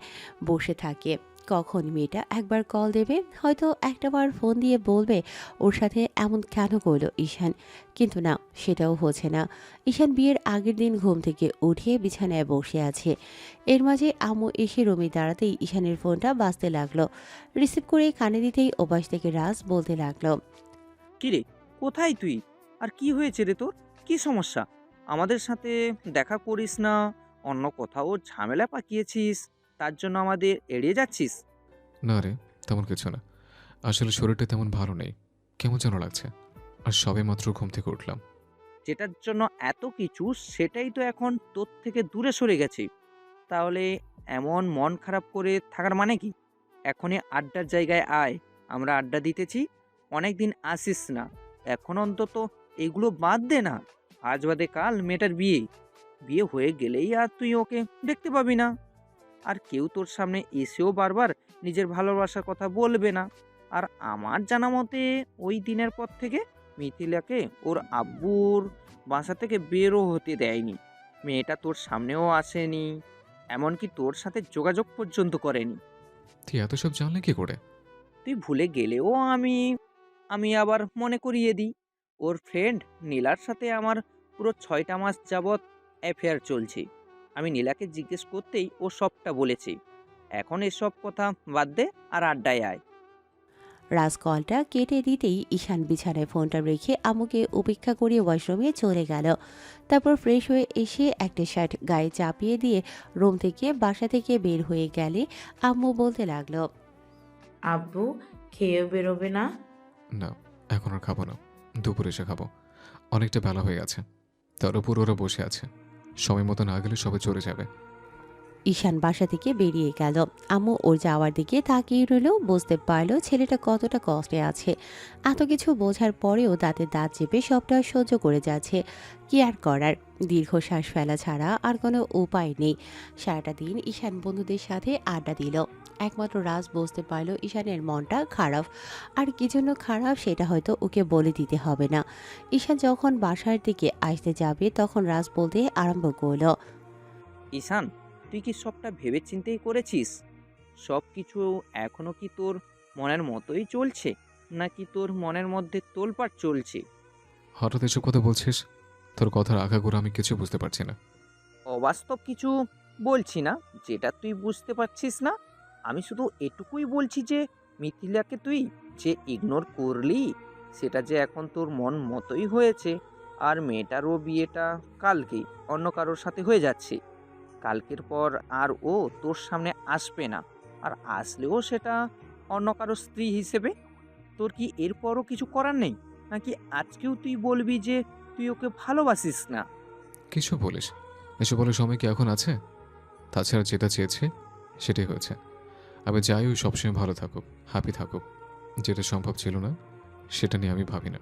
বসে থাকে। কখন মেয়েটা একবার কল দেবে, হয়তো একটাবার ফোন দিয়ে বলবে ওর সাথে এমন কেন করলো ঈশান, কিন্তু না, সেটাও হচ্ছে না। ঈশান বিয়ের আগের দিন ঘুম থেকে উঠে বিছানায় বসে আছে। এর মাঝে আম্মু এসে রুমে দাঁড়াতেই ঈশানের ফোনটা বাজতে লাগলো। রিসিভ করে কানে দিতেই ওপাশ থেকে রাজ বলতে লাগলো, কিরে, কোথায় তুই? আর কি হয়েছে রে তোর? কি সমস্যা? আমাদের সাথে দেখা করিস না, অন্য কোথাও ঝামেলা পাকিয়েছিস, তার জন্য আমাদের এড়িয়ে যাচ্ছিস? না রে, তেমন কিছু না। আসলে শরীরটা তেমন ভালো নেই, কেমন যেন লাগছে। আর সবে মাত্র ঘুম থেকে উঠলাম। যেটার জন্য এত কিছু, সেটাই তো এখন তোর থেকে দূরে সরে গেছে। তাহলে এমন মন খারাপ করে থাকার মানে কি? এখনই আড্ডার জায়গায় আয়, আমরা আড্ডা দিতেছি। অনেক দিন আসিস না, এখন অন্তত এগুলো বাদ দে না। আজ বাদে কাল মেয়েটার বিয়ে, বিয়ে হয়ে গেলেই আর তুই ওকে দেখতে পাবি না। আর কেউ তোর সামনে এসেও বারবার নিজের ভালোবাসার কথা বলবে না। আর আমার জানা মতে ওই দিনের পর থেকে মিথিলাকে ওর আব্বুর বাসা থেকে বেরও হতে দেয়নি। মেয়েটা তোর সামনেও আসেনি, এমনকি তোর সাথে যোগাযোগ পর্যন্ত করেনি। তুই এত সব জানলে কি করে? তুই ভুলে গেলেও আমি আমি আবার মনে করিয়ে দিই। ওর ফ্রেন্ড নীলার সাথে আমার পুরো 6টা মাস যাবৎ অ্যাফেয়ার চলছে। আমি নীলাকে জিজ্ঞেস করতেই ও সবটা বলেছে। এখন এসব কথা বাদ দে আর আড্ডায় আয়। রাজ কলটা কেটে দিতেই ঈশান বিছানায় ফোনটা রেখে আম্মুকে উপেক্ষা করে ওয়াশরুমে চলে গেল। তারপর ফ্রেশ হয়ে এসে একটা শার্ট গায়ে চাপিয়ে দিয়ে রুম থেকে বাসা থেকে বের হয়ে গেলে আম্মু বলতে লাগলো, আব্বু, খেয়েও বেরোবে না? না, এখন আর খাবো না। দুপুরে এসে খাবো। অনেকটা বেলা হয়ে গেছে। তার উপর ওরা বসে আছে, সময় মতো না গেলে সবে চলে যাবে। ঈশান বাসা থেকে বেরিয়ে গেল। আম্মু ওর যাওয়ার দিকে তাকিয়ে রইল, বুঝতে পারলো ছেলেটা কতটা কষ্টে আছে। এত কিছু বোঝার পরেও দাঁতে দাঁত চেপে সবটা সহ্য করে যাচ্ছে। কি আর করার, দীর্ঘশ্বাস ফেলা ছাড়া আর কোনো উপায় নেই। সারাটা দিন ঈশান বন্ধুদের সাথে আড্ডা দিল। একমাত্র রাজ বুঝতে পারলো ঈশানের মনটা খারাপ। আর কি জন্য খারাপ সেটা হয়তো ওকে বলে দিতে হবে না। ঈশান যখন বাসার দিকে আসতে যাবে তখন রাজ বলতে আরম্ভ করলো, ঈশান, তুই কি সবটা ভেবে চিন্তেই করেছিস? সব কিছু এখনো কি তোর মনের মতোই চলছে, নাকি তোর মনের মধ্যে তোলপাড় চলছে? হঠাৎ এসব কথা বলছিস? তোর কথার আগাগোড়া আমি কিছু বুঝতে পারছি না। অবাস্তব কিছু বলছি না, যেটা তুই বুঝতে পারছিস না। আমি শুধু এটুকুই বলছি যে মিথিলাকে তুই যে ইগনোর করলি, সেটা যে এখন তোর মন মতোই হয়েছে। আর মেয়েটারও বিয়েটা কালকেই অন্য কারোর সাথে হয়ে যাচ্ছে। কালকের পর আর ও তোর সামনে আসবে না। আর আসলেও সেটা অন্য কারো স্ত্রী হিসেবে। তোর কি এরপরও কিছু করার নেই? নাকি আজকেও তুই বলবি যে তুই ওকে ভালোবাসিস না? কিছু বলিস? এসব বলার সময় কি এখন আছে? তাছাড়া যেটা চেয়েছে সেটাই হয়েছে। আমি চাই ওই সবসময় ভালো থাকুক, হ্যাপি থাকুক। যেটা সম্ভব ছিল না সেটা নিয়ে আমি ভাবি না।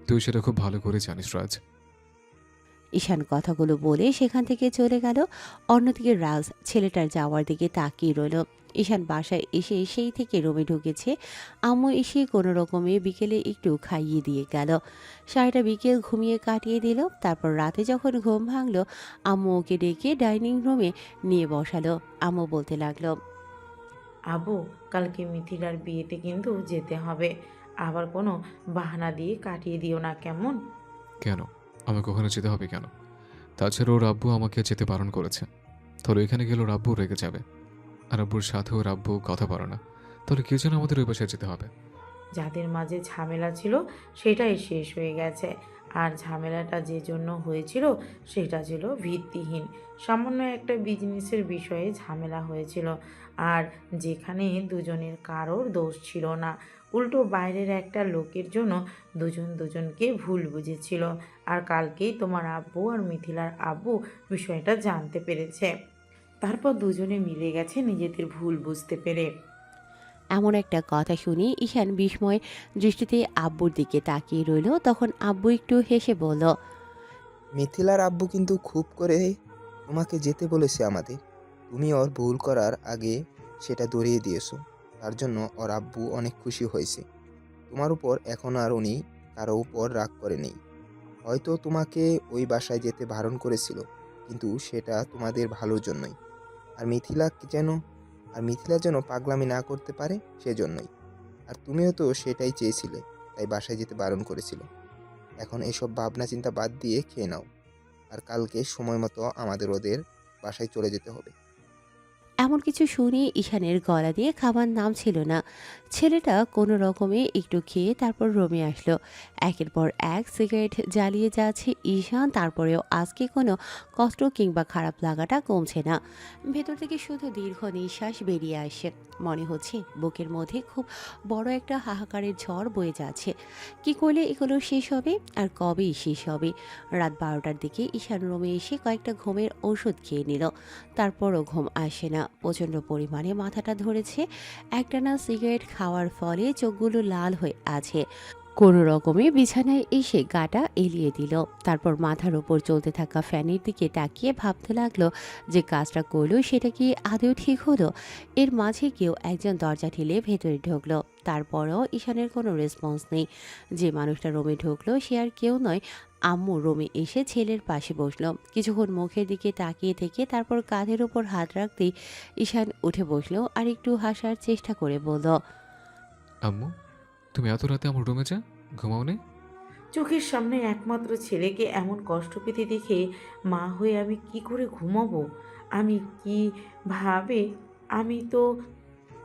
তুই সেটা খুব ভালো করে জানিস রাজ। ঈশান কথাগুলো বলে সেখান থেকে চলে গেল। অন্যদিকে রাজ ছেলেটার যাওয়ার দিকে তাকিয়ে রইল। ঈশান বাসায় এসে সেই থেকে রুমে ঢুকেছে। আম্মু এসে কোনো রকমে বিকেলে একটু খাইয়ে দিয়ে গেল। সারাটা বিকেল ঘুমিয়ে কাটিয়ে দিল। তারপর রাতে যখন ঘুম ভাঙলো, আম্মু ওকে ডেকে ডাইনিং রুমে নিয়ে বসালো। আম্মু বলতে লাগলো, আবু, কালকে মিথিলার বিয়েতে কিন্তু যেতে হবে। আবার কোনো বাহানা দিয়ে কাটিয়ে দিও না, কেমন? কেন? আমাকে ওখানে যেতে হবে কেন? তাছাড়া ওর আব্বু আমাকে যেতে বারণ করেছে। তাহলে এখানে গেলে ওর আব্বু রেগে যাবে। আর আব্বুর সাথে ওর আব্বু কথা বলে না। তাহলে কি জন্য আমাদের ওই বাসায় যেতে হবে? যাদের মাঝে ঝামেলা ছিল সেটাই শেষ হয়ে গেছে। আর ঝামেলাটা যে জন্য হয়েছিল সেটা ছিল ভিত্তিহীন। সামান্য একটা বিজনেসের বিষয়ে ঝামেলা হয়েছিল। আর যেখানে দুজনের কারোর দোষ ছিল না, উল্টো বাইরের একটা লোকের জন্য দুজন দুজনকে ভুল বুঝেছিল। আর কালকেই তোমার আব্বু আর মিথিলার আব্বু বিষয়টা জানতে পেরেছে। তারপর দুজনে মিলে গেছে নিজেদের ভুল বুঝতে পেরে। এমন একটা কথা শুনে ঈশান বিস্ময় দৃষ্টিতে আব্বুর দিকে তাকিয়ে রইল। তখন আব্বু একটু হেসে বলল, মিথিলার আব্বু কিন্তু খুব করে তোমাকে যেতে বলেছে আমাদের। তুমি ওর ভুল করার আগে সেটা ধরিয়ে দিয়েছো। তার জন্য ওর আব্বু অনেক খুশি হয়েছে। তোমার উপর এখন আর উনি কারো উপর রাগ করে নেই। হয়তো তোমাকে ওই বাসায় যেতে বারণ করেছিল, কিন্তু সেটা তোমাদের ভালোর জন্যই। আর মিথিলা যেন পাগলামি না করতে পারে সেজন্যই। আর তুমিও তো সেটাই চেয়েছিলে, তাই বাসায় যেতে বারণ করেছিল। এখন এসব ভাবনা চিন্তা বাদ দিয়ে খেয়ে নাও। আর কালকে সময় মতো আমাদের ওদের বাসায় চলে যেতে হবে। এমন কিছু শুনে ঈশানের গলা দিয়ে খাবার নামছিল না। ছেলেটা কোনো রকমে একটু খেয়ে তারপর রুমে আসলো। একের পর এক সিগারেট জ্বালিয়ে যাচ্ছে ঈশান। তারপরেও আজকে কোনো কষ্ট কিংবা খারাপ লাগাটা কমছে না। ভেতর থেকে শুধু দীর্ঘ নিঃশ্বাস বেরিয়ে আসে। মনে হচ্ছে বুকের মধ্যে খুব বড় একটা হাহাকারের ঝড় বয়ে যাচ্ছে। কি করলে এগুলো শেষ হবে আর কবেই শেষ হবে? রাত 12টার দিকে ঈশান রুমে এসে কয়েকটা ঘুমের ওষুধ খেয়ে নিল। তারপরও ঘুম আসে না। প্রচণ্ড পরিমাণে মাথাটা ধরেছে। একটানা সিগারেট খাওয়ার ফলে চোখগুলো লাল হয়ে আছে। কোনো রকমে বিছানায় এসে গাটা এলিয়ে দিল। তারপর মাথার ওপর চলতে থাকা ফ্যানের দিকে তাকিয়ে ভাবতে লাগলো যে কাজটা করলো সেটা কি আদৌ ঠিক হলো। এর মাঝে কেউ একজন দরজা ঠেলে ভেতরে ঢুকলো। তারপরও ঈশানের কোনো রেসপন্স নেই। যে মানুষটা রুমে ঢুকলো সে আর কেউ নয়, আম্মু রুমে এসে ছেলের পাশে বসলো। কিছুক্ষণ মুখের দিকে তাকিয়ে থেকে তারপর কাঁধের ওপর হাত রাখতেই ঈশান উঠে বসলো আর একটু হাসার চেষ্টা করে বলল, আম্মু, তুমি এত রাতে আমার রুমে যা ঘুমাও নে? চোখের সামনে একমাত্র ছেলেকে এমন কষ্ট পেতে দেখে মা হয়ে আমি কি করে ঘুমাবো? আমি কি ভাবে, আমি তো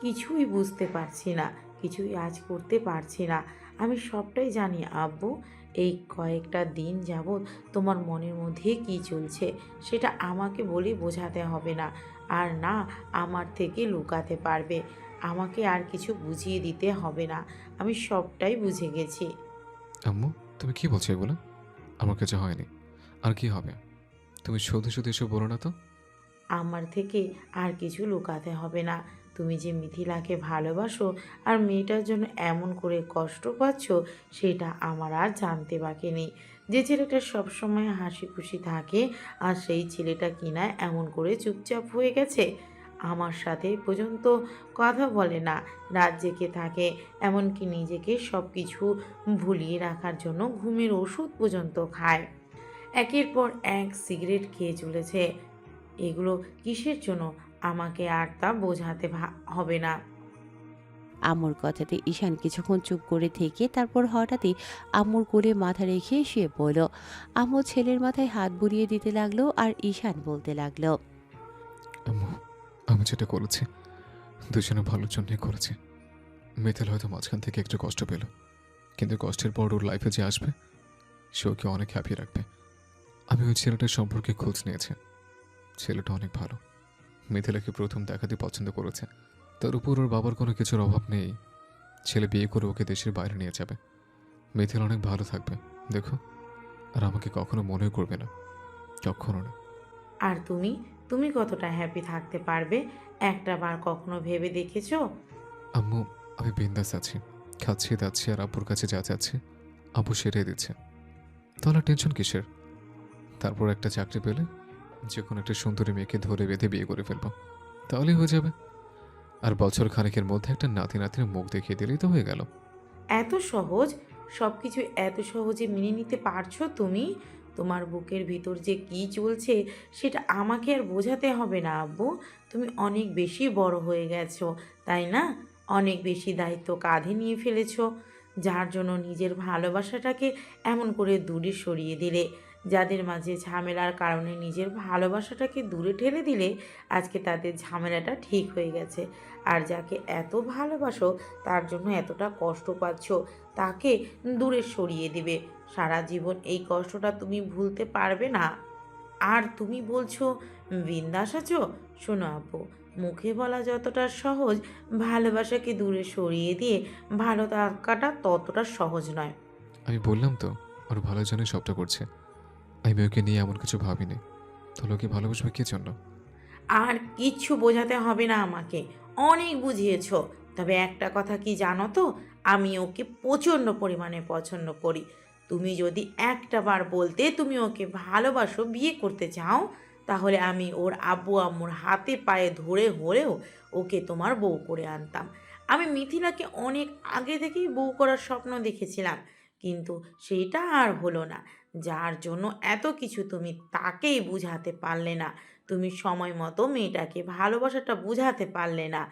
কিছুই বুঝতে পারছি না, কিছুই আজ করতে পারছি না। আমি সবটাই জানি আব্বু। এই কয়েকটা দিন যাবৎ তোমার মনের মধ্যে কি চলছে সেটা আমাকে বলে বোঝাতে হবে না। আর না আমার থেকে লুকাতে পারবে। আমাকে আর কিছু বুঝিয়ে দিতে হবে না। আমি সবটাই বুঝে গেছি। আম্মু, তুমি কি বলছো এগুলো? আমার কাছে হয়নি, আর কি হবে? তুমি শুধু শুধু এসব বলো না তো। আমার থেকে আর কিছু লুকাতে হবে না। তুমি যে মিথিলাকে ভালোবাসো আর মেয়েটার জন্য এমন করে কষ্ট পাচ্ছ, সেটা আমার আর জানতে বাকি নেই। যে ছেলেটা সবসময় হাসি খুশি থাকে আর সেই ছেলেটা কিনা এমন করে চুপচাপ হয়ে গেছে, আমার সাথে পর্যন্ত কথা বলে না, রাত জেগে থাকে, এমনকি নিজেকে সব কিছু ভুলিয়ে রাখার জন্য ঘুমের ওষুধ পর্যন্ত খায়। একের পর এক সিগারেট খেয়ে চলেছে। এগুলো কিসের জন্য আমাকে আর তা বোঝাতে হবে না। আম্মুর কথাতে ঈশান কিছুক্ষণ চুপ করে থেকে তারপর হঠাৎই আম্মুর কোলে মাথা রেখে শুয়ে পড়ল। আম্মু ছেলের মাথায় হাত বুলিয়ে দিতে লাগলো আর ঈশান বলতে লাগলো, আম্মু, আমি যেটা করেছি দুজনে ভালোর জন্যই করেছি। মিথিল হয়তো মাঝখান থেকে একটু কষ্ট পেল, কিন্তু কষ্টের পর ওর লাইফে যে আসবে সে ওকে অনেক হ্যাপি রাখবে। আমি ওই ছেলেটার সম্পর্কে খোঁজ নিয়েছি। ছেলেটা অনেক ভালো, মিথিলাকে প্রথম দেখাতে পছন্দ করেছে। তার উপর ওর বাবার কোনো কিছুর অভাব নেই। ছেলে বিয়ে করে ওকে দেশের বাইরে নিয়ে যাবে। মিথিল অনেক ভালো থাকবে দেখো, আর আমাকে কখনো মনে করবে না, কখনো না। আর তুমি তুমি কতটা হ্যাপি থাকতে পারবে একটা বার কখনো ভেবে দেখেছো? আম্মু, আমি বিন্দাস আছি, খাচ্ছি দাচ্ছি আর আব্বুর কাছে যা যাচ্ছে আব্বু সেরে দিচ্ছে। তাহলে টেনশন কিসের? তারপর একটা চাকরি পেলে যে কোনো একটা সুন্দরী মেয়েকে ধরে বেঁধে বিয়ে করে ফেলবো, তাহলেই হয়ে যাবে। আর বছর খানেকের মধ্যে একটা নাতি নাতির মুখ দেখিয়ে দিলেই তো হয়ে গেল। এত সহজ? সব কিছু এত সহজে মেনে নিতে পারছো তুমি? তোমার বুকের ভিতর যে কি চলছে সেটা আমাকে আর বোঝাতে হবে না আব্বু। তুমি অনেক বেশি বড় হয়ে গেছো, তাই না? অনেক বেশি দায়িত্ব কাঁধে নিয়ে ফেলেছো, যার জন্য নিজের ভালোবাসাটাকে এমন করে দূরে সরিয়ে দিলে। যাদের মাঝে ঝামেলার কারণে নিজের ভালোবাসাটাকে দূরে ঠেলে দিলে, আজকে তাদের ঝামেলাটা ঠিক হয়ে গেছে। আর যাকে এত ভালোবাসো, তার জন্য এতটা কষ্ট পাচ্ছ, তাকে দূরে সরিয়ে দিবে। সারা জীবন এই কষ্টটা তুমি ভুলতে পারবে না। আর তুমি বলছো বিন্দাস আছো? শোনো আপু, মুখে বলা যতটা সহজ, ভালোবাসাকে দূরে সরিয়ে দিয়ে ভালো থাকাটা ততটা সহজ নয়। আমি বললাম তো ওর ভালোর জন্য সবটা করছে। আমি ওকে নিয়ে এমন কিছু ভাবিনি, তাহলে ওকে ভালোবাসবে কি জন্য? আর কিচ্ছু বোঝাতে হবে না আমাকে, অনেক বুঝিয়েছো। তবে একটা কথা কি জানো তো, আমি ওকে প্রচণ্ড পরিমাণে পছন্দ করি। তুমি যদি একটা বার বলতে তুমি ওকে ভালোবাসো, বিয়ে করতে চাও, তাহলে আমি ওর আব্বু আম্মুর হাতে পায়ে ধরে হলেও ওকে তোমার বউ করে আনতাম। আমি মিথিলাকে অনেক আগে থেকেই বউ করার স্বপ্ন দেখেছিলাম, কিন্তু সেইটা আর হলো না। যার জন্য এত কিছু তুমি তাকেই বুঝাতে পারলে না। তুমি সময় মতো মেয়েটাকে ভালোবাসাটা বুঝাতে পারলে না।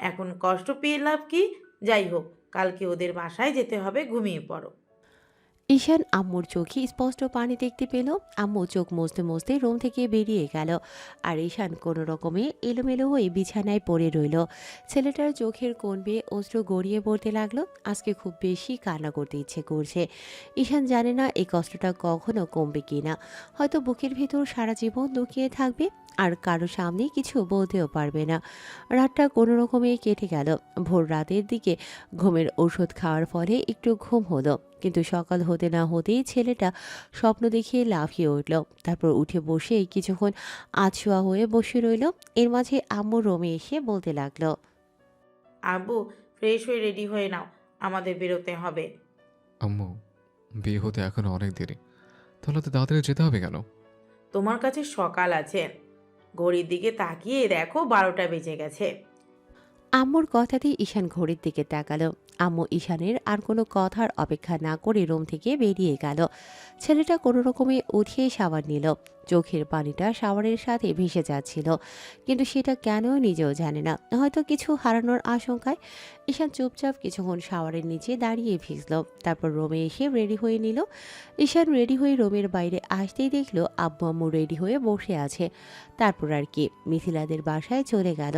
এখন কষ্ট পেয়ে লাভ কি? যাই হোক, কালকে ওদের বাসায় যেতে হবে, ঘুমিয়ে পড়ো। ঈশান আম্মুর চোখে স্পষ্ট পানি দেখতে পেল। আম্মু চোখ মুছতে মুছতে রুম থেকে বেরিয়ে গেল আর ঈশান কোনো রকমে এলোমেলো হয়ে বিছানায় পড়ে রইল। ছেলেটার চোখের কোণ বেয়ে অশ্রু গড়িয়ে পড়তে লাগলো। আজকে খুব বেশি কান্না করতে ইচ্ছে করছে। ঈশান জানে না এই কষ্টটা কখনো কমবে কিনা, হয়তো বুকের ভেতর সারা জীবন লুকিয়ে থাকবে আর কারো সামনে কিছু বলতেও পারবে না। রাতটা কোনো রকমে কেটে গেল। ভোর রাতের দিকে ঘুমের ওষুধ খাওয়ার ফলে একটু ঘুম হলো, কিন্তু সকাল হতে না হতেই ছেলেটা স্বপ্ন দেখিয়ে লাফিয়ে উঠল। তারপর উঠে বসে কিছুক্ষণ আছোয়া হয়ে বসে রইল। এর মাঝে আম্মু রুমে এসে বলতে লাগলো, আব্বু, ফ্রেশ হয়ে রেডি হয়ে নাও, আমাদের বেরোতে হবে। আম্মু, বিয়ে হতে এখনো অনেক দেরি, তাহলে তো তাড়াতাড়ি যেতে হবে কেন? তোমার কাছে সকাল আছে, ঘড়ির দিকে তাকিয়ে দেখো 12টা বেজে গেছে। আম্মুর কথাতেই ঈশান ঘড়ির দিকে তাকালো। আম্মু ঈশানের আর কোনো কথার অপেক্ষা না করে রুম থেকে বেরিয়ে গেল। ছেলেটা কোনো রকমে উঠিয়ে শাওয়ার নিল। চোখের পানিটা শাওয়ারের সাথে ভেসে যাচ্ছিল, কিন্তু সেটা কেন নিজেও জানে না, হয়তো কিছু হারানোর আশঙ্কায়। ঈশান চুপচাপ কিছুক্ষণ শাওয়ারের নিচে দাঁড়িয়ে ভিজল, তারপর রুমে এসে রেডি হয়ে নিল। ঈশান রেডি হয়ে রুমের বাইরে আসতেই দেখলো আব্বু আম্মু রেডি হয়ে বসে আছে। তারপর আর কি, মিথিলাদের বাসায় চলে গেল।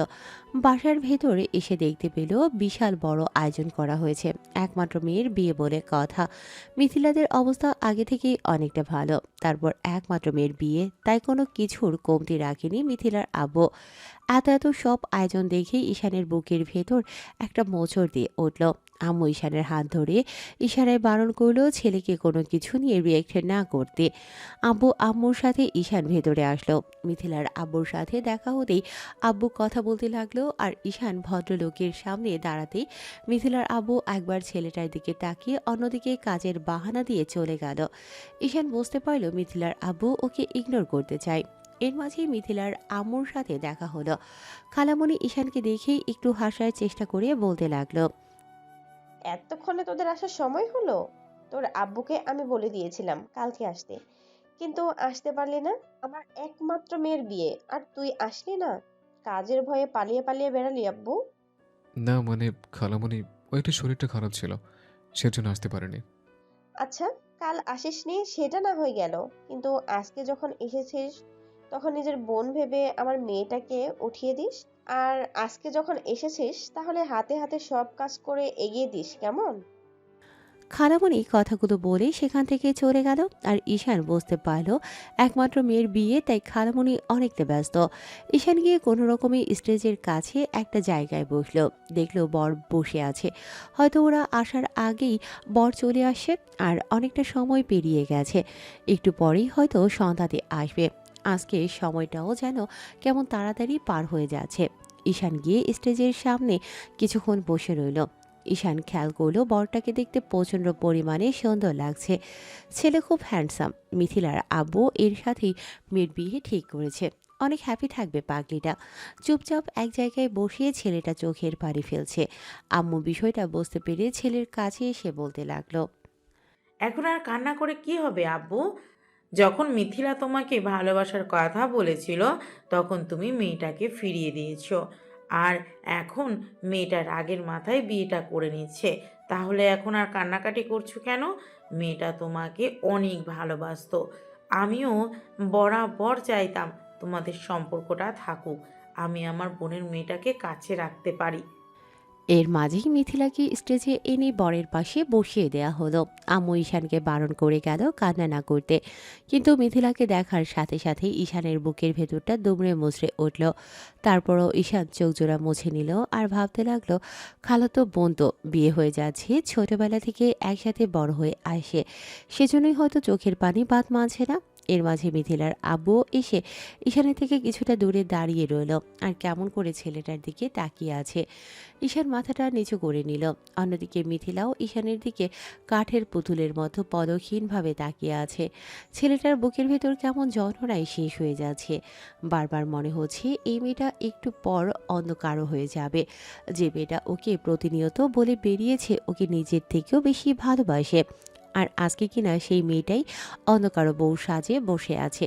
বাসার ভেতরে এসে দেখতে পেল বিশাল বড় আয়োজন করা হয়েছে। একমাত্র মেয়ের বিয়ে বলে কথা। মিথিলাদের অবস্থা আগে থেকেই অনেকটা ভালো, তারপর একমাত্র মেয়ের বিয়ে, তাই কোনো কিছুর কমতি রাখেনি মিথিলার আব্বু। এত এত সব আয়োজন দেখে ঈশানের বুকের ভেতর একটা মোচড় দিয়ে উঠল। আম্মু ঈশানের হাত ধরে ইশারায় বারণ করলো ছেলেকে কোনো কিছু নিয়ে রিয়েক্ট না করতে। আম্মুর সাথে ঈশান ভেতরে আসলো। মিথিলার আব্বুর সাথে দেখা হতেই আব্বু কথা বলতে লাগলো, আর ঈশান ভদ্রলোকের সামনে দাঁড়াতেই মিথিলার আব্বু একবার ছেলেটার দিকে তাকিয়ে অন্যদিকে কাজের বাহানা দিয়ে চলে গেল। ঈশান বুঝতে পারল মিথিলার আব্বু ওকে ইগনোর করতে চায়। এর মাঝেই মিথিলার আম্মুর সাথে দেখা হলো। খালামণি ঈশানকে দেখেই একটু হাসার চেষ্টা করে বলতে লাগলো, এতক্ষণে তোদের আসার সময় হলো? তোর আব্বুকে আমি বলে দিয়েছিলাম কালকে আসতে, কিন্তু আসতে পারলি না। আমার একমাত্র মেয়ের বিয়ে আর তুই আসলি না? কাজের ভয়ে পালিয়ে পালিয়ে বেড়ালি আব্বু? না মানে খালামণি, ওই একটু শরীরটা খারাপ ছিল, সেজন্য আসতে পারিনি। আচ্ছা, কাল আসিসনি সেটা না হয়ে গেল, কিন্তু আজকে যখন এসেছিস তখন নিজের বোন ভেবে আমার মেয়েটাকে উঠিয়ে দিস। আর আজকে যখন এসেছিস তাহলে হাতে হাতে সব কাজ করে এগিয়ে দিস, কেমন? খালামণি কথাগুলো বলে সেখান থেকে চলে গেল। আর ঈশান বুঝতে পারল একমাত্র মেয়ের বিয়ে, তাই খালামণি অনেকটা ব্যস্ত। ঈশান গিয়ে কোনো রকমে স্টেজের কাছে একটা জায়গায় বসলো। দেখলো বর বসে আছে। হয়তো ওরা আসার আগেই বর চলে আসে, আর অনেকটা সময় পেরিয়ে গেছে। একটু পরেই হয়তো সন্ধ্যাতে আসবে। আজকে সময়টাও যেন কেমন তাড়াতাড়ি পার হয়ে যাচ্ছে। ঈশান গিয়ে স্টেজের সামনে কিছুক্ষণ বসে রইল। ঈশান খেয়াল করলো বরটাকে দেখতে প্রচণ্ড পরিমাণে সুন্দর লাগছে। ছেলে খুব হ্যান্ডসাম। মিথিলার আব্বু এর সাথেই মেয়ের বিয়ে ঠিক করেছে। অনেক হ্যাপি থাকবে পাগলিটা। চুপচাপ এক জায়গায় বসিয়ে ছেলেটা চোখের পানি ফেলছে। আম্মু বিষয়টা বুঝতে পেরে ছেলের কাছে এসে বলতে লাগলো, এখন আর কান্না করে কি হবে আব্বু? যখন মিথিলা তোমাকে ভালোবাসার কথা বলেছিল তখন তুমি মেয়েটাকে ফিরিয়ে দিয়েছো, আর এখন মেয়েটা রাগের মাথায় বিয়েটা করে নিচ্ছে, তাহলে এখন আর কান্নাকাটি করছো কেন? মেয়েটা তোমাকে অনেক ভালোবাসতো। আমিও বরাবর চাইতাম তোমাদের সম্পর্কটা থাকুক, আমি আমার বোনের মেয়েটাকে কাছে রাখতে পারি। এর মাঝেই মিথিলাকে স্টেজে এনে বরের পাশে বসিয়ে দেয়া হলো। আম্মু ঈশানকে বারণ করে গেল কান্না না করতে, কিন্তু মিথিলাকে দেখার সাথে সাথেই ঈশানের বুকের ভেতরটা দুমড়ে মুচড়ে উঠল। তারপরও ঈশান চোখ জোড়া মুছে নিল আর ভাবতে লাগলো, খালাতো বোন তো বিয়ে হয়ে যাচ্ছে, ছোটবেলা থেকে একসাথে বড় হয়ে আসে, সেজন্যই হয়তো চোখের পানি বাদ মানছে না। এর মাঝে মিথিলার আব্বু এসে ঈশানের থেকে কিছুটা দূরে দাঁড়িয়ে রইল আর কেমন করে ছেলেটার দিকে তাকিয়ে আছে। ঈশান মাথাটা নিচু করে নিল। অন্যদিকে মিথিলাও ঈশানের দিকে কাঠের পুতুলের মতো পদক্ষীণভাবে তাকিয়ে আছে। ছেলেটার বুকের ভেতর কেমন যন্ত্রণায় শেষ হয়ে যাচ্ছে। বারবার মনে হচ্ছে এই মেয়েটা একটু পর অন্য কারো হয়ে যাবে, যে মেয়েটা ওকে প্রতিনিয়ত বলে বেরিয়েছে ওকে নিজের থেকেও বেশি ভালোবাসে। আর আজকে কিনা সেই মেয়েটাই অন্য কারো বউ সাজে বসে আছে।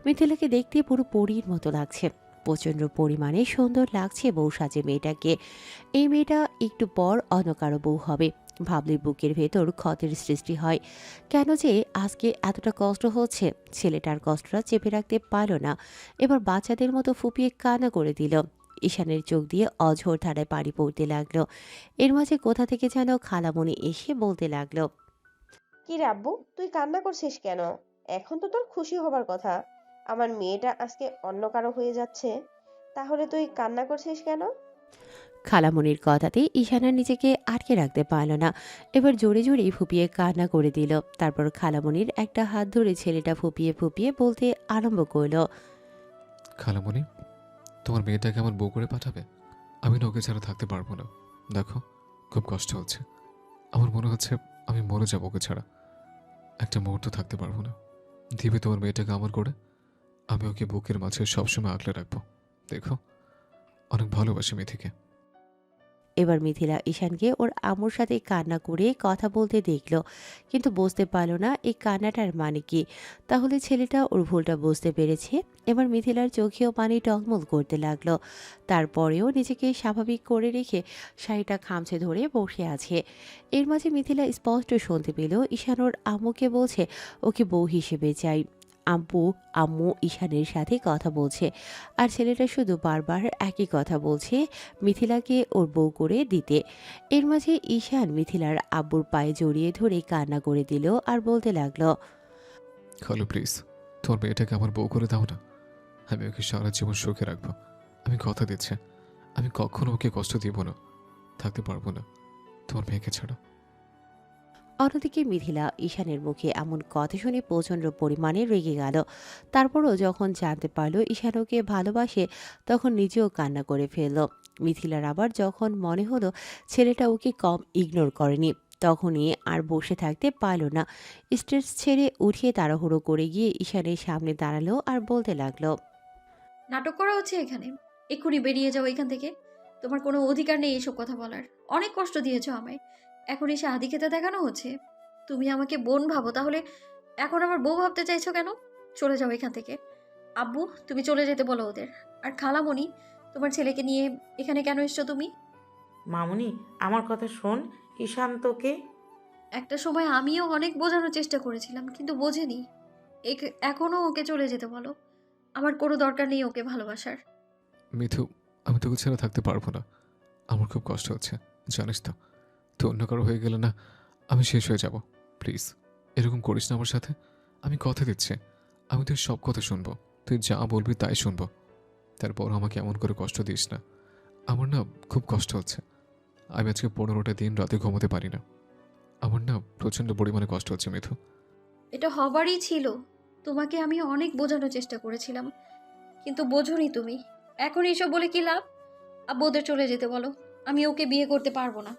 মিথিলাকে দেখতে পুরো পরীর মতো লাগছে। প্রচণ্ড পরিমাণে সুন্দর লাগছে বউ সাজে মেয়েটাকে। এই মেয়েটা একটু পর অন্য কারো বউ হবে ভাবলে বুকের ভেতর ক্ষতের সৃষ্টি হয়। কেন যে আজকে এতটা কষ্ট হচ্ছে, ছেলেটার কষ্টটা চেপে রাখতে পারল না। এবার বাচ্চাদের মতো ফুপিয়ে কান্না করে দিল। ঈশানের চোখ দিয়ে অঝোর ধারায় পানি পড়তে লাগলো। এর মাঝে কোথা থেকে যেন খালামণি এসে বলতে লাগলো, কি রে আব্বু, তুই কান্না করছিস কেন? এখন তো তোর খুশি হবার কথা, আমার মেয়েটা আজকে অন্য কারো হয়ে যাচ্ছে। তাহলে তুই কান্না করছিস কেন? খালামণির কথাতে ঈশানা নিজেকে আটকে রাখতে পারল না। এবার জোরে জোরে ফুপিয়ে কান্না করে দিল। তারপর খালামণির একটা হাত ধরে ছেলেটা ফুপিয়ে ফুপিয়ে বলতে আরম্ভ করলো, খালামণি, তোমার মেয়েটাকে আমার বউ করে পাঠাবে? আমি না ওকে ছাড়া থাকতে পারবো না। দেখো, খুব কষ্ট হচ্ছে। আমার মনে হচ্ছে আমি মরে যাবো ওকে ছাড়া। একটা মুহূর্ত থাকতে পারবো না। দিবে তোমার মেয়েটাকে আমার করে? আমি ওকে বুকের মাঝে সবসময় আগলে রাখবো। দেখো, অনেক ভালোবাসি মেয়েটিকে। এবার মিথিলা ঈশানকে ওর আম্মুর সাথে কান্না করে কথা বলতে দেখল, কিন্তু বুঝতে পারল না এই কান্নাটার মানে কি। তাহলে ছেলেটা ওর ভুলটা বুঝতে পেরেছে। এবার মিথিলার চোখেও পানি টলমল করতে লাগলো। তারপরেও নিজেকে স্বাভাবিক করে রেখে শাড়িটা খামচে ধরে বসে আছে। এর মাঝে মিথিলা স্পষ্ট শুনতে পেল ঈশান ওর আম্মুকে বলছে ওকে বউ হিসেবে চাই। আম্মু ঈশানের সাথে কথা বলছে, আর ছেলেটা শুধু বারবার একই কথা বলছে, মিথিলাকে ওর বউ করে দিতে। এর মাঝে ঈশান মিথিলার আব্বুর পায়ে জড়িয়ে ধরে কান্না করে দিল আর বলতে লাগলো, খালু প্লিজ, তোমার মেয়েটাকে আমার বউ করে দাও না। আমি ওকে সারা জীবন সুখে রাখবো। আমি কথা দিচ্ছি, আমি কখনো ওকে কষ্ট দিব না, থাকতে পারবো না তোমার মেয়েকে ছাড়া। অন্যদিকে মিথিলা ঈশানের মুখে এমন কথা শুনে প্রচণ্ড পরিমাণে রেগে গেল। তারপরও যখন জানতে পারল ঈশান ওকে ভালোবাসে, তখন নিজেও কান্না করে ফেলল। মিথিলার আবার যখন মনে হলো ছেলেটা ওকে কম ইগনোর করেনি, তখনই আর বসে থাকতে পারল না। স্টেজ ছেড়ে উঠিয়ে তাড়াহুড়ো করে গিয়ে ঈশানের সামনে দাঁড়ালো আর বলতে লাগলো, নাটক করা হচ্ছে এখানে, এক্ষুনি বেরিয়ে যাও এখান থেকে। তোমার কোনো অধিকার নেই এসব কথা বলার। অনেক কষ্ট দিয়েছো আমায়, এখন এসে আদি খেতে দেখানো হচ্ছে। তুমি আমাকে বোন ভাবো, তাহলে এখন আমার বউ ভাবতে চাইছো কেন? চলে যাও এখান থেকে। আব্বু, তুমি চলে যেতে বলো ওদের। আর খালামণি, তোমার ছেলেকে নিয়ে এখানে কেন এসছো তুমি? মামুনি, আমার কথা শোন। ঈশান্তকে একটা সময় আমিও অনেক বোঝানোর চেষ্টা করেছিলাম, কিন্তু বোঝেনি। এখনও ওকে চলে যেতে বলো। আমার কোনো দরকার নেই ওকে ভালোবাসার। মিথু, আমি তোকে ছাড়া থাকতে পারবো না, আমার খুব কষ্ট হচ্ছে, জানিস তো। তো অন্য কারো হয়ে গেলে না আমি শেষ হয়ে যাব। প্লিজ এরকম করিস না আমার সাথে, আমি কথা দিচ্ছি, আমি তোর সব কথা শুনবো, তুই যা বলবি তাই শুনবো। তারপর আমাকে এমন করে কষ্ট দিস না, আমার না খুব কষ্ট হচ্ছে। আমি আজকে 15টা দিন রাতে ঘুমোতে পারি না, আমার না প্রচণ্ড পরিমাণে কষ্ট হচ্ছে মিথু। এটা হবারই ছিল। তোমাকে আমি অনেক বোঝানোর চেষ্টা করেছিলাম, কিন্তু বোঝোনি তুমি। এখন এইসব বলে কি লাভ? আব্বু ওদের চলে যেতে বলো। আমি ওকে বিয়ে করতে পারবো না।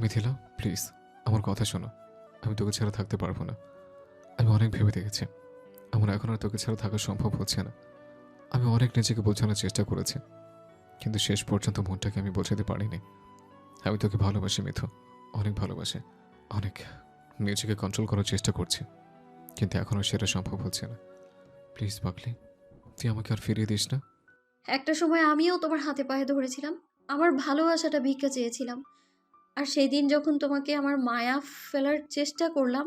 মিথিলা প্লিজ আমার কথা শোনো, আমি তোকে ছাড়া থাকতে পারবো না। আমি অনেক ভেবে দেখেছি, আমার এখন আর তোকে ছাড়া থাকা সম্ভব হচ্ছে না। আমি অনেক নিজেকে বোঝানোর চেষ্টা করেছি, কিন্তু শেষ পর্যন্ত মনটাকে আমি বোঝাতে পারিনি। আমি তোকে ভালোবাসি মিথু, অনেক ভালোবাসি, অনেক। নিজেকে কন্ট্রোল করার চেষ্টা করছি, কিন্তু এখনও সেটা সম্ভব হচ্ছে না। প্লিজ পাগলি, তুই আমাকে আর ফিরিয়ে দিস না। একটা সময় আমিও তোমার হাতে পায়ে ধরেছিলাম, আমার ভালোবাসাটা ভিক্ষা চেয়েছিলাম। আর সেই দিন যখন তোমাকে আমার মায়া ফেলার চেষ্টা করলাম,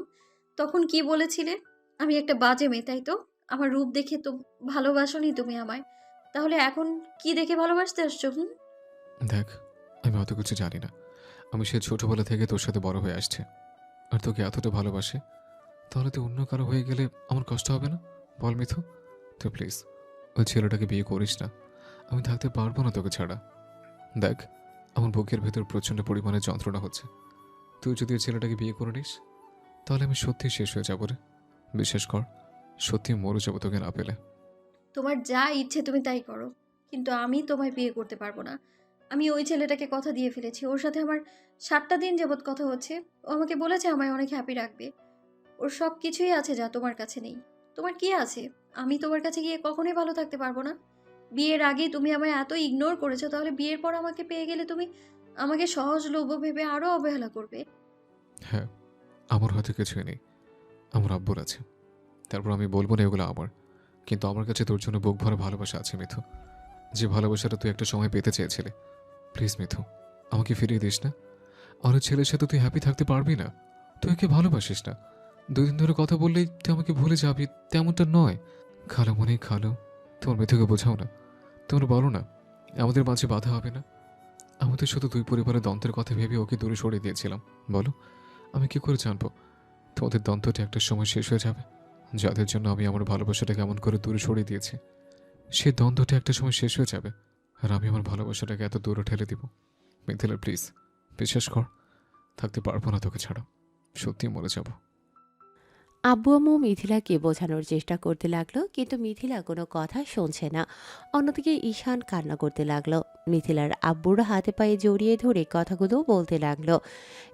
তখন কি বলেছিলে? আমি একটা বাজে মেয়ে, তাই তো? আমার রূপ দেখে তো ভালোবাসোনি তুমি আমায়। তাহলে এখন কি দেখে ভালোবাসতে আসছো? দেখ, আমি অত কিছু জানি না, আমি সে ছোটবেলা থেকে তোর সাথে বড় হয়ে আসছি, আর তোকে এতটা ভালোবাসি, তাহলে তুই অন্য কারো হয়ে গেলে আমার কষ্ট হবে না? বল মিথু, তুই প্লিজ ওই ছেলেটাকে বিয়ে করিস না, আমি থাকতে পারবো না তোকে ছাড়া। দেখ, আমার বুকের ভেতর প্রচণ্ড পরিমাণে যন্ত্রণা হচ্ছে। তুই যদি ওই ছেলেটাকে বিয়ে করে নিস, তাহলে আমি সত্যি শেষ হয়ে যাবো রে। বিশ্বাস কর, সত্যি মরে যাবো তোকে না পেলে। তোমার যা ইচ্ছে তুমি তাই করো, কিন্তু আমি তোমায় বিয়ে করতে পারবো না। আমি ওই ছেলেটাকে কথা দিয়ে ফেলেছি। ওর সাথে আমার 7টা দিন যাবৎ কথা হচ্ছে। ও আমাকে বলেছে আমায় অনেক হ্যাপি রাখবে। ওর সব কিছুই আছে যা তোমার কাছে নেই। তোমার কি আছে? আমি তোমার কাছে গিয়ে কখনোই ভালো থাকতে পারবো না। বিয়ের আগে তুমি আমায় এত ইগনোর করেছো, তাহলে বিয়ের পর আমাকে পেয়ে গেলে তুমি আমাকে সহজলভ্য ভেবে আরও অবহেলা করবে। হ্যাঁ, আমার হয়তো কিছুই নেই, আমার আব্বুর আছে। তারপর আমি বলবো না এগুলো আমার, কিন্তু আমার কাছে তোর জন্য বুক ভরা ভালোবাসা আছে মিথু, যে ভালোবাসাটা তুই একটা সময় পেতে চেয়েছিলি। প্লিজ মিথু, আমাকে ফিরিয়ে দিস না। আর ওই ছেলের সাথে তুই হ্যাপি থাকতে পারবি না, তুই একে ভালোবাসিস না। 2 দিন ধরে কথা বললেই তুই আমাকে ভুলে যাবি, তেমনটা নয়। খালো মনেই খালো, তোমার মিথুকে বোঝাও না, তোমরা বলো না আমাদের মাঝে বাধা হবে না। আমি তো শুধু দুই পরিবারের দ্বন্দ্বের কথা ভেবে ওকে দূরে সরিয়ে দিয়েছিলাম। বলো, আমি কি করে জানবো তোমাদের দ্বন্দ্বটা একটা সময় শেষ হয়ে যাবে? যাদের জন্য আমি আমার ভালোবাসাটাকে এমন করে দূরে সরিয়ে দিয়েছি, সেই দ্বন্দ্বটা একটা সময় শেষ হয়ে যাবে, আর আমি আমার ভালোবাসাটাকে এত দূরে ঠেলে দিব। মিথিলা প্লিজ বিশ্বাস কর, থাকতে পারবো না তোকে ছাড়া, সত্যি মরে যাব। আব্বু আম্মু মিথিলাকে বোঝানোর চেষ্টা করতে লাগলো, কিন্তু মিথিলা কোনো কথা শুনছে না। অন্যদিকে ঈশান কান্না করতে লাগলো। মিথিলার আব্বুর হাতে পায়ে জড়িয়ে ধরে কথাগুলো বলতে লাগলো।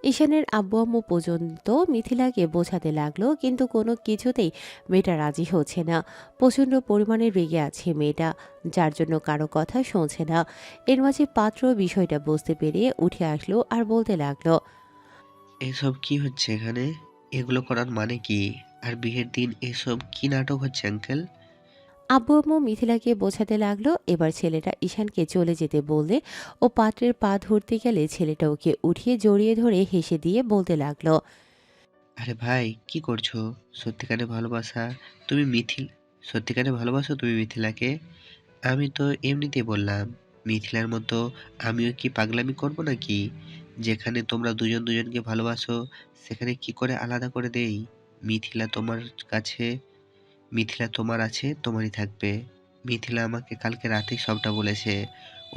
ঈশানের আব্বু আম্মু পর্যন্ত মিথিলাকে বোঝাতে লাগলো, কিন্তু কোনো কিছুতেই মেয়েটা রাজি হচ্ছে না। প্রচণ্ড পরিমাণে রেগে আছে মেয়েটা, যার জন্য কারো কথা শুনছে না। এর মাঝে পাত্র বিষয়টা বুঝতে পেরে উঠে আসলো আর বলতে লাগলো, এসব কি হচ্ছে এখানে? এগুলো করার মানে কি? আর বিয়ের দিন এসব কি নাটক হচ্ছে আঙ্কেল? আব্বু আম্মু মিথিলাকে বোঝাতে লাগলো। এবার ছেলেটা ঈশানকে চলে যেতে বললে ও পাত্রের পা ধরতে গেলে ছেলেটা ওকে উঠিয়ে জড়িয়ে ধরে হেসে দিয়ে বলতে লাগলো, আরে ভাই, কি করছো? সত্যিকারে ভালোবাসা তুমি মিথিল সত্যিকারে ভালোবাসো তুমি মিথিলাকে? আমি তো এমনিতেই বললাম। মিথিলার মতো আমিও কি পাগলামি করব নাকি? যেখানে তোমরা দুজন দুজনকে ভালোবাসো, সেখানে কি করে আলাদা করে দেই? মিথিলা তোমার কাছে মিথিলা তোমার আছে, তোমারই থাকবে। মিথিলা আমাকে কালকে রাতেই সবটা বলেছে।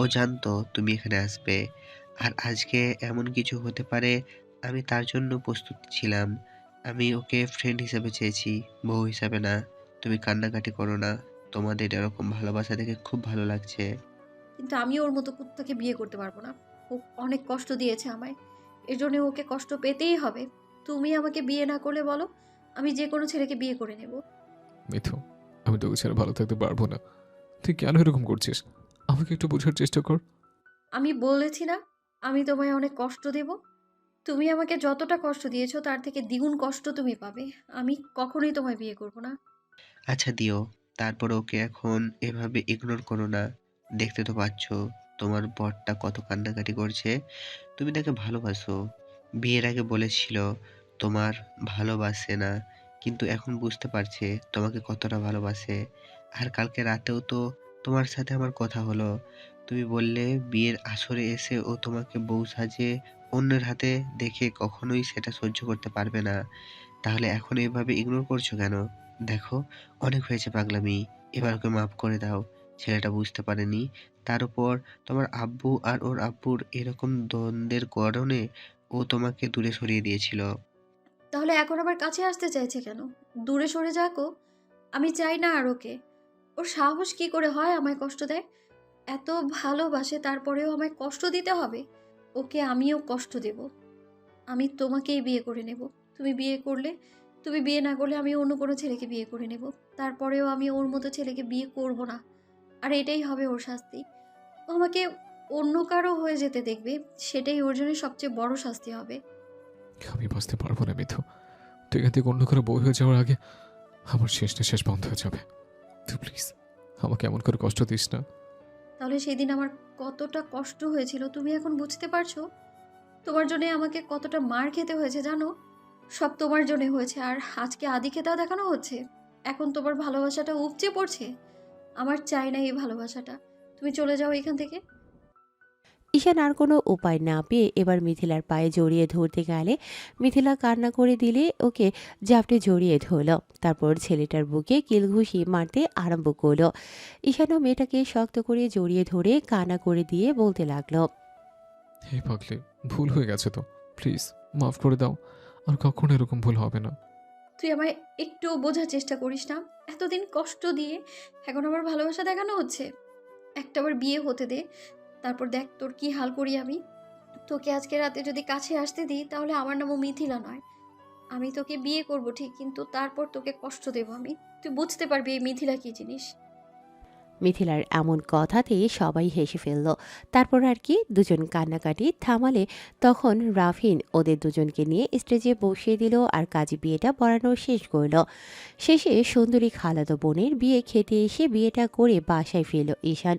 ও জানতো তুমি এখানে আসবে। আর আজকে এমন কিছু হতে পারে আমি তার জন্য প্রস্তুত ছিলাম। আমি ওকে ফ্রেন্ড হিসেবে চেয়েছি, বউ হিসাবে না। তুমি কান্নাকাটি করো না। তোমাদের এরকম ভালোবাসা দেখে খুব ভালো লাগছে। কিন্তু আমি ওর মতো কুত্তাকে বিয়ে করতে পারবো না। ও অনেক কষ্ট দিয়েছে আমায়, এর জন্য ওকে কষ্ট পেতেই হবে। তুমি আমাকে বিয়ে না করলে বলো, আমি যে কোনো ছেলেকে বিয়ে করে নেব। মিথু, আমি তোকে ছেড়ে ভালো থাকতে পারবো না। তুই কেন এরকম করছিস? আমাকে একটু বোঝার চেষ্টা কর। আমি বলেছি না, আমি তোমায় অনেক কষ্ট দেব। তুমি আমাকে যতটা কষ্ট দিয়েছো তার থেকে দ্বিগুণ কষ্ট তুমি পাবে। আমি কখনোই তোমায় বিয়ে করব না। আচ্ছা দিও। তারপর ওকে এখন এভাবে ইগনোর করো না। দেখতে তো পাচ্ছ তোমার বরটা কত কান্নাকাটি করছে। তুমি তাকে ভালোবাসো। বিয়ের আগে বলেছিল তোমার ভালোবাসে না, কিন্তু এখন বুঝতে পারছে তোমাকে কতটা ভালোবাসে। আর কালকে রাতেও তো তোমার সাথে আমার কথা হলো। তুমি বললে বিয়ের আসরে এসে ও তোমাকে বউ সাজে অন্যের হাতে দেখে কখনোই সেটা সহ্য করতে পারবে না। তাহলে এখন এভাবে ইগনোর করছো কেন? দেখো, অনেক হয়েছে পাগলামি। এবার ওকে মাফ করে দাও। ছেলেটা বুঝতে পারেনি। তার উপর তোমার আব্বু আর ওর আব্বুর এরকম দ্বন্দ্বের কারণে ও তোমাকে দূরে সরিয়ে দিয়েছিল। তাহলে এখন আবার কাছে আসতে চাইছে কেন? দূরে সরে যাকো, আমি চাই না আর ওকে। ওর সাহস কি করে হয় আমায় কষ্ট দেয়? এত ভালোবাসে তারপরেও আমায় কষ্ট দিতে হবে? ওকে আমিও কষ্ট দেব। আমি তোমাকেই বিয়ে করে নেব। তুমি বিয়ে করলে, তুমি বিয়ে না করলে আমি অন্য কোনো ছেলেকে বিয়ে করে নেব। তারপরেও আমি ওর মতো ছেলেকে বিয়ে করব না। আর এটাই হবে ওর শাস্তি। ও আমাকে অন্য কারো হয়ে যেতে দেখবে, সেটাই ওর জন্য সবচেয়ে বড় শাস্তি হবে। আমি বাঁচতে পারবো না মিথু। তুই এখান থেকে অন্য করে বই হয়ে যাওয়ার আগে আমার শেষ নিঃশ্বাস বন্ধ হয়ে যাবে। তুই প্লিজ আমাকে এমন করে কষ্ট দিস না। তাহলে সেদিন আমার কতটা কষ্ট হয়েছিল তুমি এখন বুঝতে পারছো? তোমার জন্য আমাকে কতটা মার খেতে হয়েছে জানো? সব তোমার জন্য হয়েছে, আর আজকে আদি খেতাও দেখানো হচ্ছে। এখন তোমার ভালোবাসাটা উপচে পড়ছে। আমার চাই না এই ভালোবাসাটা। তুমি চলে যাও এখান থেকে। ঈশান আর কোনো উপায় না পেয়ে এবার মিথিলার পায়ে জড়িয়ে ধরতে গেলে মিথিলা কান্না করে দিলে ওকে জাপটে জড়িয়ে ধরল। তারপর ছেলেটার বুকে কিলঘুষি মারতে আরম্ভ করলো। ঈশানও মেয়েটাকে শক্ত করে জড়িয়ে ধরে কান্না করে দিয়ে বলতে লাগলো, হে পাগলি, ভুল হয়ে গেছে তো, প্লিজ মাফ করে দাও। আর কখনো এরকম ভুল হবে না। তুই আমায় একটু বোঝার চেষ্টা করিস না। এতদিন কষ্ট দিয়ে এখন আমার ভালোবাসা দেখানো হচ্ছে। একটাবার বিয়ে হতে দে, তারপর দেখ তোর কি হাল করি আমি। তোকে আজকে রাতে যদি কাছে আসতে দিই তাহলে আমার নামও মিথিলা নয়। আমি তোকে বিয়ে করব ঠিক, কিন্তু তারপর তোকে কষ্ট দেব আমি। তুই বুঝতে পারবি এই মিথিলা কি জিনিস। মিথিলার এমন কথাতে সবাই হেসে ফেলল। তারপর আর কি দুজন কান্নাকাটি থামালে তখন রাফিন ওদের দুজনকে নিয়ে স্টেজে বসিয়ে দিল আর কাজী বিয়েটা পড়ানো শেষ করল। শেষে সুন্দরী খালাতো বোনের বিয়ে খেতে এসে বিয়েটা করে বাসায় ফিরল ঈশান।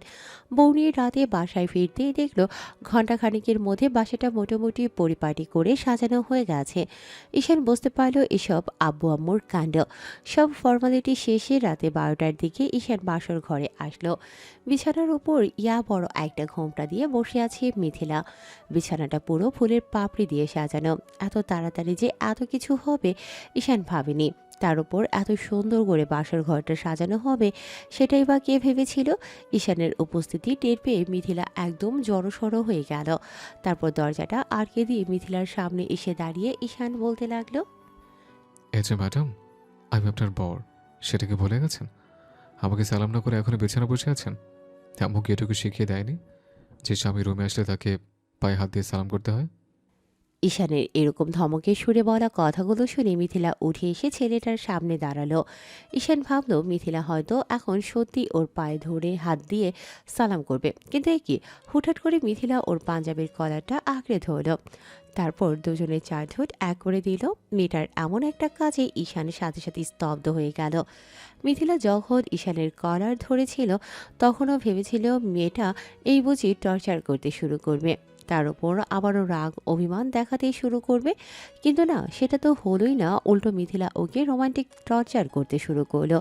বৌনির রাতে বাসায় ফিরতেই দেখলো ঘণ্টাখানেকের মধ্যে বাসাটা মোটামুটি পরিপাটি করে সাজানো হয়ে গেছে। ঈশান বুঝতে পারল এসব আব্বু আম্মুর কাণ্ড। সব ফর্মালিটি শেষে রাতে 12টার দিকে ঈশান বাসর ঘরে আসলো। বিছানার উপর ইয়া বড় একটা ঘোমটা দিয়ে বসে আছে মিথিলা। বিছানাটা পুরো ফুলের পাপড়ি দিয়ে সাজানো। এত তাড়াতাড়ি যে এত কিছু হবে ঈশান ভাবেনি। তার উপর এত সুন্দর করে বাসর ঘরটা সাজানো হবে সেটাই বা কে ভেবেছিল। ঈশানের উপস্থিতি টের পেয়ে মিথিলা একদম জড়সড় হয়ে গেল। তারপর দরজাটা আটকে দিয়ে মিথিলার সামনে এসে দাঁড়িয়ে ঈশান বলতে লাগলো, এই যে ম্যাডাম, আমি আপনার বর, সেটাকে ভুলে গেছেন? আমাকে সালাম না করে এখনো বিছানা বসে আছেন? আম্মুকে এটুকু শিখিয়ে দেয়নি যে স্বামী রুমে আসলে তাকে পায়ে হাত দিয়ে সালাম করতে হয়? ঈশানের এরকম ধমকের সুরে বলা কথাগুলো শুনে মিথিলা উঠে এসে ছেলেটার সামনে দাঁড়ালো। ঈশান ভাবল মিথিলা হয়তো এখন সত্যি ওর পায়ে ধরে হাত দিয়ে সালাম করবে, কিন্তু এ কি, হুটহাট করে মিথিলা ওর পাঞ্জাবির কলারটা আঁকড়ে ধরল। তারপর দুজনের চার ঠোঁট এক করে দিল। মেয়েটার এমন একটা কাজে ঈশানের সাথে সাথে স্তব্ধ হয়ে গেল। মিথিলা যখন ঈশানের কলার ধরেছিল তখনও ভেবেছিল মেয়েটা এই বুঝি টর্চার করতে শুরু করবে, তার উপর আবারও রাগ অভিমান দেখাতে শুরু করবে। কিন্তু না, সেটা তো হলোই না। উল্টো মিথিলা ওকে রোমান্টিক টর্চার করতে শুরু করলো।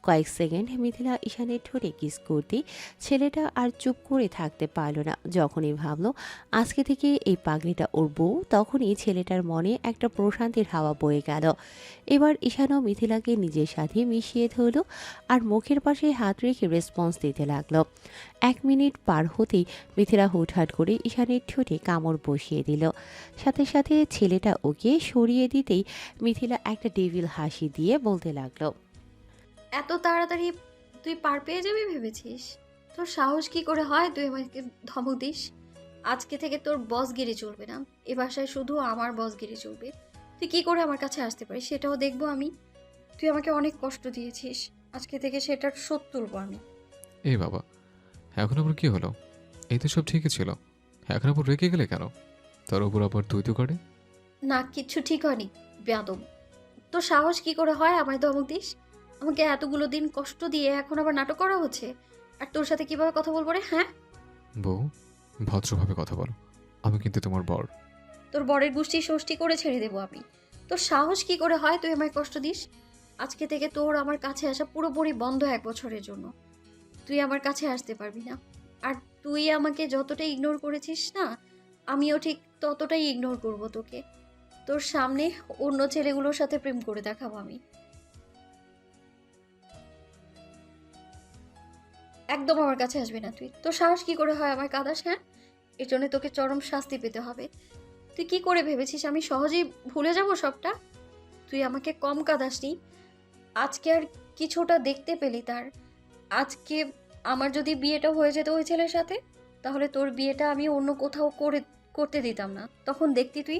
কয়েক সেকেন্ড মিথিলা ঈশানের ঠোঁটে কিস করতেই ছেলেটা আর চুপ করে থাকতে পারল না। যখনই ভাবলো আজকে থেকে এই পাগড়িটা ওর বউ, তখনই ছেলেটার মনে একটা প্রশান্তির হাওয়া বয়ে গেল। এবার ঈশানও মিথিলাকে নিজের সাথে মিশিয়ে ধরল আর মুখের পাশে হাত রেখে রেসপন্স দিতে লাগলো। 1 মিনিট পার হতেই মিথিলা হুটহাট করে ঈশানের ঠোঁটে কামড় বসিয়ে দিল। সাথে সাথে ছেলেটা ওকে সরিয়ে দিতেই মিথিলা একটা ডেভিল হাসি দিয়ে বলতে লাগলো, এত তাড়াতাড়ি তুই পার পেয়ে যাবি ভেবেছিস? তোর সাহস কি করে হয় তুই আমাকে ধমক দিস? আজকে থেকে তোর বসগিরি চলবে না, এ বাসায় শুধু আমার বসগিরি চলবে। তুই কি করে আমার কাছে আসতে পারিস সেটাও দেখবো আমি। তুই আমাকে অনেক কষ্ট দিয়েছিস, আজকে থেকে সেটার শোধ তুলবো আমি। এই বাবা, এখন আবার কি হলো? এই তো সব ঠিকই ছিল, এখন আবার রেগে গেলে কেন? তার উপর আবার তুই তো করে। না, কিচ্ছু ঠিক হয়নি বেয়াদব। তোর সাহস কি করে হয় আমায় ধমক দিস? আমাকে এতগুলো দিন কষ্ট দিয়ে এখন আবার নাটক করা হচ্ছে, আর তোর সাথে কিভাবে কথা বলবো রে? হ্যাঁ, বউ, ভদ্রভাবে কথা বলো, আমি কিন্তু তোমার বর। তোর বরের গোষ্ঠী ষষ্ঠী করে ছেড়ে দেবো আমি। তোর সাহস কি করে হয় তুই আমায় কষ্ট দিস? আজকে থেকে তোর আমার কাছে আসা পুরোপুরি বন্ধ 1 বছরের জন্য। তুই আমার কাছে আসতে পারবি না। আর তুই আমাকে যতটা ইগনোর করেছিস না, আমিও ঠিক ততটাই ইগনোর করব তোকে। তোর সামনে অন্য ছেলেগুলোর সাথে প্রেম করে দেখাবো আমি। একদম আমার কাছে আসবি না তুই। তোর সাহস কি করে হয় আমায় কাঁদাস? হ্যাঁ, এর জন্য তোকে চরম শাস্তি পেতে হবে। তুই কি করে ভেবেছিস আমি সহজেই ভুলে যাব সবটা? তুই আমাকে কম কাঁদাসনি, আজকে আর কিছুটা দেখতে পেলি তার। আজকে আমার যদি বিয়েটা হয়ে যেত ওই ছেলের সাথে, তাহলে তোর বিয়েটা আমি অন্য কোথাও করতে দিতাম না, তখন দেখতি তুই।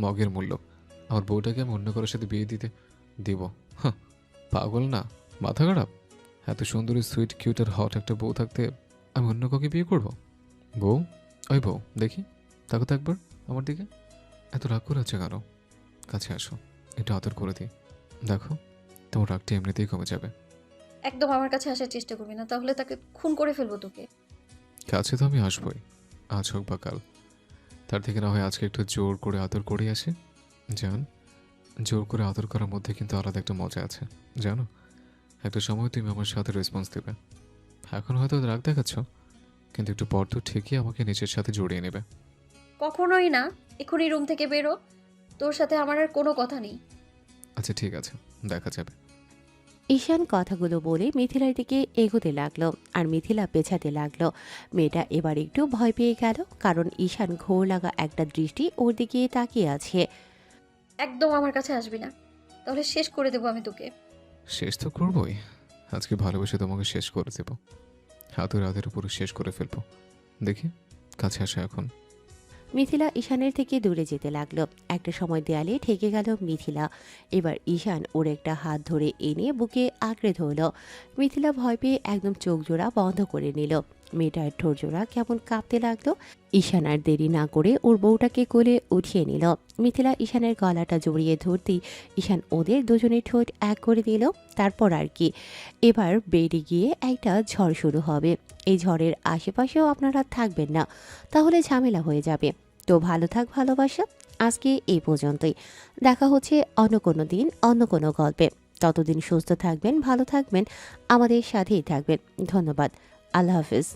মগের মূল্য, আমার বউটাকে আমি অন্য কারোর সাথে বিয়ে দিতে দিব? হাহ, পাগল না, মাথা খারাপ? এত সুন্দরী, সুইট, কিউট আর হট একটা বউ থাকতে আমি অন্য কাউকে বিয়ে করব? বউ, ওই বউ, দেখি, তাকে তো একবার আমার দিকে। এত রাগ করে আছে কেন? কাছে আসো, এটা আদর করে দিই। দেখো, তোমার রাগটা এমনিতেই কমে যাবে। একদম আমার কাছে আসার চেষ্টা করবি না, তাহলে তাকে খুন করে ফেলবো তোকে। কাছে তো আমি আসবই, আজ হোক বা কাল। তার থেকে না হয় আজকে একটু জোর করে আদর করে আসি। জান, জোর করে আদর করার মধ্যে কিন্তু আলাদা একটা মজা আছে, জানো? একটা সময় তুমি আমার সাথে রেসপন্স দেবে। এখন হয়তো রাগ দেখাচ্ছ, কিন্তু একটু পর তো ঠিকই আমাকে নিজের সাথে জড়িয়ে নেবে। কখনোই না। এখনই রুম থেকে বেরো, তোর সাথে আমার আর কোনো কথা নেই। আচ্ছা ঠিক আছে, দেখা যাবে। ঈশান কথাগুলো বলে মিথিলার দিকে এগোতে লাগলো আর মিথিলা পেছাতে লাগলো। মেয়েটা এবার একটু ভয় পেয়ে গেল, কারণ ঈশান ঘোর লাগা একটা দৃষ্টি ওর দিকে তাকিয়ে আছে। একদম আমার কাছে আসবি না, তাহলে শেষ করে দেবো আমি তোকে। শেষ তো করবোই, আজকে ভালোবেসে তোমাকে শেষ করে দেব। হাতের হাতের উপরে শেষ করে ফেলবো। দেখি, কাছে আসা এখন। মিথিলা ঈশানের থেকে দূরে যেতে লাগলো। একটা সময় দেয়ালে ঠেকে গেল মিথিলা। এবার ঈশান ওর একটা হাত ধরে এনে বুকে আঁকড়ে ধরল। মিথিলা ভয় পেয়ে একদম চোখ জোড়া বন্ধ করে নিল। মেয়েটার ঠোঁট জোড়া কেমন কাঁপতে লাগলো। ঈশান আর দেরি না করে ওর বউটাকে কোলে উঠিয়ে নিল। মিথিলা ঈশানের গলাটা জড়িয়ে ধরতেই ঈশান ওদের দুজনের ঠোঁট এক করে দিল। তারপর আর কি, এবার বেডে গিয়ে একটা ঝড় শুরু হবে। এই ঝড়ের আশেপাশেও আপনারা থাকবেন না, তাহলে ঝামেলা হয়ে যাবে। তো ভালো থাক ভালোবাসা, আজকে এই পর্যন্তই। দেখা হচ্ছে অন্য কোনো দিন অন্য কোনো গল্পে। ততদিন সুস্থ থাকবেন, ভালো থাকবেন, আমাদের সাথেই থাকবেন। ধন্যবাদ। আল্লাহ হাফিজ।